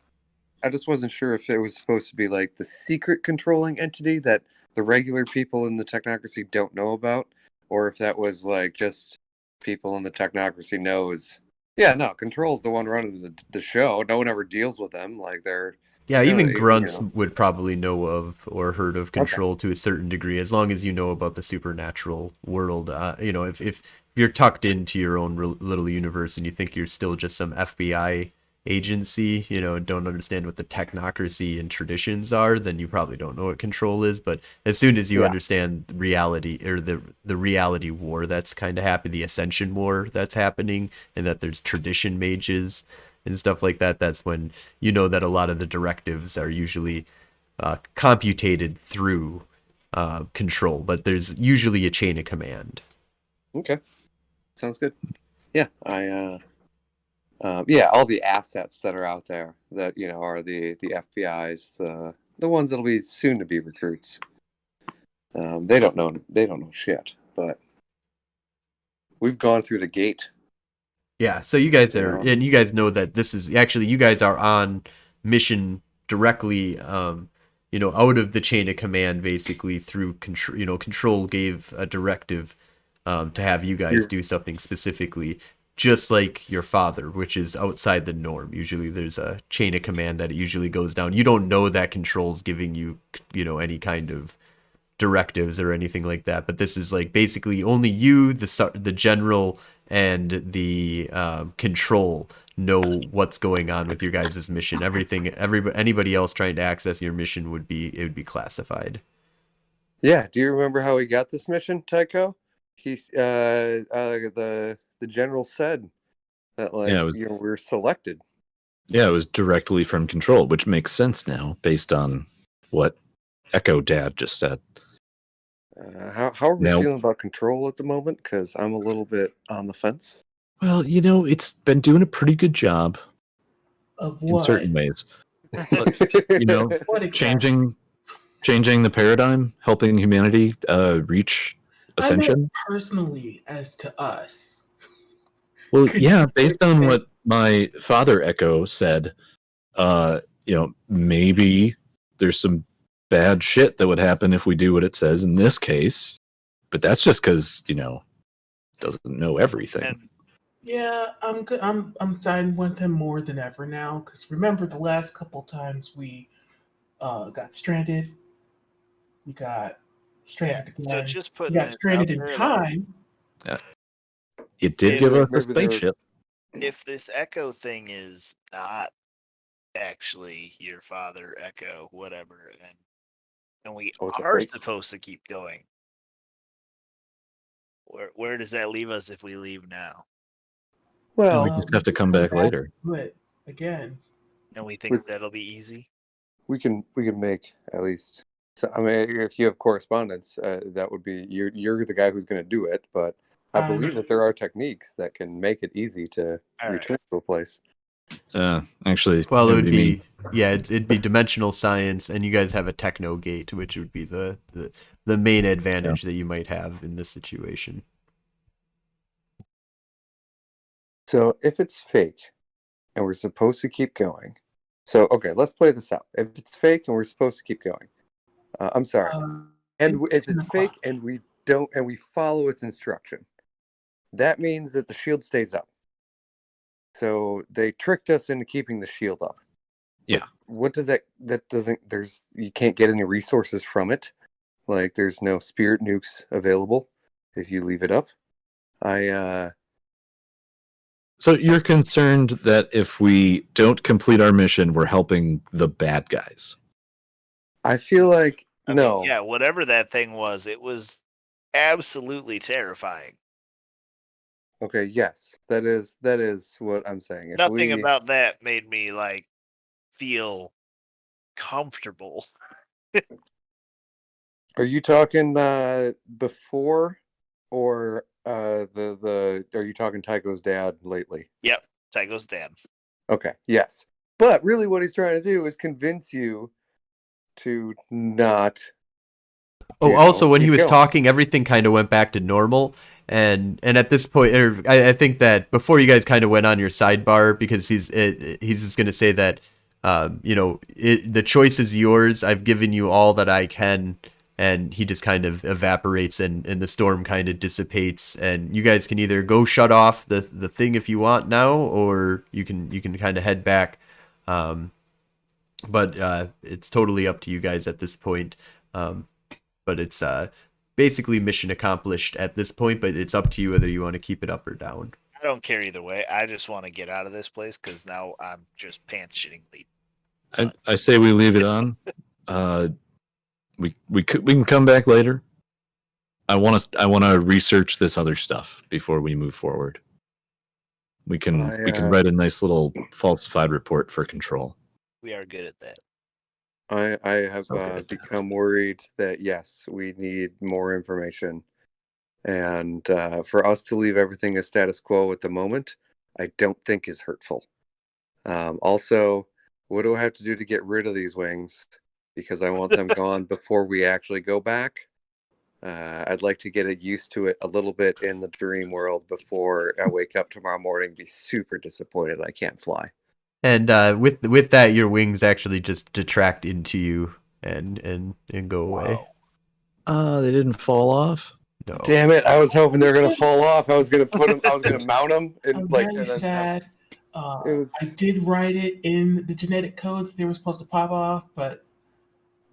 I just wasn't sure if it was supposed to be like the secret controlling entity that the regular people in the technocracy don't know about, or if that was like just people in the technocracy knows. Yeah, no, Control's the one running the show. No one ever deals with them. Like they're Yeah, even you grunts know. would probably know of or heard of Control to a certain degree, as long as you know about the supernatural world. If you're tucked into your own little universe and you think you're still just some FBI agency, and don't understand what the technocracy and traditions are, then you probably don't know what Control is. But as soon as you understand reality, or the reality war that's kind of happening, the Ascension war that's happening, and that there's tradition mages and stuff like that, that's when you know that a lot of the directives are usually computated through Control, but there's usually a chain of command. Okay, sounds good. Yeah, all the assets that are out there that are the FBI's, the ones that'll be soon to be recruits. They don't know shit, but we've gone through the gate. Yeah, so you guys are, and you guys know that this is actually, you guys are on mission directly, out of the chain of command, basically through control. Control gave a directive to have you guys do something specifically, just like your father, which is outside the norm. Usually there's a chain of command that it usually goes down. You don't know that Control's giving you, any kind of directives or anything like that. But this is like basically only you, the general, and the Control know what's going on with your guys' mission. Anybody else trying to access your mission would be classified. Yeah. Do you remember how he got this mission, Tycho? He's the general said that we're selected. Yeah, it was directly from Control, which makes sense now based on what Echo Dad just said. How are we feeling about Control at the moment? Because I'm a little bit on the fence. Well, it's been doing a pretty good job Of in what? certain ways. But, What exactly? changing the paradigm, helping humanity reach Ascension. I meant personally as to us. Well, Could yeah, you based say on that? what my father Echo said, maybe there's some bad shit that would happen if we do what it says in this case. But that's just because, doesn't know everything. And Yeah, I'm good. I'm siding with him more than ever now. Because remember, the last couple times we got stranded, we got stranded so again. just We putting got this out stranded in there, time. It did If- give us a maybe they were- spaceship. if this Echo thing is not actually your father Echo, whatever, and we Oh, it's a are fake? supposed to keep going, where does that leave us if we leave now? Well, we just have to come back later. Do it again. And we think that'll be easy? we can make at least. So I mean, if you have correspondence, that would be you're the guy who's going to do it. But I believe that there are techniques that can make it easy to return to a place. Actually, Well, it would you be mean- it'd be dimensional science, and you guys have a Technogate, which would be the main advantage that you might have in this situation. So if it's fake, and we're supposed to keep going, so okay, let's play this out. If it's fake and we're supposed to keep going, I'm sorry, and if it's fake and we don't, and we follow its instruction, that means that the shield stays up. So they tricked us into keeping the shield up. Yeah. What does that doesn't, you can't get any resources from it. Like there's no spirit nukes available if you leave it up. So you're concerned that if we don't complete our mission, we're helping the bad guys. I feel like I no. mean, yeah, whatever that thing was, it was absolutely terrifying. Okay, yes. That is what I'm saying. Nothing about that made me feel comfortable. Are you talking before or the are you talking Tycho's dad lately? Yep, Tycho's dad. Okay, yes. But really what he's trying to do is convince you to not. Oh, also, when he was talking, everything kind of went back to normal. And at this point, I think that before you guys kind of went on your sidebar, because he's just going to say that, the choice is yours. I've given you all that I can. And he just kind of evaporates, and the storm kind of dissipates. And you guys can either go shut off the thing if you want now, or you can kind of head back. But it's totally up to you guys at this point. But it's basically mission accomplished at this point, but it's up to you whether you want to keep it up or down. I don't care either way. I just want to get out of this place because now I'm just pants shitting bleeding. I say we leave it on. We can come back later. I want to research this other stuff before we move forward. We can write a nice little falsified report for Control. We are good at that. I have become worried that yes, we need more information, and for us to leave everything as status quo at the moment, I don't think is hurtful. Also, what do I have to do to get rid of these wings? Because I want them gone before we actually go back. I'd like to get used to it a little bit in the dream world before I wake up tomorrow morning and be super disappointed I can't fly. And with that, your wings actually just detract into you and go away. They didn't fall off. No. Damn it! I was hoping they were gonna fall off. I was gonna put them. I was gonna mount them I'm and like. very And then, sad. it was I did write it in the genetic code that they were supposed to pop off, but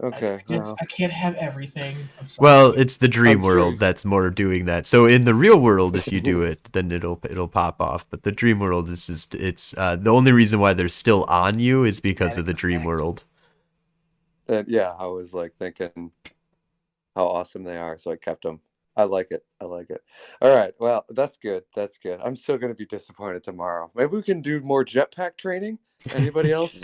okay. I guess Well, I can't have everything. I'm sorry. Well, it's the dream I'm sure world you- that's more doing that. So in the real world, if you do it, then it'll pop off. But the dream world is just it's the only reason why they're still on you is because of the dream world. yeah, I was like thinking how awesome they are, so I kept them. I like it. I like it. All right. Well, that's good. That's good. I'm still gonna be disappointed tomorrow. Maybe we can do more jetpack training. Anybody else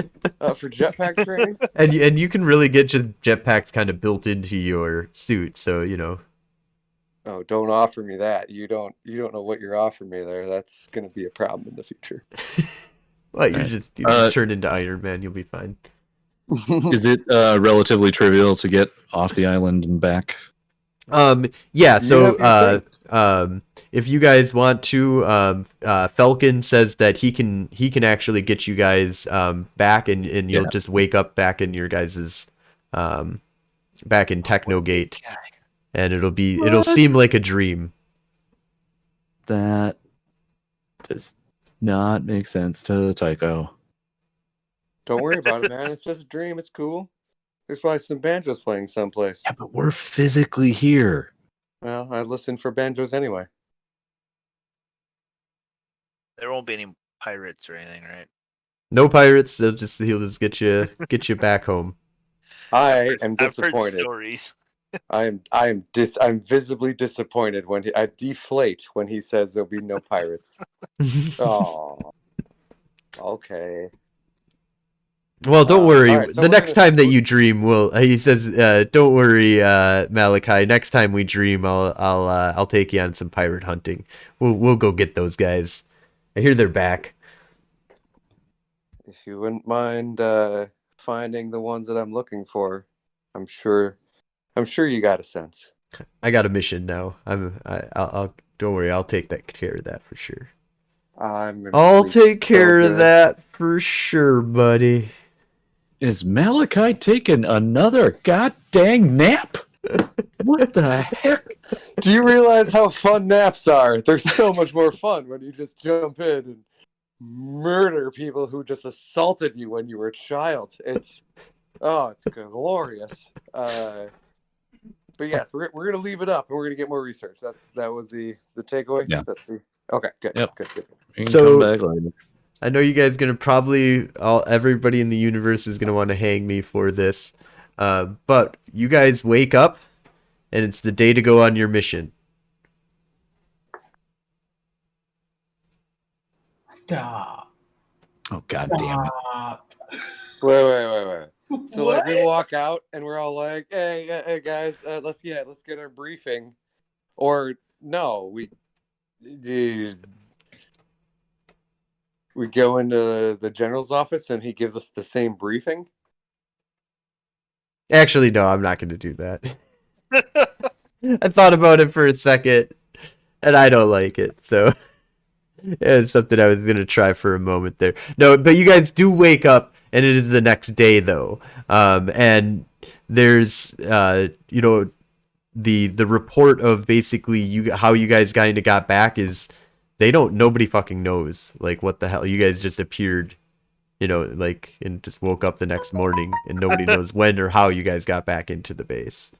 for jetpack training? And you can really get just jetpacks kind of built into your suit, so you know. Oh, don't offer me that. You don't know what you're offering me there. That's gonna be a problem in the future. Well, you Right. just turn into Iron Man, you'll be fine. Is it relatively trivial to get off the island and back? Yeah, Do you have so your if you guys want to, Falcon says that he can actually get you guys back and you'll Yeah. just wake up back in your guys's back in Technogate, and it'll seem like a dream. That does not make sense to Tycho. Don't worry about it, man. It's just a dream. It's cool. There's probably some banjos playing someplace. Yeah, but we're physically here. Well, I listen for banjos anyway. There won't be any pirates or anything, right? No pirates. He'll just get you back home. I am I've heard disappointed. stories. I'm visibly disappointed when I deflate when he says there'll be no pirates. Oh, okay. Well, don't worry. all right, so The we're next gonna- time that you dream, he says, don't worry, Malachi. Next time we dream, I'll take you on some pirate hunting. We'll go get those guys. I hear they're back. If you wouldn't mind finding the ones that I'm looking for, I'm sure you got a sense. I got a mission now. I'll don't worry. I'll take care of that for sure. I'll Take care of that for sure, buddy. Is Malachi taking another goddamn nap? What the heck? Do you realize how fun naps are? They're so much more fun when you just jump in and murder people who just assaulted you when you were a child. It's glorious. But yes, we're gonna leave it up and we're gonna get more research. That was the takeaway. Yeah. Okay, good. Yep. Good. You can So- come back later. I know you guys gonna probably everybody in the universe is gonna want to hang me for this, but you guys wake up, and it's the day to go on your mission. Stop. Oh god damn it. Stop. Wait. So like we What? walk out and we're all like, "Hey guys, let's get our briefing," or no, we go into the general's office and he gives us the same briefing. Actually, no, I'm not gonna do that. I thought about it for a second, and I don't like it. So it's something I was gonna try for a moment there. No, but you guys do wake up, and it is the next day though, and there's the report of basically how you guys kind of got back is nobody fucking knows like what the hell you guys just appeared, and just woke up the next morning, and nobody knows when or how you guys got back into the base.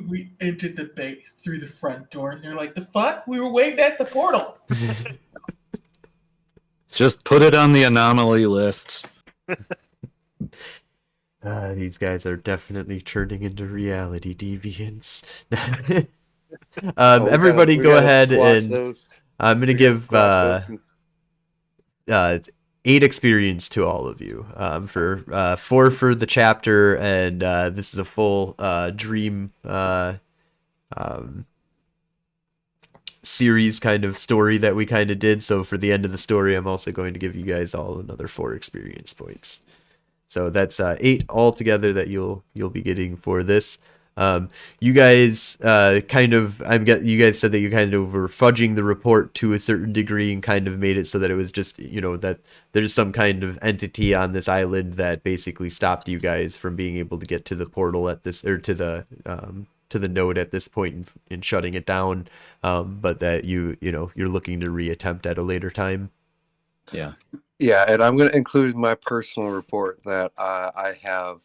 We entered the base through the front door, and they're like, "The fuck? We were waiting at the portal." Just put it on the anomaly list. These guys are definitely turning into reality deviants. Oh, Everybody we go gotta ahead squash and those- I'm gonna we gotta give squash those 8 experience to all of you. For 4 for the chapter, and this is a full dream series kind of story that we kind of did. So for the end of the story, I'm also going to give you guys all another 4 experience points. So that's 8 altogether that you'll be getting for this. You guys you guys said that you kind of were fudging the report to a certain degree and kind of made it so that it was just, that there's some kind of entity on this island that basically stopped you guys from being able to get to the portal at this, or to the node at this point in shutting it down. But that you're looking to reattempt at a later time. Yeah. Yeah, and I'm going to include in my personal report that I have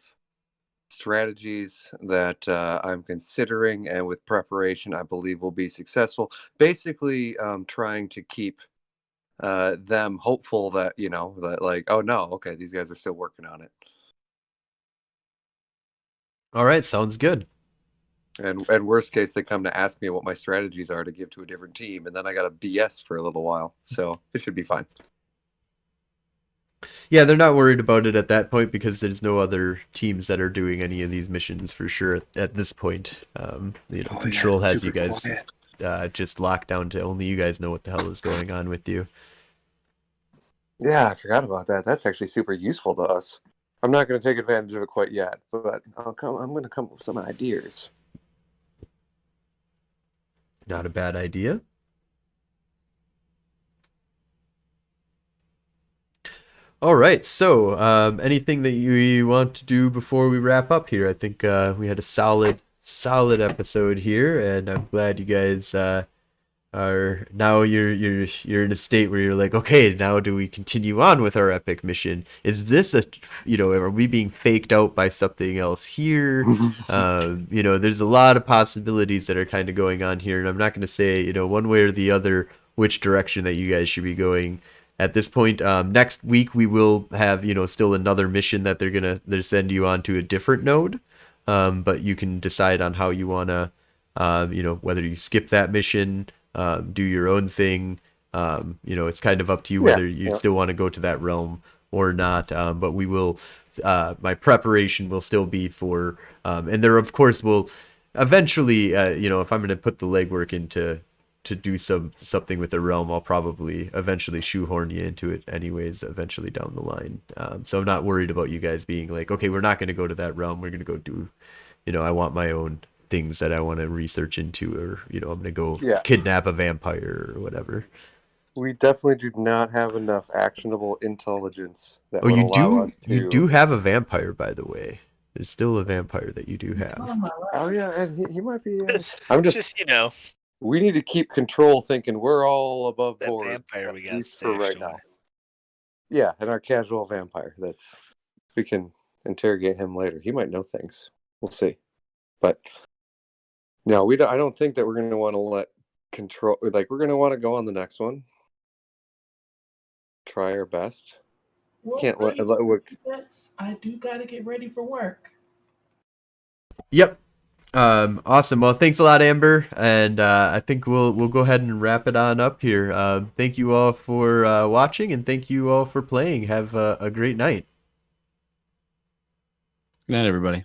strategies that I'm considering, and with preparation, I believe will be successful. Basically, trying to keep them hopeful that, that like, oh no, okay, these guys are still working on it. All right, sounds good. And worst case, they come to ask me what my strategies are to give to a different team, and then I got to BS for a little while. So it should be fine. Yeah, they're not worried about it at that point because there's no other teams that are doing any of these missions for sure at this point. Control has you guys just locked down to only you guys know what the hell is going on with you. Yeah, I forgot about that. That's actually super useful to us. I'm not going to take advantage of it quite yet, but I'm going to come up with some ideas. Not a bad idea. All right, so anything that you want to do before we wrap up here? I think we had a solid episode here, and I'm glad you guys are now you're in a state where you're like, okay, now do we continue on with our epic mission? Is this are we being faked out by something else here? There's a lot of possibilities that are kind of going on here, and I'm not going to say one way or the other which direction that you guys should be going at this point. Next week we will have still another mission that they're send you on to a different node, but you can decide on how you want to whether you skip that mission, do your own thing. It's kind of up to you whether you still want to go to that realm or not. But we will, my preparation will still be for, and there of course will eventually, if I'm going to put the legwork into to do something with the realm, I'll probably eventually shoehorn you into it anyways, eventually down the line. So I'm not worried about you guys being like, okay, we're not going to go to that realm. We're going to go do, I want my own things that I want to research into, or I'm going to go kidnap a vampire or whatever. We definitely do not have enough actionable intelligence that would allow us to. You do have a vampire, by the way. There's still a vampire that you do have. Oh yeah, and he might be. I'm just we need to keep control, thinking we're all above that board. Vampire we got at least for right now. Yeah, and our casual vampire. We can interrogate him later. He might know things. We'll see. But no, we don't. I don't think that we're going to want to let control. Like, we're going to want to go on the next one. Try our best. Well, Can't let. I do gotta get ready for work. Yep. Awesome. Well, thanks a lot, Amber, and I think we'll go ahead and wrap it on up here. Thank you all for watching, and thank you all for playing. Have a great night. Good night, everybody.